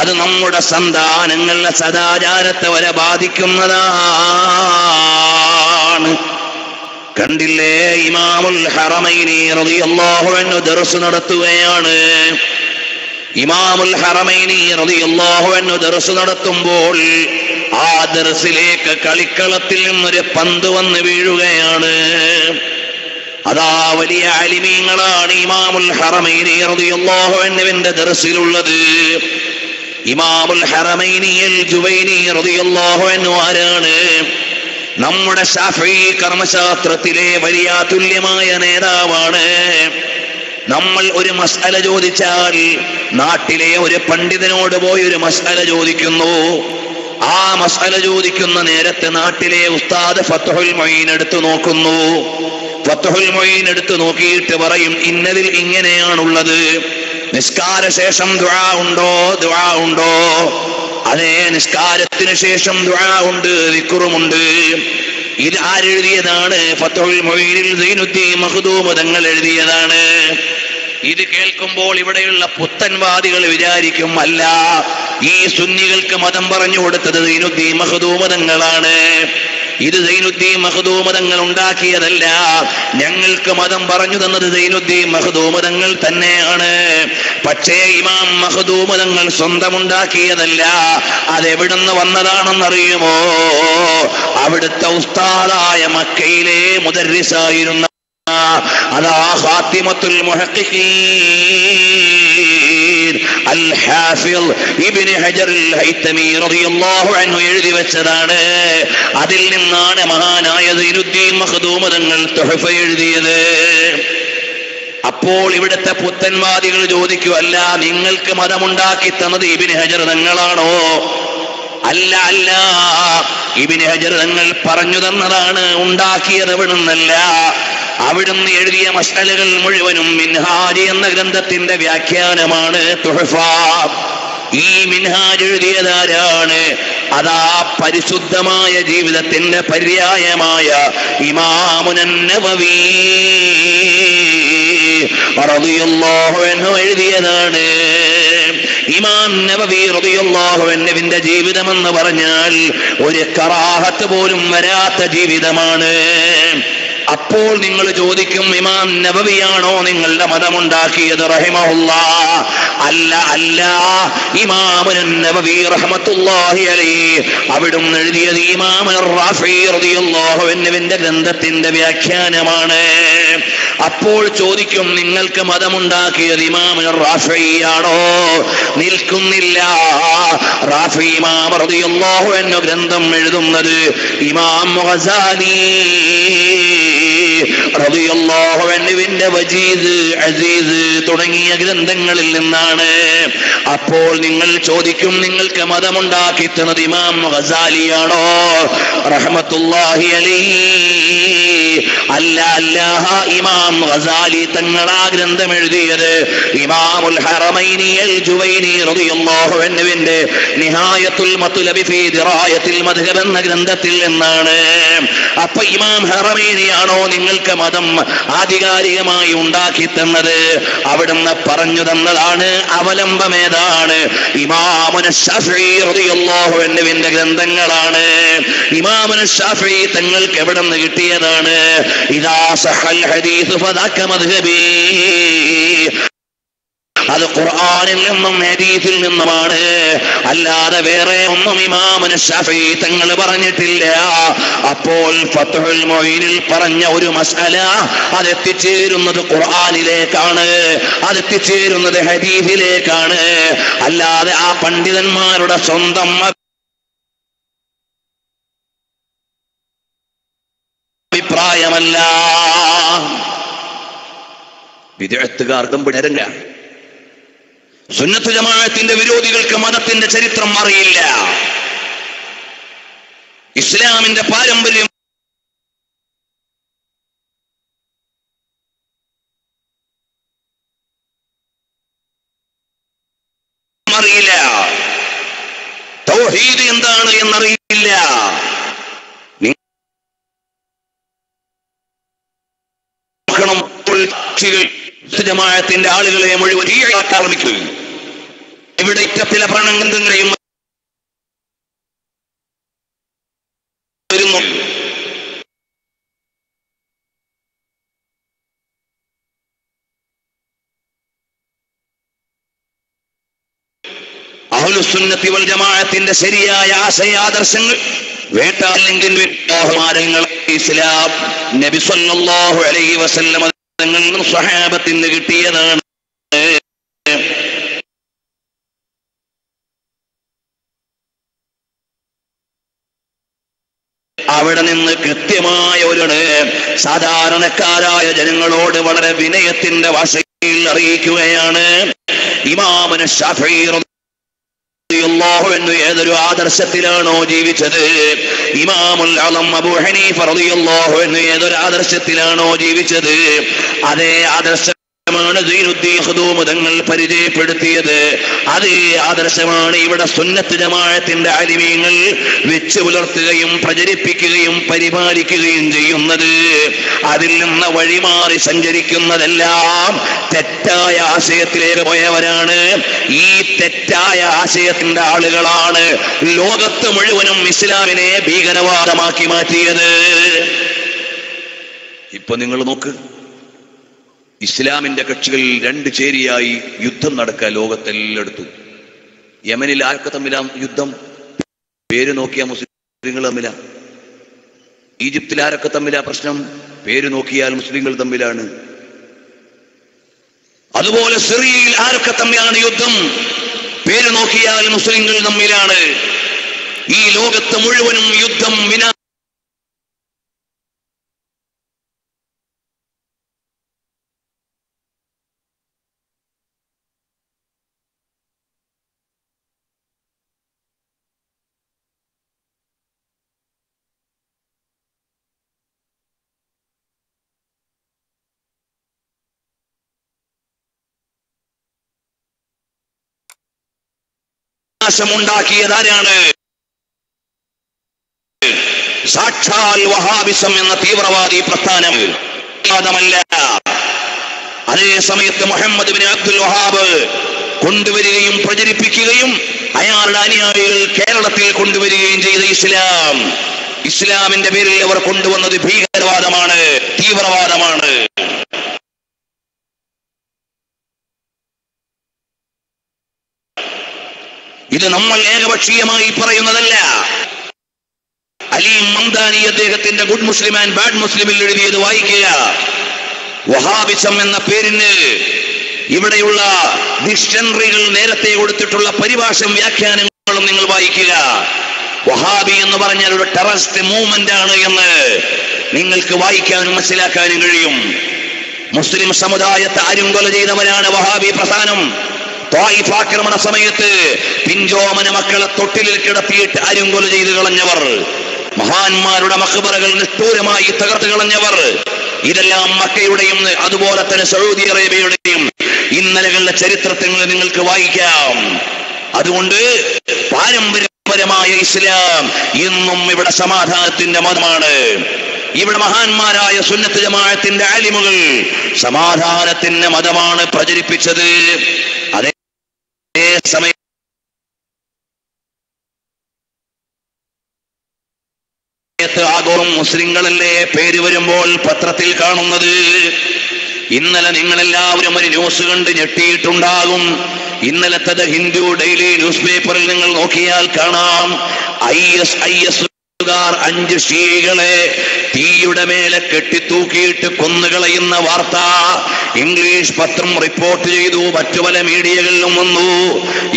[SPEAKER 1] അത് നമ്മുടെ സന്താനങ്ങളുടെ സദാചാരത്തെ വരെ ബാധിക്കുന്നതാണ്. കണ്ടില്ലേ, ഇമാമുൽ ഹറമൈനി റളിയല്ലാഹു അൻഹു ദർസ് നടത്തുകയാണ്. ഇമാമുൽ ഹറമൈനി റളിയല്ലാഹു അൻഹു ദർസ് നടത്തുമ്പോൾ ആ ദർസിലേക്ക് കളിക്കളത്തിൽ നിന്നൊരു പന്ത് വന്ന് വീഴുകയാണ്. അതാ വലിയ അലിമീങ്ങളാണ് ഇമാമുൽ ഹറമൈനി റളിയല്ലാഹു അൻഹുവിന്റെ ദർസിലുള്ളത്. ഇമാമുൽ ഹറമൈനി അൽ ജുവൈനി റളിയല്ലാഹു അൻഹു ആരാണ്? നമ്മുടെ ശാഫഈ കർമ്മശാസ്ത്രത്തിലെ വലിയ തുല്യമായ നേതാവാണ്. നമ്മൾ ഒരു മസ്അല ചോദിച്ചാൽ നാട്ടിലെ ഒരു പണ്ഡിതനോട് പോയി ഒരു മസ്അല ചോദിക്കുന്നു. ആ മസ്അല ചോദിക്കുന്ന നേരത്തെ നാട്ടിലെ ഉസ്താദ് ഫത്ഹുൽ മുഈൻ എടുത്തു നോക്കുന്നു. ഫത്ഹുൽ മുഈൻ എടുത്തു നോക്കിയിട്ട് പറയും, ഇന്നതിൽ ഇങ്ങനെയാണുള്ളത്. നിസ്കാര ശേഷം ദുആ ഉണ്ടോ? ദുആ ഉണ്ടോ? അതേ, നിസ്കാരത്തിന് ശേഷം ദുആ ഉണ്ട്, ദിക്റുമുണ്ട്. ഇത് ആരെഴുതിയതാണ്? ഫത്ഹുൽ മുഈനിൽ സൈനുദ്ദീൻ മഖ്ദൂം തങ്ങൾ എഴുതിയതാണ്. ഇത് കേൾക്കുമ്പോൾ ഇവിടെയുള്ള പുത്തൻവാദികൾ വിചാരിക്കും, അല്ല, ഈ സുന്നികൾക്ക് മതം പറഞ്ഞു കൊടുത്തത് സൈനുദ്ദീൻ മഖ്ദൂം തങ്ങളാണ്, ഇത് സൈനുദ്ദീൻ മഖ്ദൂം തങ്ങൾ ഉണ്ടാക്കിയതല്ല, ഞങ്ങൾക്ക് മതം പറഞ്ഞു തന്നത് സൈനുദ്ദീൻ മഖ്ദൂം തങ്ങൾ തന്നെയാണ്. പക്ഷേ ഇമാം മഖ്ദൂം തങ്ങൾ സ്വന്തമുണ്ടാക്കിയതല്ല. അതെവിടുന്ന് വന്നതാണെന്നറിയുമോ? അവിടുത്തെ ഉസ്താദായ മക്കയിലെ മുദർരിസായിരുന്ന അതാ ഖാത്തിമത്തുൽ മുഹഖിഖീൻ അൽ ഹാഫിൾ ഇബ്നു ഹജർ അൽ ഹൈതമി റളിയല്ലാഹു അൻഹു എഴുതി വെച്ചതാണ്. അതിൽ നിന്നാണ് മഹാനായ സൈനുദ്ദീൻ മഖ്ദൂം തങ്ങൾ തുഹഫ എഴുതിയത്. അപ്പോൾ ഇവിടുത്തെ പുത്തൻവാദികൾ ചോദിക്കും, അല്ല, നിങ്ങൾക്ക് മതമുണ്ടാക്കി തന്നത് ഇബ്നു ഹജർ തങ്ങളാണോ? അല്ല, അല്ല, ഇബ്നു ഹജർ തങ്ങൾ പറഞ്ഞു തന്നതാണ്, ഉണ്ടാക്കിയത് എവിടുന്നല്ല. അവിടുന്ന് എഴുതിയ മസ്അലകൾ മുഴുവനും മിൻഹാജ് എന്ന ഗ്രന്ഥത്തിന്റെ വ്യാഖ്യാനമാണ് തുഹഫ. ഈ മിൻഹാജ് എഴുതിയതാരാണ്? അതാ പരിശുദ്ധമായ ജീവിതത്തിന്റെ പര്യായമായ ഇമാമുൻ നവവി റളിയല്ലാഹു അൻഹു എഴുതിയതാണ്. ഇമാം നവവി റളിയല്ലാഹു അൻഹുവിന്റെ ജീവിതമെന്ന് പറഞ്ഞാൽ ഒരു കറാഹത്ത് പോലും വരാത്ത ജീവിതമാണ്. അപ്പോൾ നിങ്ങൾ ചോദിക്കും, ഇമാം നവവിയാണോ നിങ്ങളുടെ മതമുണ്ടാക്കിയത് റഹിമഹുല്ലാഹ്? അല്ല, അല്ല, ഇമാം നവവി റഹ്മത്തുള്ളാഹി അലൈഹി അവിടുന്ന് എഴുതിയത് ഇമാം റാഫി റളിയല്ലാഹു അൻഹുവിന്റെ ഗ്രന്ഥത്തിന്റെ വ്യാഖ്യാനമാണ്. അപ്പോൾ ചോദിക്കും, നിങ്ങൾക്ക് മതമുണ്ടാക്കിയത് ഇമാം റാഫിയാണോ? നിൽക്കുന്നില്ല. റാഫി ഇമാം റളിയല്ലാഹു അൻഹു ഗ്രന്ഥം എഴുതുന്നത് ഇമാം ഗസാലി റളിയല്ലാഹു അൻഹുവിന്റെ വജീദ്, അസീസ് തുടങ്ങിയ ഗ്രന്ഥങ്ങളിൽ നിന്നാണ്. അപ്പോൾ നിങ്ങൾ ചോദിക്കും, നിങ്ങൾക്ക് മതമുണ്ടാക്കി തന്നത് ഇമാം ഗസാലിയാണോ റഹ്മത്തുള്ളാഹി അലൈഹി? അല്ല, അല്ല, ഇമാം ഗസാലി തങ്ങളാ ഗ്രന്ഥം എഴുതിയത് ഇമാമുൽ ഹറമൈനി അൽ ജുവൈനി റളിയല്ലാഹു അൻഹുവിന്റെ നിഹായത്തുൽ മത്ലബി ഫീ ദിറായത്തിൽ മദ്ഹബ് എന്ന ഗ്രന്ഥത്തിൽ നിന്നാണ്. അപ്പൊ ഇമാം ഹറമൈനിയാണോ നിങ്ങൾക്ക് മതം ആധികാരികമായി ഉണ്ടാക്കി തന്നത്? അവിടുന്ന് പറഞ്ഞു തന്നതാണ്. അവലംബം ഏതാണ്? ഇമാമുൻ ശാഫിഈ റളിയല്ലാഹു അൻഹുവിന്റെ ഗ്രന്ഥങ്ങളാണ്. ഇമാമുൻ ശാഫിഈ തങ്ങൾക്ക് എവിടെ നിന്ന് കിട്ടിയതാണ്? ഇദാ സഹൽ ഹദീസ് ഫദാക മദ്ഹബി. അത് ഖുർആനിൽ നിന്നും ഹദീസിൽ നിന്നുമാണ്, അല്ലാതെ വേറെ ഒന്നും ഇമാമുൻ ശാഫിഈ തങ്ങൾ പറഞ്ഞിട്ടില്ല. അപ്പോൾ ഫത്ഹുൽ മുഈനിൽ പറഞ്ഞ ഒരു മസ്അല അതെത്തിച്ചേരുന്നത് ഖുർആനിലേക്കാണ്, അതെത്തിച്ചേരുന്നത് ഹദീസിലേക്കാണ്, അല്ലാതെ ആ പണ്ഡിതന്മാരുടെ സ്വന്തം അഭിപ്രായമല്ല. വിദ്അത്തുകാർക്കും പിണരല്ല. സുന്നത്ത് ജമാഅത്തിന്റെ വിരോധികൾക്ക് മതത്തിന്റെ ചരിത്രം അറിയില്ല, ഇസ്ലാമിന്റെ പാരമ്പര്യം അറിയില്ല, തൗഹീദ് എന്താണ് എന്നറിയില്ല. ജമാഅത്തിന്റെ ആളുകളെ മുഴുവൻ ആക്രമിക്കുക. ഇവിടെ ചില പ്രണങ്ങളെയും വരുന്നു. അഹ്ലുസുന്നത്തി വൽ ജമാഅത്തിന്റെ ശരിയായ ആശയാദർശങ്ങൾ വേട്ടല്ലെങ്കിൽ ഇസ്ലാം നബി സല്ലല്ലാഹു അലൈഹി വസല്ലം തങ്ങളിൽ സ്വഹാബത്തിന് കിട്ടിയതാണ്. അവിടെ നിന്ന് കൃത്യമായ ഒരു സാധാരണക്കാരായ ജനങ്ങളോട് വളരെ വിനയത്തിന്റെ ഭാഷയിൽ അറിയിക്കുകയാണ്. ഇമാമുൻ ശാഫിഈ റളിയല്ലാഹു അൻഹു ഏതൊരു ആദർശത്തിലാണോ ജീവിച്ചത്, ഇമാമുൽ അളം അബൂ ഹനീഫ റളിയല്ലാഹു അൻഹു ഏതൊരു ആദർശത്തിലാണോ ജീവിച്ചത്, അതേ ആദർശം ആദർശമാണ് സൈനുദ്ദീൻ ഖുദൂം തങ്ങൾ പരിചയപ്പെടുത്തിയത്. അതേ ആദർശമാണ് ഇവിടെ സുന്നത്ത് ജമാഅത്തിന്റെ ആലിമീങ്ങൾ വെച്ച് പുലർത്തുകയും പ്രചരിപ്പിക്കുകയും പരിപാലിക്കുകയും ചെയ്യുന്നത്. അതിൽ നിന്ന് വഴിമാറി സഞ്ചരിക്കുന്നതെല്ലാം തെറ്റായ ആശയത്തിലേക്ക് പോയവരാണ്. ഈ തെറ്റായ ആശയത്തിന്റെ ആളുകളാണ് ലോകത്ത് മുഴുവനും ഇസ്ലാമിനെ ഭീകരവാദമാക്കി മാറ്റിയത്. ഇപ്പൊ നിങ്ങൾ നോക്ക്, ഇസ്ലാമിന്റെ കക്ഷികൾ രണ്ട് ചേരിയായി യുദ്ധം നടക്കുക ലോകത്തെല്ലായിടത്തും. യമനിൽ ആരൊക്കെ തമ്മിലാ യുദ്ധം? പേര് നോക്കിയാൽ മുസ്ലിങ്ങൾ തമ്മിലാ. ഈജിപ്തിൽ ആരൊക്കെ തമ്മിലാ പ്രശ്നം? പേര് നോക്കിയാൽ മുസ്ലിങ്ങൾ തമ്മിലാണ്. അതുപോലെ സിറിയയിൽ ആരൊക്കെ തമ്മിലാണ് യുദ്ധം? പേര് നോക്കിയാൽ മുസ്ലിങ്ങൾ തമ്മിലാണ്. ഈ ലോകത്ത് മുഴുവനും യുദ്ധം ഉണ്ടാക്കിയതാരാണ്? സാക്ഷാൽ വഹാബിസം എന്ന തീവ്രവാദി പ്രസ്ഥാനം. അതേ സമയത്ത് മുഹമ്മദ് ബിൻ അബ്ദുൽ വഹാബ് കൊണ്ടുവരികയും പ്രചരിപ്പിക്കുകയും അയാളുടെ അനുയായികൾ കേരളത്തിൽ കൊണ്ടുവരികയും ചെയ്ത ഇസ്ലാമിന്റെ പേരിൽ അവർ കൊണ്ടുവന്നത് ഭീകരവാദമാണ്, തീവ്രവാദമാണ്. ഇത് നമ്മൾ ഏകപക്ഷീയമായി പറയുന്നതല്ല. അലീം മംദാനി അദ്ദേഹത്തിന്റെ ഗുഡ് മുസ്ലിം ആൻഡ് ബാഡ് മുസ്ലിമിൽ എഴുതിയത് വായിക്കുക. വഹാബിസം എന്ന പേരിന് ഇവിടെയുള്ള ഡിക്ഷണറികൾ നേരത്തെ കൊടുത്തിട്ടുള്ള പരിഭാഷയും വ്യാഖ്യാനങ്ങളും നിങ്ങൾ വായിക്കുക. വഹാബി എന്ന് പറഞ്ഞാൽ ഒരു ടെററിസ്റ്റ് മൂവ്മെന്റ് ആണ് എന്ന് നിങ്ങൾക്ക് വായിക്കാനും മനസ്സിലാക്കാനും കഴിയും. മുസ്ലിം സമുദായത്തെ അരുങ്കൊല ചെയ്തവരാണ് വഹാബി പ്രസ്ഥാനം. ത്വായിഫ് ആക്രമണ സമയത്ത് പിഞ്ചോമന മക്കളെ തൊട്ടിലിൽ കിടത്തിയിട്ട് അരുങ്കൊല ചെയ്തു കളഞ്ഞവർ, മഹാന്മാരുടെ മഖ്ബറകൾ നിഷ്ഠൂരമായി തകർത്ത് കളഞ്ഞവർ, ഇതെല്ലാം മക്കയുടെയും അതുപോലെ തന്നെ സൗദി അറേബ്യയുടെയും ഇന്നലകളുടെ ചരിത്രത്തിൽ നിങ്ങൾക്ക് വായിക്കാം. അതുകൊണ്ട് പാരമ്പര്യപരമായ ഇസ്ലാം ഇന്നും ഇവിടെ സമാധാനത്തിന്റെ മതമാണ്. ഇവിടെ മഹാന്മാരായ സുന്നത്ത് ജമാഅത്തിന്റെ ആലിമുകൾ സമാധാനത്തിന്റെ മതമാണ് പ്രചരിപ്പിച്ചത്. അതേ സമയം ആഗോളം മുസ്ലിങ്ങളല്ലേ പേര് വരുമ്പോൾ പത്രത്തിൽ കാണുന്നത്. ഇന്നലെ നിങ്ങളെല്ലാവരും ഒരു ന്യൂസ് കണ്ട് ഞെട്ടിയിട്ടുണ്ടാകും. ഇന്നലത്തെ ഹിന്ദു ഡെയിലി ന്യൂസ് പേപ്പറിൽ നിങ്ങൾ നോക്കിയാൽ കാണാം, IS 5 ഷീകളെ തീയുടെ മേലെ കെട്ടിത്തൂക്കിയിട്ട് കൊന്നുകളയുന്ന വാർത്ത ഇംഗ്ലീഷ് പത്രം റിപ്പോർട്ട് ചെയ്തു, മറ്റു പല മീഡിയകളിലും വന്നു.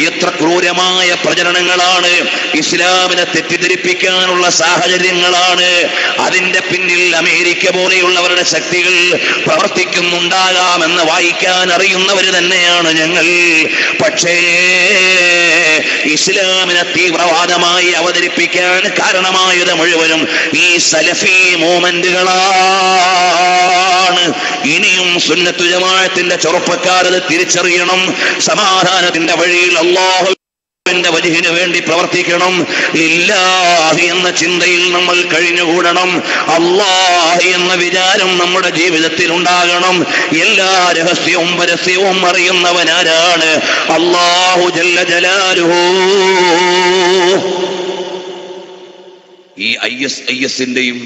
[SPEAKER 1] എത്ര ക്രൂരമായ പ്രചരണങ്ങളാണ്, ഇസ്ലാമിനെ തെറ്റിദ്ധരിപ്പിക്കാനുള്ള സാഹചര്യങ്ങളാണ്. അതിന്റെ പിന്നിൽ അമേരിക്ക പോലെയുള്ളവരുടെ ശക്തികൾ പ്രവർത്തിക്കുന്നുണ്ടാകാമെന്ന് വായിക്കാൻ അറിയുന്നവർ തന്നെയാണ് ഞങ്ങൾ. പക്ഷേ ഇസ്ലാമിനെ തീവ്രവാദമായി അവതരിപ്പിക്കാൻ കാരണമായത് മുഴുവനും ഈ സലഫി മൂവ്മെന്റുകളാണ്. ഇനിയും സുന്നത്ത് ജമാഅത്തിന്റെ ചെറുപ്പക്കാരത് തിരിച്ചറിയണം. സമാധാനത്തിന്റെ വഴിയിൽ അല്ലാഹുവിന്റെ വജ്ഹിന് വേണ്ടി പ്രവർത്തിക്കണം. ലില്ലാഹി എന്ന ചിന്തയിൽ നമ്മൾ കഴിഞ്ഞുകൂടണം. അല്ലാഹ് എന്ന വിചാരം നമ്മുടെ ജീവിതത്തിൽ ഉണ്ടാകണം. എല്ലാ രഹസ്യവും പരസ്യവും അറിയുന്നവനാരാണ്? അല്ലാഹു ജല്ല ജലാലുഹു. ഈ ISISന്റെയും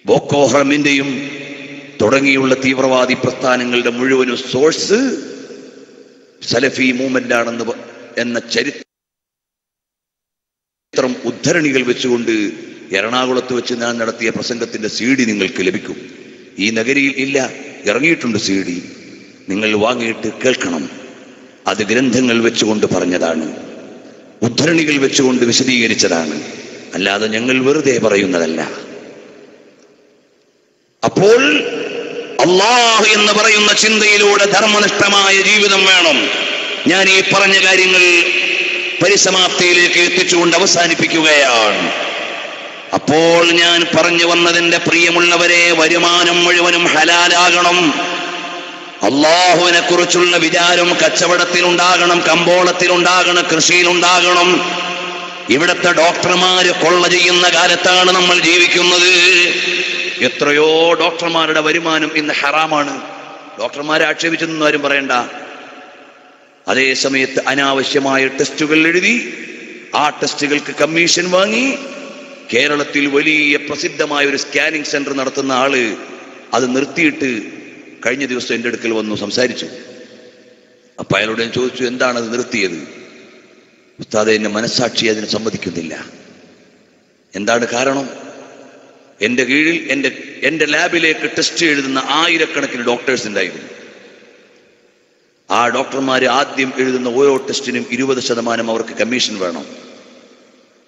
[SPEAKER 1] ബോക്കോ ഹറമിന്റെയും തുടങ്ങിയുള്ള തീവ്രവാദി പ്രസ്ഥാനങ്ങളുടെ മുഴുവനും സോഴ്സ് സലഫി മൂവ്മെന്റ് ആണെന്ന് എന്ന ചരിത്രം ഉദ്ധരണികൾ വെച്ചുകൊണ്ട് എറണാകുളത്ത് വെച്ച് ഞാൻ നടത്തിയ പ്രസംഗത്തിന്റെ CD നിങ്ങൾക്ക് ലഭിക്കും. ഈ നഗരിയിൽ ഇല്ല, ഇറങ്ങിയിട്ടുണ്ട് CD. നിങ്ങൾ വാങ്ങിയിട്ട് കേൾക്കണം. അത് ഗ്രന്ഥങ്ങൾ വെച്ചുകൊണ്ട് പറഞ്ഞതാണ്, ഉദ്ധരണികൾ വെച്ചുകൊണ്ട് വിശദീകരിച്ചതാണ്, അല്ലാതെ ഞങ്ങൾ വെറുതെ പറയുന്നതല്ല. അപ്പോൾ അല്ലാഹ് എന്ന് പറയുന്ന ചിന്തയിലൂടെ ധർമ്മനിഷ്ഠമായ ജീവിതം വേണം. ഞാൻ ഈ പറഞ്ഞ കാര്യങ്ങൾ പരിസമാപ്തിയിലേക്ക് എത്തിച്ചുകൊണ്ട് അവസാനിപ്പിക്കുകയാണ്. അപ്പോൾ ഞാൻ പറഞ്ഞു വന്നതിന്റെ പ്രിയമുള്ളവരെ, വരുമാനം മുഴുവനും ഹലാലാകണം.
[SPEAKER 2] അള്ളാഹുവിനെ കുറിച്ചുള്ള വിചാരം കച്ചവടത്തിലുണ്ടാകണം, കമ്പോളത്തിലുണ്ടാകണം, കൃഷിയിലുണ്ടാകണം. ഇവിടുത്തെ ഡോക്ടർമാര് കൊള്ള ചെയ്യുന്ന കാലത്താണ് നമ്മൾ ജീവിക്കുന്നത്. എത്രയോ ഡോക്ടർമാരുടെ വരുമാനം ഇന്ന് ഹറാമാണ്. ഡോക്ടർമാരെ ആക്ഷേപിച്ചൊന്നും ആരും പറയണ്ട. അതേ സമയത്ത് അനാവശ്യമായ ടെസ്റ്റുകൾ എഴുതി ആ ടെസ്റ്റുകൾക്ക് കമ്മീഷൻ വാങ്ങി കേരളത്തിൽ വലിയ പ്രസിദ്ധമായ ഒരു സ്കാനിങ് സെന്റർ നടത്തുന്ന ആള് അത് നിർത്തിയിട്ട് കഴിഞ്ഞ ദിവസം എൻ്റെ അടുക്കൽ വന്നു സംസാരിച്ചു. അപ്പൊ അയാളോട് ഞാൻ ചോദിച്ചു, എന്താണ് അത് നിർത്തിയത്? ഉസ്താദേ, എന്റെ മനസ്സാക്ഷി അതിന് സമ്മതിക്കുന്നില്ല. എന്താണ് കാരണം? എൻ്റെ കീഴിൽ എൻ്റെ ലാബിലേക്ക് ടെസ്റ്റ് എഴുതുന്ന ആയിരക്കണക്കിന് ഡോക്ടേഴ്സ് ഉണ്ടായിരുന്നു. ആ ഡോക്ടർമാര് ആദ്യം എഴുതുന്ന ഓരോ ടെസ്റ്റിനും 20% അവർക്ക് കമ്മീഷൻ വേണം.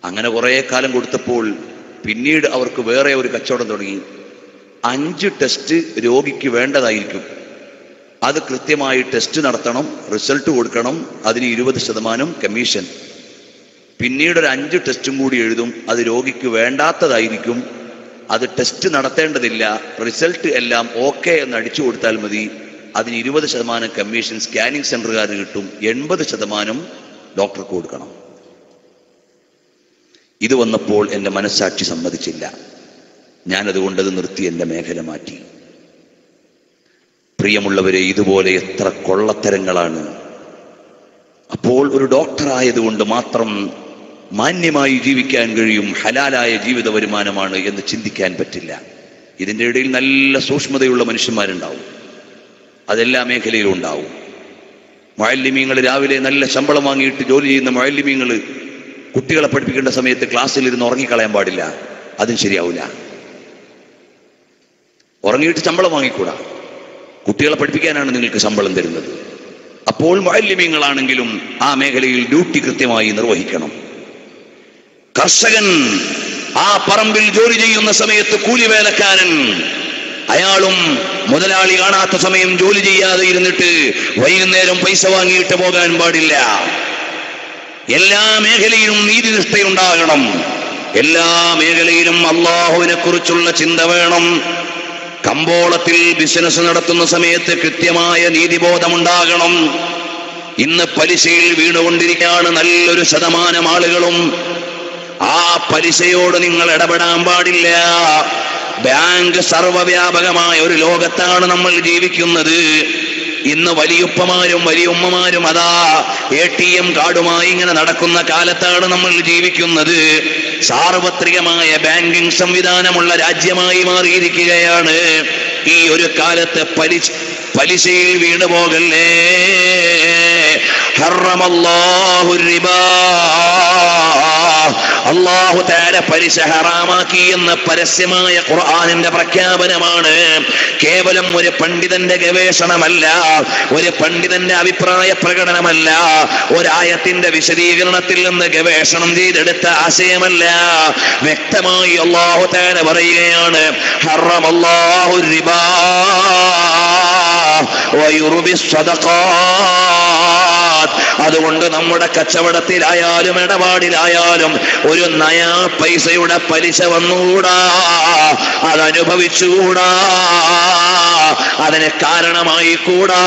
[SPEAKER 2] അങ്ങനെ കുറെ കാലം കൊടുത്തപ്പോൾ പിന്നീട് അവർക്ക് വേറെ ഒരു കച്ചവടം തുടങ്ങി. 5 ടെസ്റ്റ് രോഗിക്ക് വേണ്ടതായിരിക്കും, അത് കൃത്യമായി ടെസ്റ്റ് നടത്തണം, റിസൾട്ട് കൊടുക്കണം, അതിന് 20% കമ്മീഷൻ. പിന്നീട് ഒരു 5 ടെസ്റ്റും കൂടി എഴുതും, അത് രോഗിക്ക് വേണ്ടാത്തതായിരിക്കും, അത് ടെസ്റ്റ് നടത്തേണ്ടതില്ല, റിസൾട്ട് എല്ലാം ഓക്കെ എന്ന് അടിച്ചു കൊടുത്താൽ മതി, അതിന് 20% കമ്മീഷൻ സ്കാനിങ് സെന്ററുകാർ കിട്ടും, 80% ഡോക്ടർക്ക് കൊടുക്കണം. ഇത് വന്നപ്പോൾ എൻ്റെ മനസ്സാക്ഷി സമ്മതിച്ചില്ല. ഞാനതുകൊണ്ടത് നിർത്തി, എൻ്റെ മേഖല മാറ്റി. പ്രിയമുള്ളവരെ, ഇതുപോലെ എത്ര കൊള്ളത്തരങ്ങളാണ്. അപ്പോൾ ഒരു ഡോക്ടറായതുകൊണ്ട് മാത്രം മാന്യമായി ജീവിക്കാൻ കഴിയും, ഹലാലായ ജീവിത വരുമാനമാണ് എന്ന് ചിന്തിക്കാൻ പറ്റില്ല. ഇതിൻ്റെ ഇടയിൽ നല്ല സൂക്ഷ്മതയുള്ള മനുഷ്യന്മാരുണ്ടാവും, അതെല്ലാ മേഖലയിലും ഉണ്ടാവും. മുഅല്ലിമീങ്ങൾ രാവിലെ നല്ല ശമ്പളം വാങ്ങിയിട്ട് ജോലി ചെയ്യുന്ന മുഅല്ലിമീങ്ങൾ കുട്ടികളെ പഠിപ്പിക്കേണ്ട സമയത്ത് ക്ലാസ്സിൽ ഇരുന്ന് ഉറങ്ങിക്കളയാൻ പാടില്ല, അതും ശരിയാവില്ല. ഉറങ്ങിയിട്ട് ശമ്പളം വാങ്ങിക്കൂടാ, കുട്ടികളെ പഠിപ്പിക്കാനാണ് നിങ്ങൾക്ക് ശമ്പളം തരുന്നത്. അപ്പോൾ മുഅല്ലിമീങ്ങളാണെങ്കിലും ആ മേഖലയിൽ ഡ്യൂട്ടി കൃത്യമായി നിർവഹിക്കണം. കർഷകൻ ആ പറമ്പിൽ ജോലി ചെയ്യുന്ന സമയത്ത് കൂലിവേലക്കാരൻ അയാളും മുതലാളി കാണാത്ത സമയം ജോലി ചെയ്യാതെ ഇരുന്നിട്ട് വൈകുന്നേരം പൈസ വാങ്ങിയിട്ട് പോകാൻ പാടില്ല. എല്ലാ മേഖലയിലും നീതിനിഷ്ഠയുണ്ടാകണം. എല്ലാ മേഖലയിലും അള്ളാഹുവിനെ കുറിച്ചുള്ള ചിന്ത വേണം. കമ്പോളത്തിൽ ബിസിനസ് നടത്തുന്ന സമയത്ത് കൃത്യമായ നീതിബോധമുണ്ടാകണം. ഇന്ന് പലിശയിൽ വീണുകൊണ്ടിരിക്കുകയാണ് നല്ലൊരു ശതമാനം ആളുകളും. ആ പലിശയോട് നിങ്ങൾ ഇടപെടാൻ പാടില്ല. ബാങ്ക് സർവ്വവ്യാപകമായ ഒരു ലോകത്താണ് നമ്മൾ ജീവിക്കുന്നത്. ഇന്ന് വലിയുപ്പമാരും വലിയുമ്മമാരും അതാ ATM കാർഡുമായി ഇങ്ങനെ നടക്കുന്ന കാലത്താണ് നമ്മൾ ജീവിക്കുന്നത്. സാർവത്രികമായ ബാങ്കിംഗ് സംവിധാനമുള്ള രാജ്യമായി മാറിയിരിക്കുകയാണ്. ഈ ഒരു കാലത്ത് പലിശയിൽ വീണുപോകല്ലേ. ഹറമല്ലാഹു റിബാ, അല്ലാഹു തആല പലിശ ഹറാമാക്കി എന്ന പരസ്യമായ ഖുർആനിന്റെ പ്രഖ്യാപനമാണ്. കേവലം ഒരു പണ്ഡിതന്റെ ഗവേഷണമല്ല, ഒരു പണ്ഡിതന്റെ അഭിപ്രായ പ്രകടനമല്ല, ഒരായത്തിന്റെ വിശദീകരണത്തിൽ നിന്ന് ഗവേഷണം ചെയ്തെടുത്ത ആശയമല്ല. വ്യക്തമായി അല്ലാഹു തആല പറയുകയാണ്, ഹറമല്ലാഹു റിബാ വയുർബി സ്വദഖാത്ത്. അതുകൊണ്ട് നമ്മുടെ കച്ചവടത്തിലായാലും ഇടപാടിലായാലും ഒരു നയാ പൈസയുടെ പലിശ വന്നുകൂടാ, അതനുഭവിച്ചുകൂടാ, അതിന് കാരണമായി കൂടാ.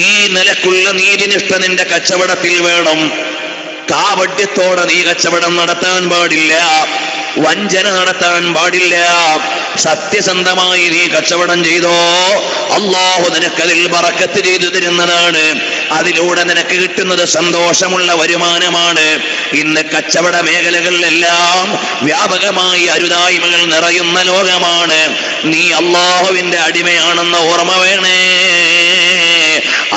[SPEAKER 2] ഈ നിലക്കുള്ള നീതിനിഷ്ഠ നിന്റെ കച്ചവടത്തിൽ വേണം. കാവഡ്യത്തോടെ നീ കച്ചവടം നടത്താൻ പാടില്ല, വഞ്ചന നടത്താൻ പാടില്ല. സത്യസന്ധമായി നീ കച്ചവടം ചെയ്തോ, അല്ലാഹു നിനക്കതിൽ ബറക്കത്ത് ചെയ്തു തരുന്നതാണ്. അതിലൂടെ നിനക്ക് കിട്ടുന്നത് സന്തോഷമുള്ള വരുമാനമാണ്. ഇന്ന് കച്ചവട മേഖലകളിലെല്ലാം വ്യാപകമായി അരുതായ്മകൾ നിറയുന്ന ലോകമാണ്. നീ അല്ലാഹുവിന്റെ അടിമയാണെന്ന ഓർമ്മ വേണേ.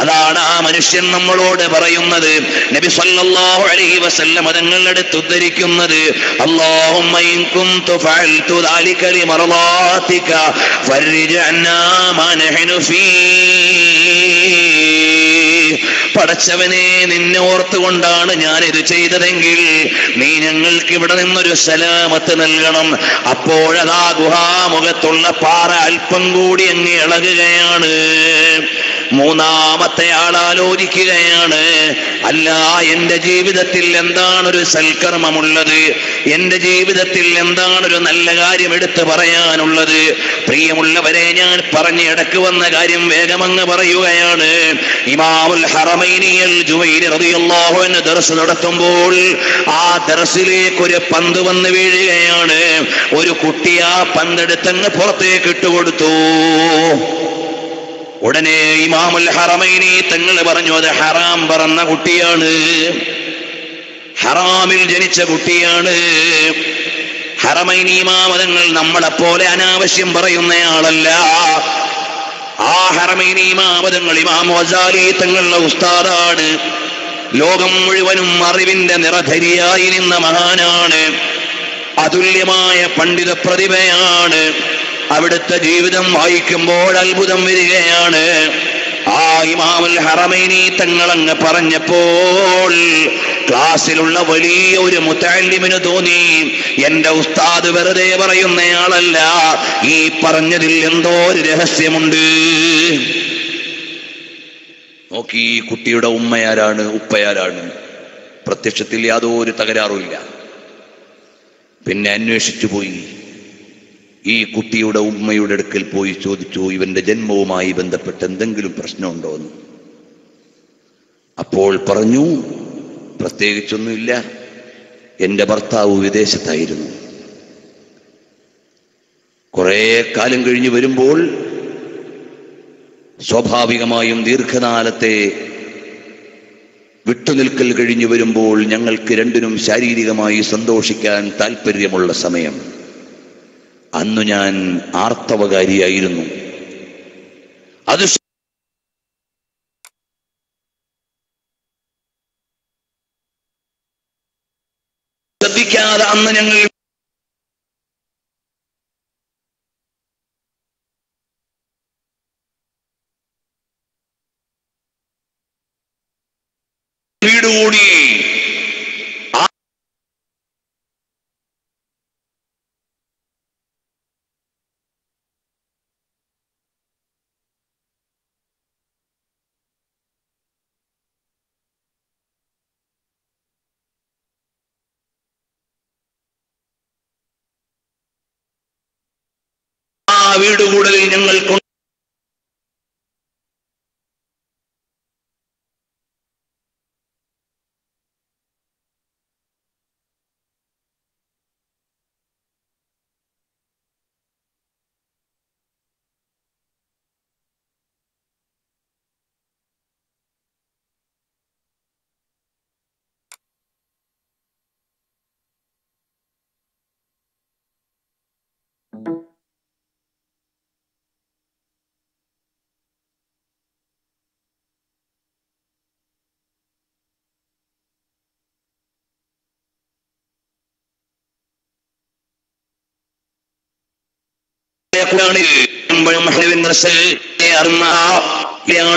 [SPEAKER 2] അതാണ് ആ മനുഷ്യൻ നമ്മളോട് പറയുന്നത്. നബി സല്ലല്ലാഹു അലൈഹി വസല്ലം തങ്ങൾ എടുത്ത് ഉദ്ധരിക്കുന്നത്, അല്ലാഹുമ്മ ഇൻ കുന്തു ഫഅൽതു ദാലിക ലിമർളാതിക ഫർജ് അന്നാ മാ നഹ്നു ഫീ. പടച്ചവനെ, നിന്നെ ഓർത്തുകൊണ്ടാണ് ഞാനിത് ചെയ്തതെങ്കിൽ നീ ഞങ്ങൾക്ക് ഇവിടെ നിന്നൊരു സലാമത്ത് നൽകണം. അപ്പോഴതാ ഗുഹാമുഖത്തുള്ള പാറ അല്പം കൂടി അങ്ങ് ഇളകുകയാണ്. മൂന്നാമത്തെ ആൾ ആലോചിക്കുകയാണ്, അല്ല, എന്റെ ജീവിതത്തിൽ എന്താണൊരു സൽക്കർമ്മമുള്ളത്, എന്റെ ജീവിതത്തിൽ എന്താണൊരു നല്ല കാര്യം എടുത്തു പറയാനുള്ളത്? പ്രിയമുള്ളവരെ, ഞാൻ പറഞ്ഞ് ഇടക്ക് വന്ന കാര്യം വേഗമങ്ങ് പറയുകയാണ്. ഇമാമുൽ ഹറമൈനി അൽ ജുവൈനി റളിയല്ലാഹു അൻഹു ദർസ് നടത്തുമ്പോൾ ആ ദർസിലേക്ക് ഒരു പന്ത് വന്ന് വീഴുകയാണ്. ഒരു കുട്ടി ആ പന്തെടുത്തങ്ങ് പുറത്തേക്ക് ഇട്ടുകൊടുത്തു. ഉടനെ ഇമാമുൽ ഹറമൈനി തങ്ങൾ പറഞ്ഞു, അത് ഹറാം പറന്ന കുട്ടിയാണ്, ഹറാമിൽ ജനിച്ച കുട്ടിയാണ്. ഹറമൈനി ഇമാമതങ്ങൾ നമ്മളെപ്പോലെ അനാവശ്യം പറയുന്നയാളല്ല. ആ ഹറമൈനി ഇമാമതങ്ങൾ ഇമാം ഗസാലി തങ്ങളുടെ ഉസ്താദാണ്. ലോകം മുഴുവനും അറിവിന്റെ നിറധരിയായി നിന്ന മഹാനാണ്. അതുല്യമായ പണ്ഡിത പ്രതിഭയാണ്. അവിടുത്തെ ജീവിതം വായിക്കുമ്പോൾ അത്ഭുതം വരികയാണ്. ആ ഇമാമുൽ ഹറമൈനി തങ്ങളങ്ങ് പറഞ്ഞപ്പോൾ ക്ലാസ്സിലുള്ള വലിയ ഒരു മുതഅല്ലിമിന് തോന്നി, എന്റെ ഉസ്താദ് വെറുതെ പറയുന്നയാളല്ല, ഈ പറഞ്ഞതിൽ എന്തോ ഒരു രഹസ്യമുണ്ട്. നോക്കി, ഈ കുട്ടിയുടെ ഉമ്മയാരാണ്, ഉപ്പയാരാണ്? പ്രത്യക്ഷത്തിൽ യാതൊരു തകരാറുമില്ല. പിന്നെ അന്വേഷിച്ചു പോയി. ഈ കുട്ടിയുടെ ഉമ്മയുടെ അടുക്കൽ പോയി ചോദിച്ചു, ഇവന്റെ ജന്മവുമായി ബന്ധപ്പെട്ട് എന്തെങ്കിലും പ്രശ്നമുണ്ടോ എന്ന്. അപ്പോൾ പറഞ്ഞു, പ്രത്യേകിച്ചൊന്നുമില്ല, എന്റെ ഭർത്താവ് വിദേശത്തായിരുന്നു. കുറെ കാലം കഴിഞ്ഞ് വരുമ്പോൾ സ്വാഭാവികമായും ദീർഘകാലത്തെ വിട്ടുനിൽക്കൽ കഴിഞ്ഞു വരുമ്പോൾ ഞങ്ങൾക്ക് രണ്ടിനും ശാരീരികമായി സന്തോഷിക്കാൻ താല്പര്യമുള്ള സമയം. അന്നു ഞാൻ ആർത്തവകാരിയായിരുന്നു. അത് ശ്രദ്ധിക്കാതെ അന്ന് ഞങ്ങൾ വീടുകൂടി. ആ വീടുകൂടലിൽ ഞങ്ങൾക്ക്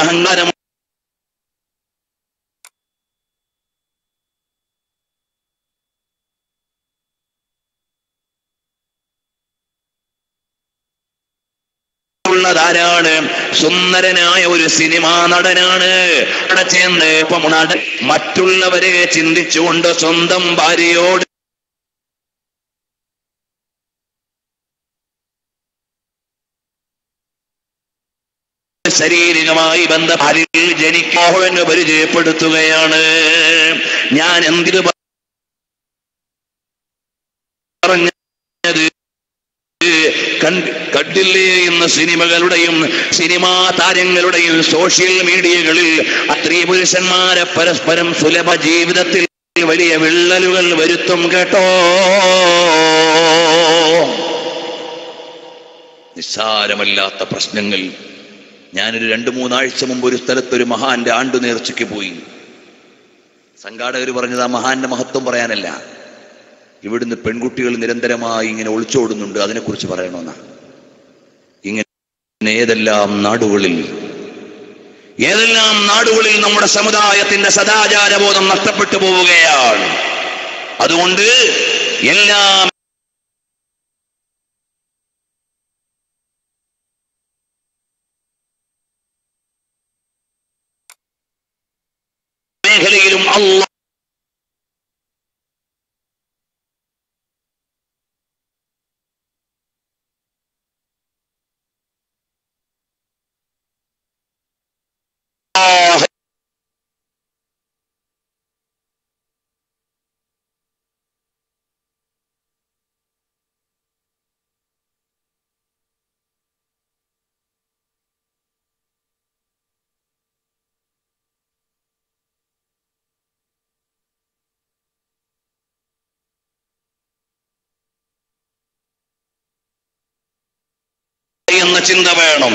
[SPEAKER 2] അഹങ്കാരം ാണ്. സുന്ദരനായ ഒരു സിനിമാ നടനാണ്. അവിടെ ചെന്ന് മറ്റുള്ളവരെ ചിന്തിച്ചുകൊണ്ട് സ്വന്തം ഭാര്യയോട് ശാരീരികമായി ബന്ധത്തിൽ ജനിക്കാമെന്ന് പരിചയപ്പെടുത്തുകയാണ്. ഞാൻ എന്തിനു പറഞ്ഞത്? കണ്ടില്ലേ ഇന്ന് സിനിമകളുടെയും സിനിമാ താരങ്ങളുടെയും സോഷ്യൽ മീഡിയകളിൽ സ്ത്രീ പുരുഷന്മാരെ പരസ്പരം സുലഭ ജീവിതത്തിൽ വലിയ വിള്ളലുകൾ വരുത്തും കേട്ടോ. നിസ്സാരമല്ലാത്ത പ്രശ്നങ്ങൾ. ഞാനൊരു 2-3 ആഴ്ച മുമ്പ് ഒരു സ്ഥലത്തൊരു മഹാന്റെ ആണ്ടു നേർച്ചയ്ക്ക് പോയി. സംഘാടകർ പറഞ്ഞത് ആ മഹാന്റെ മഹത്വം പറയാനല്ല, ഇവിടുന്ന് പെൺകുട്ടികൾ നിരന്തരമായി ഇങ്ങനെ ഒളിച്ചോടുന്നുണ്ട്, അതിനെക്കുറിച്ച് പറയണമെന്നാ. ഇങ്ങനെ ഏതെല്ലാം നാടുകളിൽ നമ്മുടെ സമുദായത്തിന്റെ സദാചാരബോധം നഷ്ടപ്പെട്ടു പോവുകയാണ്. അതുകൊണ്ട് എല്ലാം അല്ലാഹ് എന്ന ചിന്ത വേണം.